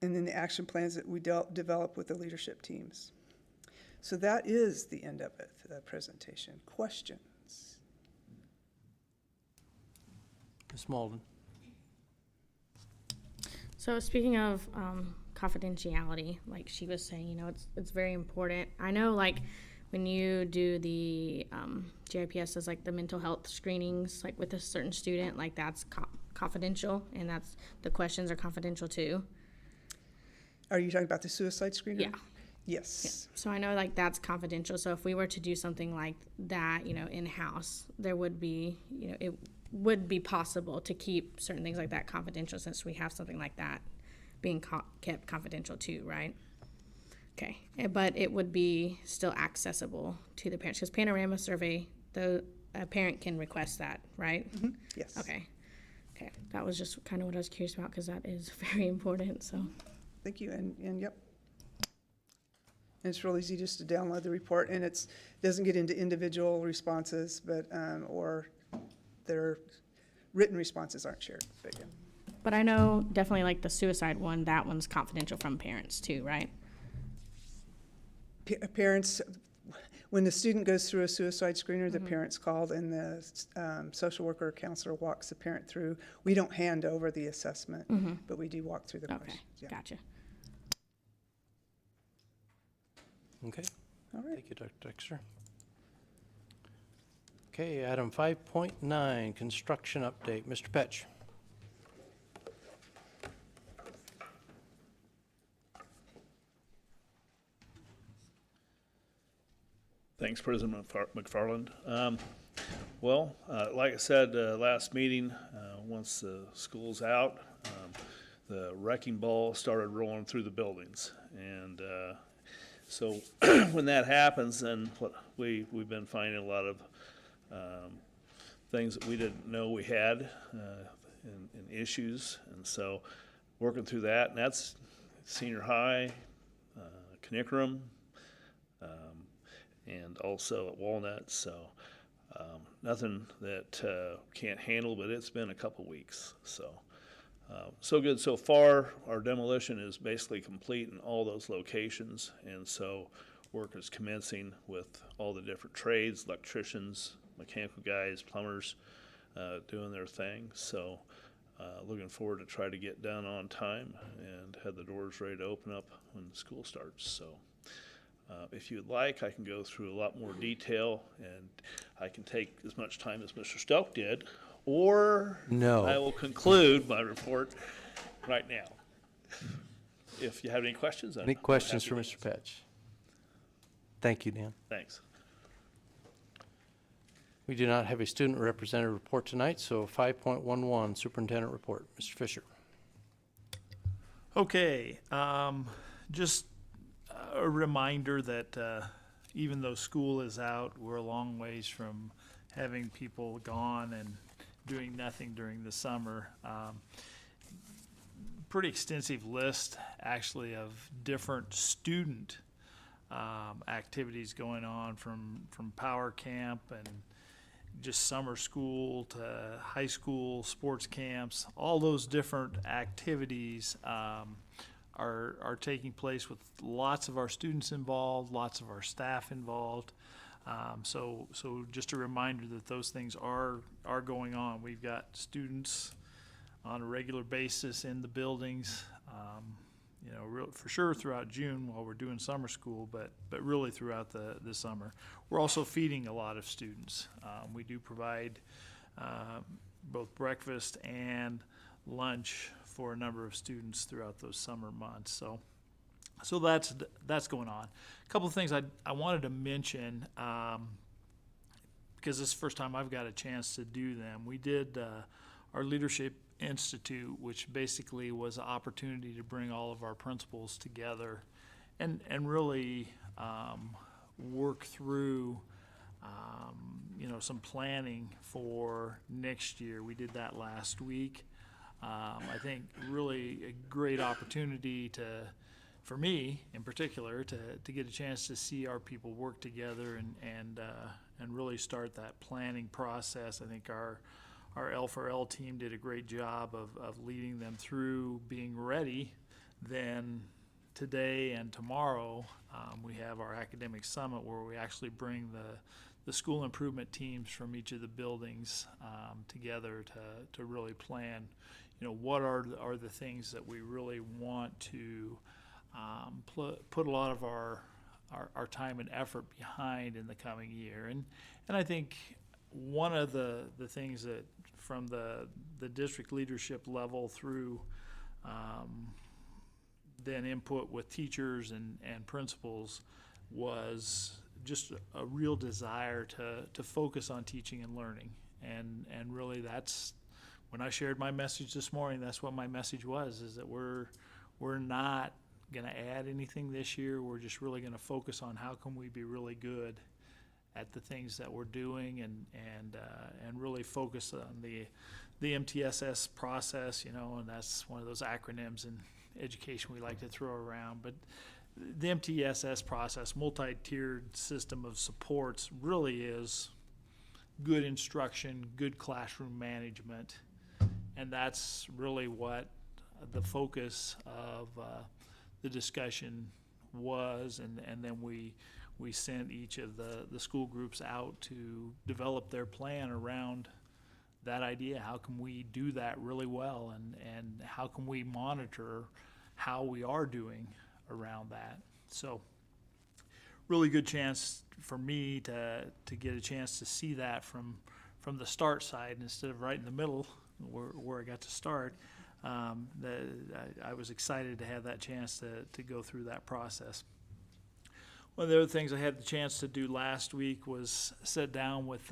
then the action plans that we develop with the leadership teams. So that is the end of it, the presentation. Questions? Ms. Malden. So speaking of confidentiality, like she was saying, it's very important. I know, like, when you do the GIPS as like the mental health screenings, like with a certain student, like that's confidential, and that's the questions are confidential too. Are you talking about the suicide screener? Yeah. Yes. Yeah. So I know like that's confidential. So if we were to do something like that, in-house, there would be, it would be possible to keep certain things like that confidential, since we have something like that being kept confidential too, right? Okay, but it would be still accessible to the parents, because Panorama survey, a parent can request that, right? Mm-hmm. Yes. Okay, that was just kind of what I was curious about, because that is very important, so. Thank you, and yep. And it's real easy just to download the report, and it doesn't get into individual responses, but, or their written responses aren't shared, but yeah. But I know definitely like the suicide one, that one's confidential from parents too, right? Parents, when the student goes through a suicide screener, the parent's called, and the social worker or counselor walks the parent through. We don't hand over the assessment, but we do walk through the questions. Yeah. Gotcha. Okay. All right. Thank you, Dr. Dexter. Okay, item 5.9, construction update. Mr. Petch. Thanks, President McFarland. Like I said, last meeting, once the school's out, the wrecking ball started rolling through the buildings. And so when that happens, then we've been finding a lot of things that we didn't know we had and issues. And so working through that, and that's senior high, Knickerum, and also at Walnut, so nothing that can't handle, but it's been a couple weeks. So So good so far. Our demolition is basically complete in all those locations, and so work is commencing with all the different trades, electricians, mechanical guys, plumbers, doing their thing. So looking forward to try to get done on time and have the doors ready to open up when the school starts. So if you'd like, I can go through a lot more detail, and I can take as much time as Mr. Stoke did, or No. I will conclude my report right now. If you have any questions, Any questions for Mr. Petch? Thank you, Dan. Thanks. We do not have a student representative report tonight, so 5.11 Superintendent report. Mr. Fisher. Okay, just a reminder that even though school is out, we're a long ways from having people gone and doing nothing during the summer. Pretty extensive list, actually, of different student activities going on, from power camp and just summer school to high school sports camps. All those different activities are taking place with lots of our students involved, lots of our staff involved. So just a reminder that those things are going on. We've got students on a regular basis in the buildings, for sure throughout June while we're doing summer school, but really throughout the summer. We're also feeding a lot of students. We do provide both breakfast and lunch for a number of students throughout those summer months. So that's going on. A couple of things I wanted to mention, because this is the first time I've got a chance to do them. We did our Leadership Institute, which basically was an opportunity to bring all of our principals together and really work through some planning for next year. We did that last week. I think really a great opportunity for me in particular, to get a chance to see our people work together and really start that planning process. I think our L4L team did a great job of leading them through being ready. Then today and tomorrow, we have our academic summit where we actually bring the school improvement teams from each of the buildings together to really plan, what are the things that we really want to put a lot of our time and effort behind in the coming year. And I think one of the things that from the district leadership level through then input with teachers and principals was just a real desire to focus on teaching and learning. And really that's, when I shared my message this morning, that's what my message was, is that we're not going to add anything this year. We're just really going to focus on how can we be really good at the things that we're doing, and really focus on the MTSS process, and that's one of those acronyms in education we like to throw around. But the MTSS process, multi-tiered system of supports, really is good instruction, good classroom management, and that's really what the focus of the discussion was. And then we sent each of the school groups out to develop their plan around that idea. How can we do that really well, and how can we monitor how we are doing around that? So really good chance for me to get a chance to see that from the start side instead of right in the middle where I got to start. I was excited to have that chance to go through that process. One of the other things I had the chance to do last week was sit down with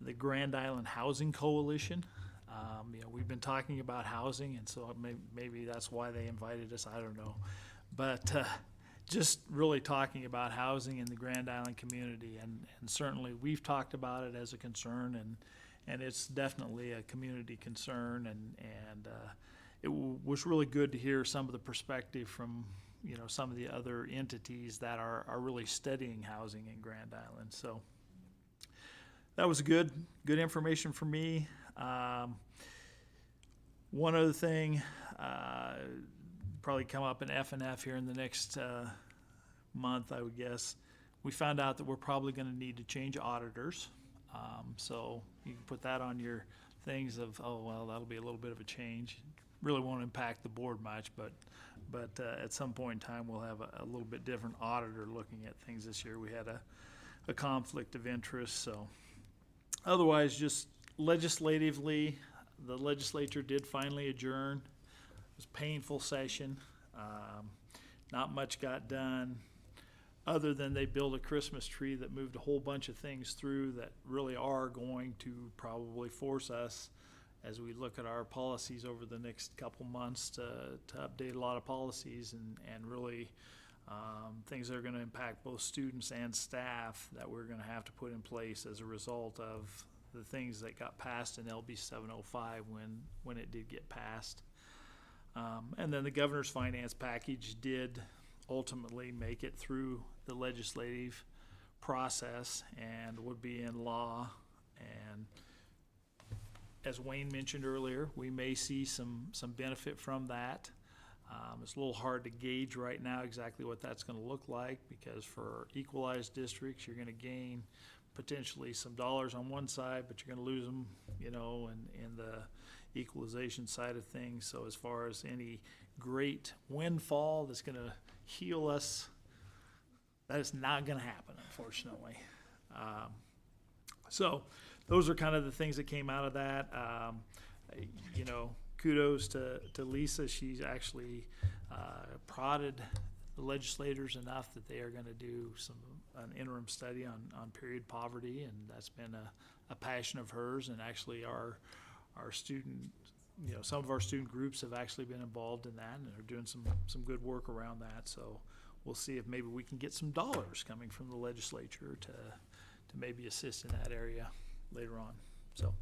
the Grand Island Housing Coalition. We've been talking about housing, and so maybe that's why they invited us, I don't know. But just really talking about housing in the Grand Island community, and certainly we've talked about it as a concern, and it's definitely a community concern, and it was really good to hear some of the perspective from some of the other entities that are really studying housing in Grand Island. So that was good information for me. One other thing, probably come up in F&F here in the next month, I would guess. We found out that we're probably going to need to change auditors. So you can put that on your things of, oh, well, that'll be a little bit of a change. Really won't impact the board much, but at some point in time, we'll have a little bit different auditor looking at things this year. We had a conflict of interest, so. Otherwise, just legislatively, the legislature did finally adjourn. It was a painful session. Not much got done, other than they built a Christmas tree that moved a whole bunch of things through that really are going to probably force us, as we look at our policies over the next couple months, to update a lot of policies and really things that are going to impact both students and staff that we're going to have to put in place as a result of the things that got passed in LB 705 when it did get passed. And then the governor's finance package did ultimately make it through the legislative process and would be in law. And as Wayne mentioned earlier, we may see some benefit from that. It's a little hard to gauge right now exactly what that's going to look like, because for equalized districts, you're going to gain potentially some dollars on one side, but you're going to lose them, in the equalization side of things. So as far as any great windfall that's going to heal us, that is not going to happen, unfortunately. So those are kind of the things that came out of that. Kudos to Lisa. She's actually prodded the legislators enough that they are going to do an interim study on period poverty, and that's been a passion of hers. And actually our student, some of our student groups have actually been involved in that and are doing some good work around that. So we'll see if maybe we can get some dollars coming from the legislature to maybe assist in that area later on. So,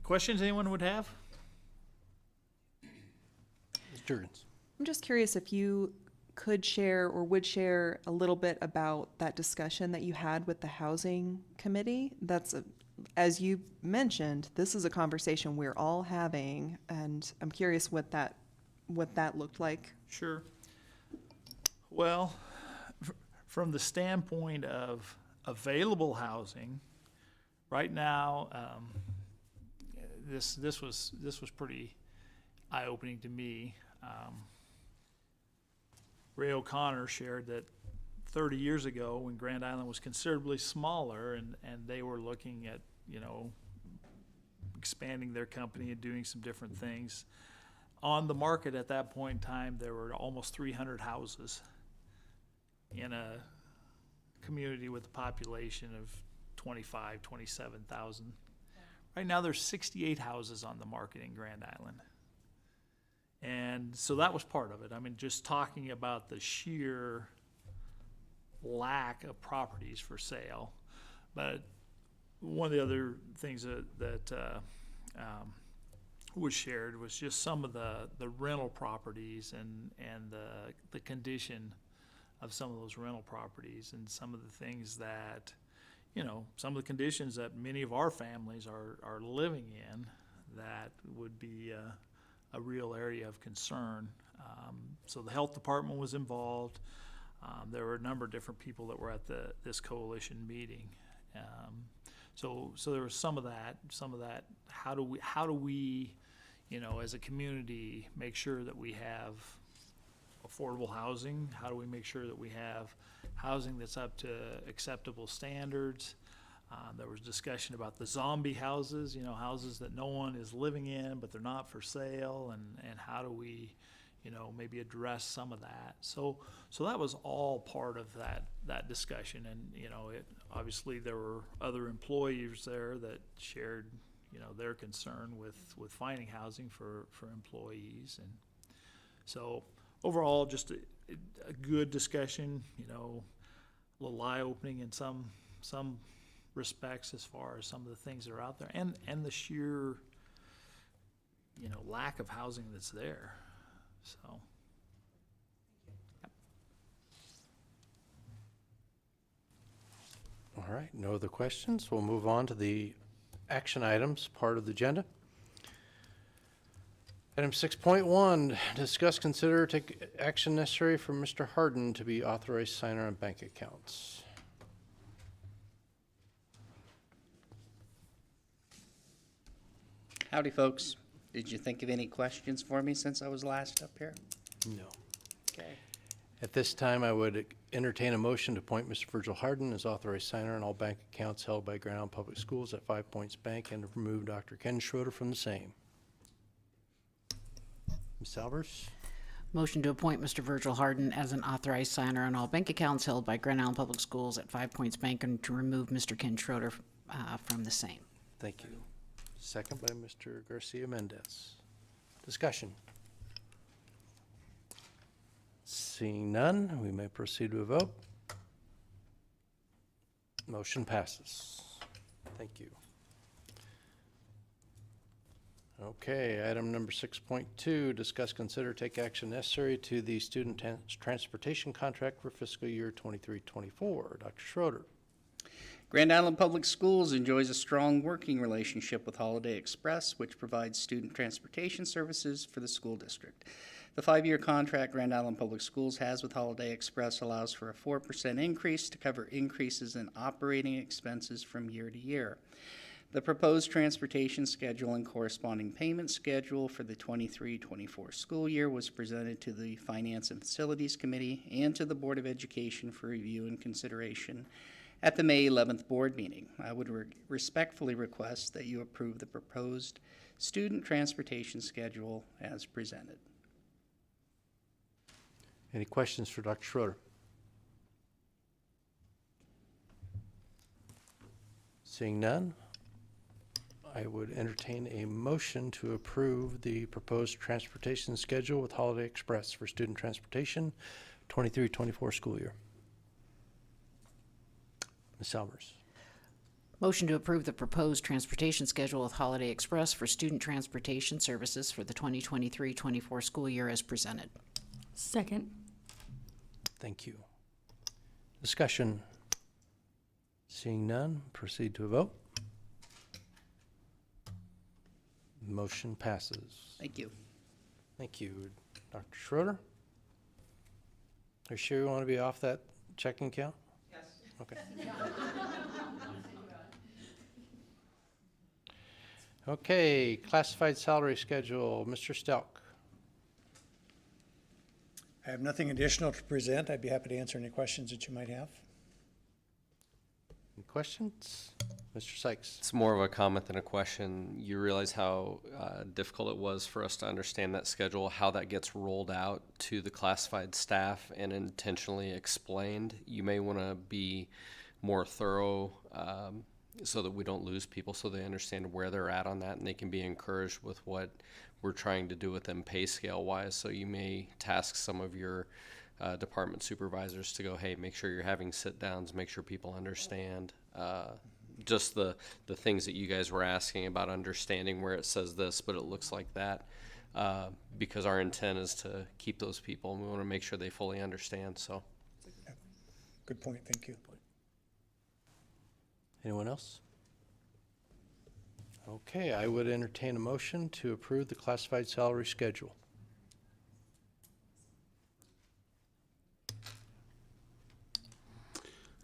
questions anyone would have? Jurgens. I'm just curious if you could share or would share a little bit about that discussion that you had with the housing committee. As you mentioned, this is a conversation we're all having, and I'm curious what that looked like. Sure. Well, from the standpoint of available housing, right now, this was pretty eye-opening to me. Ray O'Connor shared that 30 years ago, when Grand Island was considerably smaller and they were looking at, expanding their company and doing some different things, on the market at that point in time, there were almost 300 houses in a community with a population of 27,000. Right now, there's 68 houses on the market in Grand Island. And so that was part of it. I mean, just talking about the sheer lack of properties for sale. But one of the other things that was shared was just some of the rental properties and the condition of some of those rental properties, and some of the things that, some of the conditions that many of our families are living in that would be a real area of concern. So the health department was involved. There were a number of different people that were at this coalition meeting. So there was some of that. How do we, as a community, make sure that we have affordable housing? How do we make sure that we have housing that's up to acceptable standards? There was discussion about the zombie houses, houses that no one is living in, but they're not for sale, and how do we, maybe address some of that. So that was all part of that discussion, and, obviously there were other employers there that shared, their concern with finding housing for employees. And so overall, just a good discussion, a little eye-opening in some respects as far as some of the things that are out there, and the sheer lack of housing that's there. So yep. All right, no other questions. We'll move on to the action items part of the agenda. Item 6.1, discuss, consider, take action necessary for Mr. Harden to be authorized signer on bank accounts. Howdy, folks. Did you think of any questions for me since I was last up here? No. Okay. At this time, I would entertain a motion to appoint Mr. Virgil Harden as authorized signer on all bank accounts held by Grand Island Public Schools at 5 Points Bank and to remove Dr. Ken Schroeder from the same. Ms. Albers? Motion to appoint Mr. Virgil Harden as an authorized signer on all bank accounts held by Grand Island Public Schools at 5 Points Bank and to remove Mr. Ken Schroeder from the same. Thank you. Second by Mr. Garcia Mendez. Discussion. Seeing none, we may proceed to a vote. Motion passes. Thank you. Okay, item number 6.2, discuss, consider, take action necessary to the student transportation contract for fiscal year 23-24. Dr. Schroeder. Grand Island Public Schools enjoys a strong working relationship with Holiday Express, which provides student transportation services for the school district. The 5-year contract Grand Island Public Schools has with Holiday Express allows for a 4% increase to cover increases in operating expenses from year to year. The proposed transportation schedule and corresponding payment schedule for the 23-24 school year was presented to the Finance and Facilities Committee and to the Board of Education for review and consideration at the May 11th board meeting. I would respectfully request that you approve the proposed student transportation schedule as presented. Any questions for Dr. Schroeder? Seeing none, I would entertain a motion to approve the proposed transportation schedule with Holiday Express for student transportation 23-24 school year. Ms. Albers. Motion to approve the proposed transportation schedule with Holiday Express for student transportation services for the 2023-24 school year as presented. Second. Thank you. Discussion. Seeing none, proceed to a vote. Motion passes. Thank you. Thank you. Dr. Schroeder? Are you sure you want to be off that checking account? Yes. Okay. Okay, classified salary schedule, Mr. Stelk. I have nothing additional to present. I'd be happy to answer any questions that you might have. Any questions? Mr. Sykes. It's more of a comment than a question. You realize how difficult it was for us to understand that schedule, how that gets rolled out to the classified staff and intentionally explained. You may want to be more thorough so that we don't lose people, so they understand where they're at on that and they can be encouraged with what we're trying to do with them pay scale wise. So you may task some of your department supervisors to go, hey, make sure you're having sit downs, make sure people understand. Just the things that you guys were asking about understanding where it says this, but it looks like that, because our intent is to keep those people and we want to make sure they fully understand. So, Good point, thank you. Anyone else? Okay, I would entertain a motion to approve the classified salary schedule.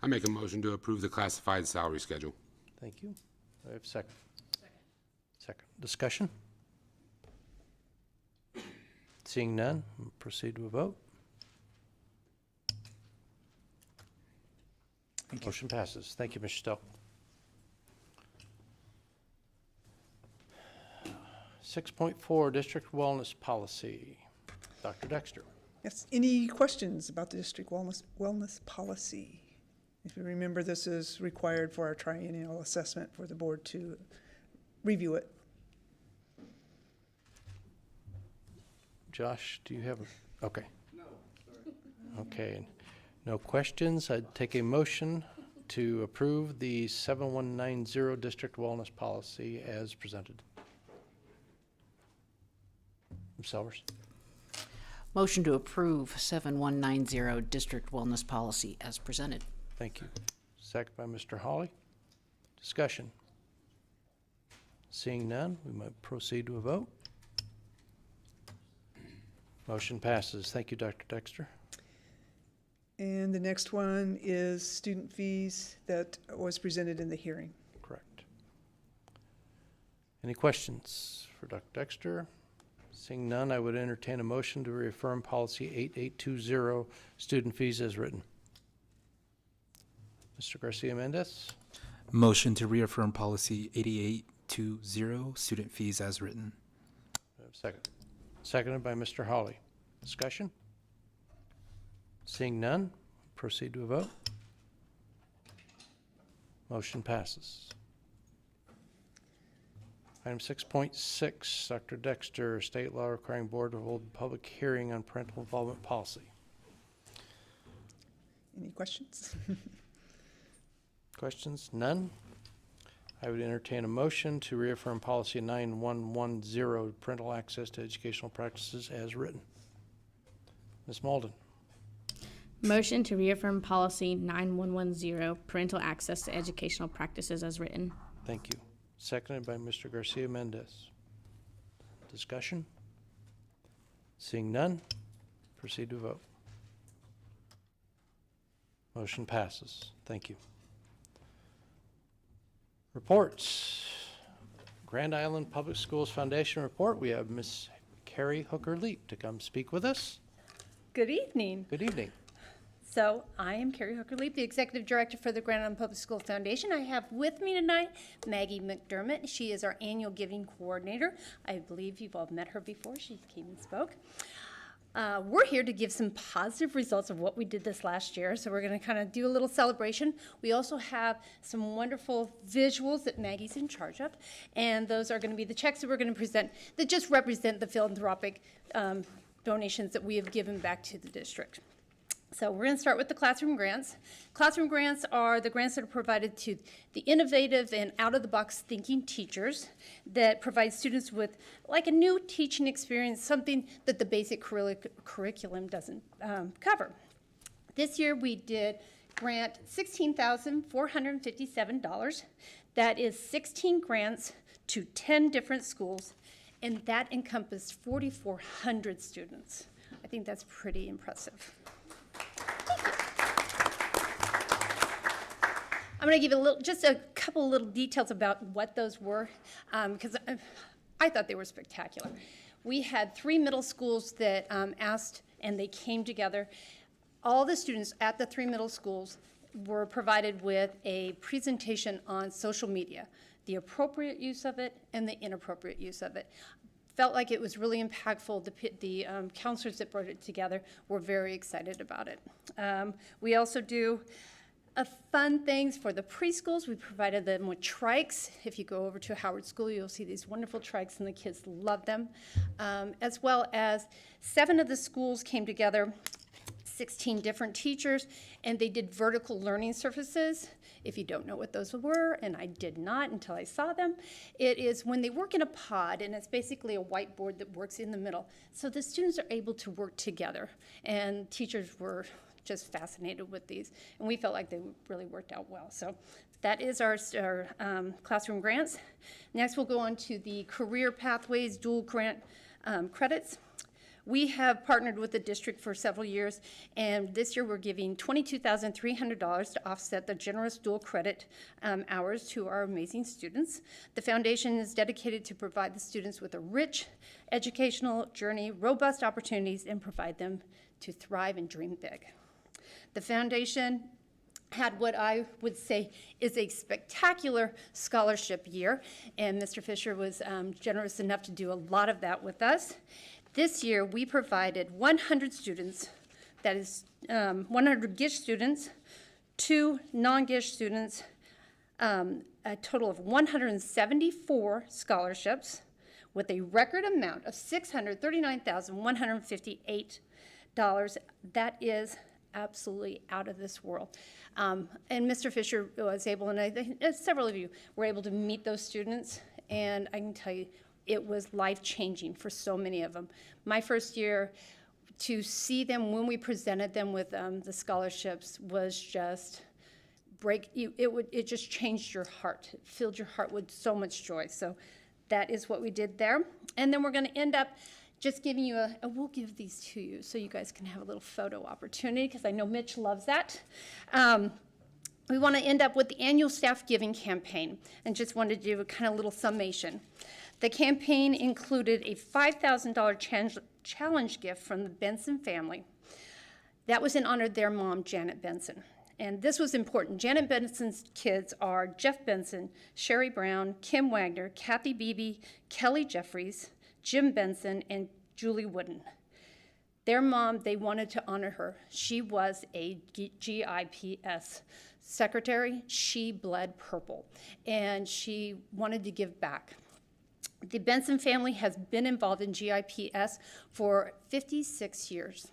I make a motion to approve the classified salary schedule. Thank you. I have a second. Second. Discussion? Seeing none, we'll proceed to a vote. Motion passes. Thank you, Mr. Stowe. 6.4, District Wellness Policy. Dr. Dexter. Yes, any questions about the district wellness policy? If you remember, this is required for our triennial assessment for the board to review it. Josh, do you have, okay. No, sorry. Okay, no questions. I'd take a motion to approve the 7190 District Wellness Policy as presented. Ms. Selvers. Motion to approve 7190 District Wellness Policy as presented. Thank you. Second by Mr. Hawley. Discussion. Seeing none, we might proceed to a vote. Motion passes. Thank you, Dr. Dexter. And the next one is student fees that was presented in the hearing. Correct. Any questions for Dr. Dexter? Seeing none, I would entertain a motion to reaffirm policy 8820, student fees as written. Mr. Garcia Mendez, Motion to reaffirm policy 8820, student fees as written. second. Seconded by Mr. Hawley. Discussion? Seeing none, proceed to a vote. Motion passes. Item 6.6, Dr. Dexter, state law requiring board to hold public hearing on parental involvement policy. Any questions? Questions? None? I would entertain a motion to reaffirm policy 9110, parental access to educational practices as written. Ms. Malden. Motion to reaffirm policy 9110, parental access to educational practices as written. Thank you. Seconded by Mr. Garcia Mendez. Discussion? Seeing none, proceed to vote. Motion passes. Thank you. Reports. Grand Island Public Schools Foundation report. We have Miss Carrie Hooker-Leap to come speak with us. Good evening. Good evening. So I am Carrie Hooker-Leap, the Executive Director for the Grand Island Public Schools Foundation. I have with me tonight Maggie McDermott. She is our annual giving coordinator. I believe you've all met her before. She came and spoke. We're here to give some positive results of what we did this last year. So we're going to kind of do a little celebration. We also have some wonderful visuals that Maggie's in charge of. And those are going to be the checks that we're going to present that just represent the philanthropic donations that we have given back to the district. So we're going to start with the classroom grants. Classroom grants are the grants that are provided to the innovative and out-of-the-box thinking teachers that provide students with like a new teaching experience, something that the basic curriculum doesn't cover. This year we did grant $16,457. That is 16 grants to 10 different schools, and that encompassed 4,400 students. I think that's pretty impressive. I'm going to give just a couple little details about what those were, because I thought they were spectacular. We had 3 middle schools that asked, and they came together. All the students at the 3 middle schools were provided with a presentation on social media, the appropriate use of it and the inappropriate use of it. Felt like it was really impactful. The counselors that brought it together were very excited about it. We also do fun things for the preschools. We provided them with trikes. If you go over to Howard School, you'll see these wonderful trikes, and the kids love them. As well as 7 of the schools came together, 16 different teachers, and they did vertical learning surfaces. If you don't know what those were, and I did not until I saw them, it is when they work in a pod, and it's basically a whiteboard that works in the middle. So the students are able to work together, and teachers were just fascinated with these, and we felt like they really worked out well. So that is our classroom grants. Next, we'll go on to the career pathways dual grant credits. We have partnered with the district for several years, and this year we're giving $22,300 to offset the generous dual credit hours to our amazing students. The foundation is dedicated to provide the students with a rich educational journey, robust opportunities, and provide them to thrive and dream big. The foundation had what I would say is a spectacular scholarship year, and Mr. Fisher was generous enough to do a lot of that with us. This year, we provided 100 students, that is 100 GISH students, 2 non-GISH students, a total of 174 scholarships with a record amount of $639,158. That is absolutely out of this world. And Mr. Fisher was able, and I think several of you were able to meet those students, and I can tell you, it was life-changing for so many of them. My first year, to see them when we presented them with the scholarships was just it just changed your heart. It filled your heart with so much joy. So that is what we did there. And then we're going to end up just giving you we'll give these to you so you guys can have a little photo opportunity, because I know Mitch loves that. We want to end up with the annual staff giving campaign, and just wanted to do a kind of little summation. The campaign included a $5,000 challenge gift from the Benson family. That was in honor of their mom, Janet Benson. And this was important. Janet Benson's kids are Jeff Benson, Sherry Brown, Kim Wagner, Kathy Beebe, Kelly Jeffries, Jim Benson, and Julie Wooden. Their mom, they wanted to honor her. She was a GIPS secretary. She bled purple, and she wanted to give back. The Benson family has been involved in GIPS for 56 years.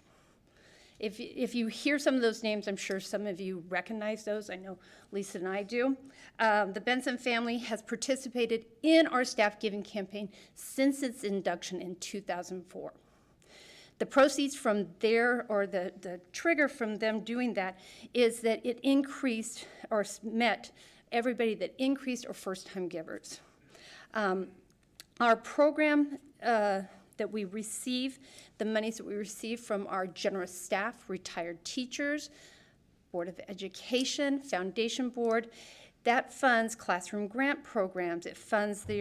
If you hear some of those names, I'm sure some of you recognize those. I know Lisa and I do. The Benson family has participated in our staff giving campaign since its induction in 2004. The proceeds from the trigger from them doing that is that it increased or met everybody that increased or first-time givers. Our program that we receive, the monies that we receive from our generous staff, retired teachers, Board of Education, Foundation Board, that funds classroom grant programs. It funds the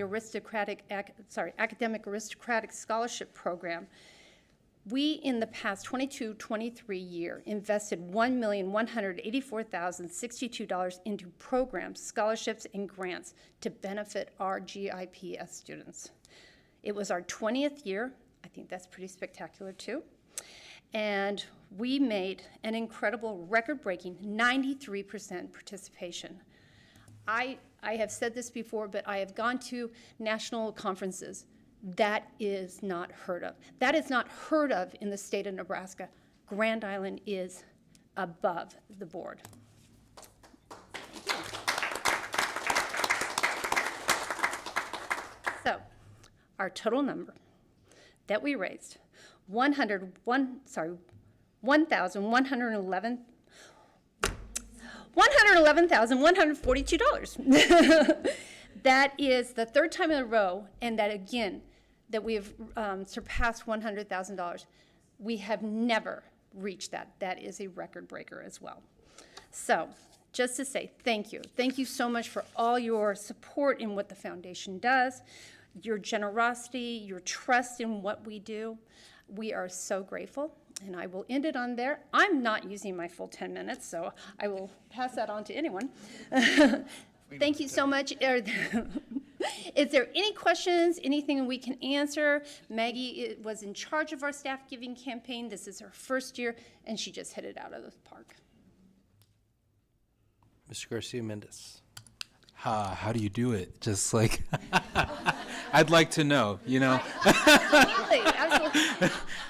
Academic Aristocratic Scholarship Program. We, in the past 22-23 year, invested $1,184,062 into programs, scholarships, and grants to benefit our GIPS students. It was our 20th year. I think that's pretty spectacular too. And we made an incredible record-breaking 93% participation. I have said this before, but I have gone to national conferences. That is not heard of. That is not heard of in the state of Nebraska. Grand Island is above the board. So, our total number that we raised, $111,142. That is the third time in a row, and that again, that we have surpassed $100,000. We have never reached that. That is a record breaker as well. So, just to say thank you. Thank you so much for all your support in what the foundation does, your generosity, your trust in what we do. We are so grateful, and I will end it on there. I'm not using my full 10 minutes, so I will pass that on to anyone. Thank you so much. Is there any questions, anything we can answer? Maggie was in charge of our staff giving campaign. This is her first year, and she just hit it out of the park. Mr. Garcia-Mendez. How do you do it? Just like, I'd like to know, you know? Absolutely.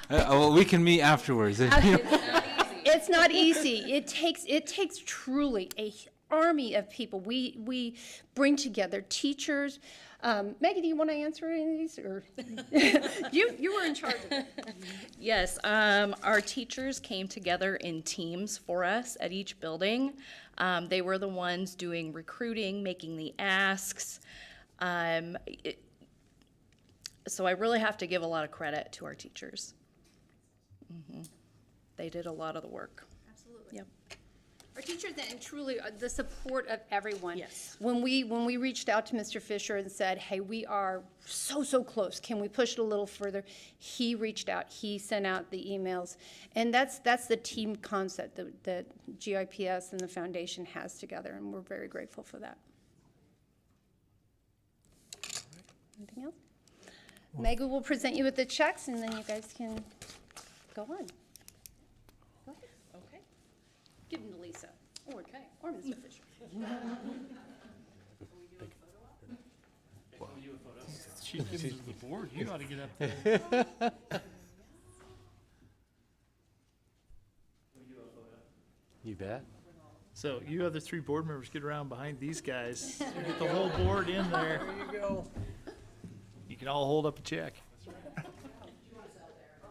Well, we can meet afterwards. It's not easy. It takes truly a army of people. We bring together teachers. Maggie, do you want to answer any of these? Or you were in charge of it. Yes, our teachers came together in teams for us at each building. They were the ones doing recruiting, making the asks. So I really have to give a lot of credit to our teachers. They did a lot of the work. Absolutely. Yep. Our teachers and truly the support of everyone. Yes. When we reached out to Mr. Fisher and said, hey, we are so close, can we push it a little further? He reached out, he sent out the emails, and that's the team concept that GIPS and the foundation has together, and we're very grateful for that. Anything else? Maggie will present you with the checks, and then you guys can go on. Go ahead. Okay. Give them to Lisa, or Mr. Fisher. She gives us the board, you ought to get up there. You bet. So you other three board members get around behind these guys, get the whole board in there. There you go. You can all hold up a check.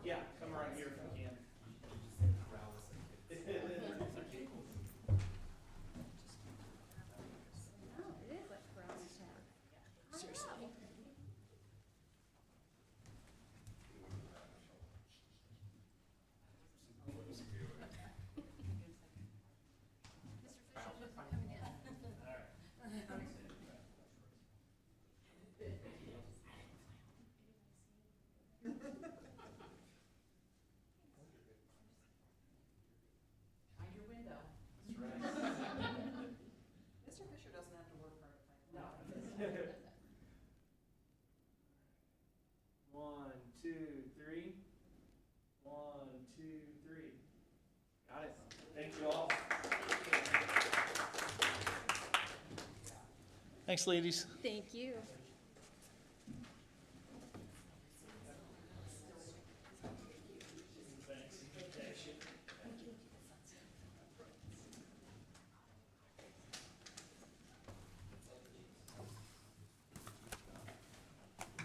Yeah, come right here if you can. 2, 3. Got it. Thank you all. Thanks, ladies. Thank you.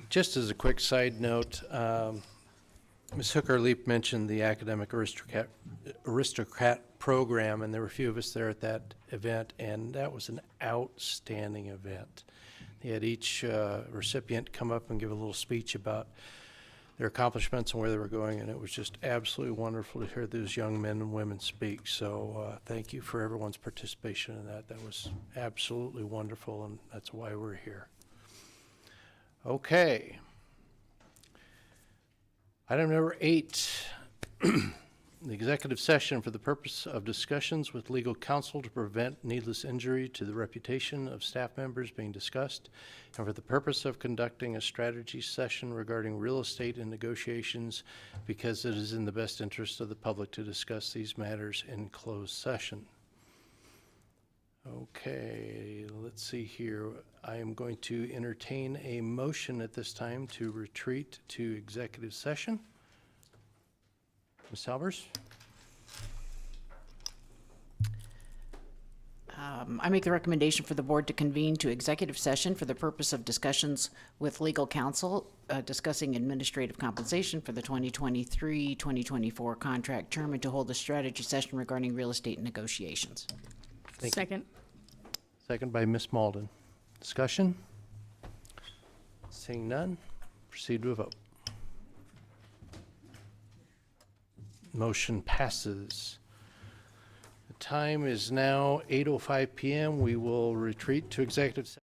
Just as a quick side note, Ms. Hooker-Leap mentioned the Academic Aristocrat program, and there were a few of us there at that event, and that was an outstanding event. They had each recipient come up and give a little speech about their accomplishments and where they were going, and it was just absolutely wonderful to hear those young men and women speak. So thank you for everyone's participation in that. That was absolutely wonderful, and that's why we're here. Okay. Item number 8, the executive session for the purpose of discussions with legal counsel to prevent needless injury to the reputation of staff members being discussed, and for the purpose of conducting a strategy session regarding real estate and negotiations, because it is in the best interest of the public to discuss these matters in closed session. Okay, let's see here. I am going to entertain a motion at this time to retreat to executive session. Ms. Albers? I make the recommendation for the board to convene to executive session for the purpose of discussions with legal counsel, discussing administrative compensation for the 2023-2024 contract term, and to hold a strategy session regarding real estate negotiations. Thank you. Second. Second by Ms. Malden. Discussion? Seeing none, proceed to a vote. Motion passes. The time is now 8:05 p.m. We will retreat to executive session.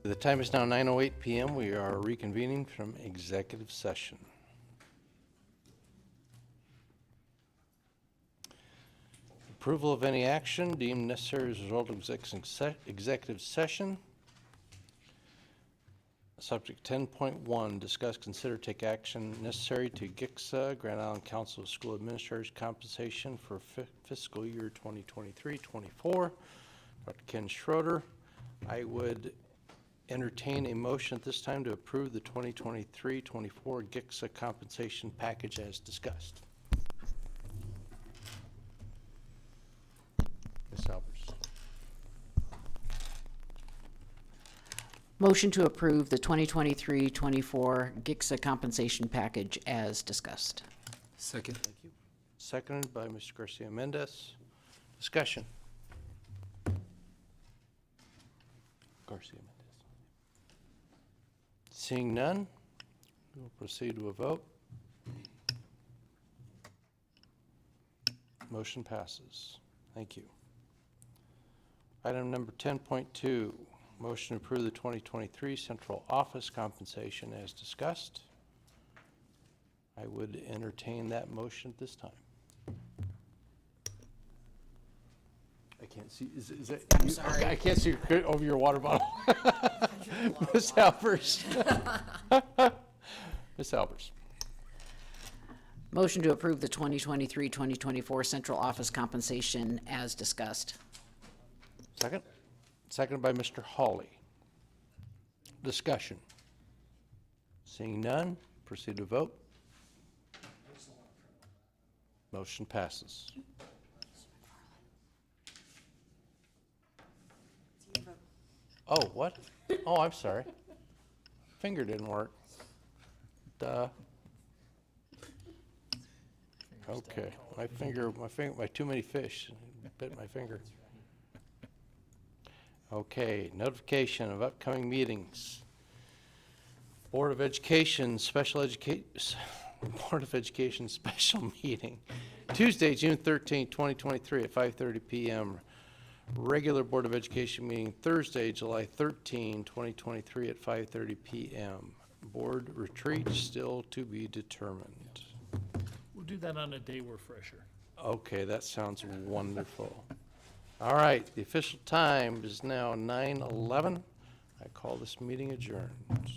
The time is now 9:08 PM. We are reconvening from executive session. Approval of any action deemed necessary as a result of executive session. Subject 10.1, discuss, consider, take action necessary to GICSA, Grand Island Council of School Administrators compensation for fiscal year 2023-24. Dr. Ken Schroeder. I would entertain a motion at this time to approve the 2023-24 GICSA compensation package as discussed. Ms. Albers. Motion to approve the 2023-24 GICSA compensation package as discussed. Second. Thank you. Seconded by Mr. Garcia Mendez. Discussion. Garcia Mendez. Seeing none, we will proceed to a vote. Motion passes. Thank you. Item number 10.2, motion to approve the 2023 central office compensation as discussed. I would entertain that motion at this time. I can't see, is that? I'm sorry. I can't see over your water bottle. Ms. Albers. Ms. Albers. Motion to approve the 2023-2024 central office compensation as discussed. Second? Seconded by Mr. Hawley. Discussion. Seeing none, proceed to vote. Motion passes. Oh, what? Oh, I'm sorry. Finger didn't work. Duh. Okay, my too many fish bit my finger. Okay, notification of upcoming meetings. Board of Education special meeting, Tuesday, June 13, 2023 at 5:30 p.m. Regular Board of Education meeting Thursday, July 13, 2023 at 5:30 p.m. Board retreat still to be determined. We'll do that on a day we're fresher. Okay, that sounds wonderful. All right, the official time is now 9:11. I call this meeting adjourned.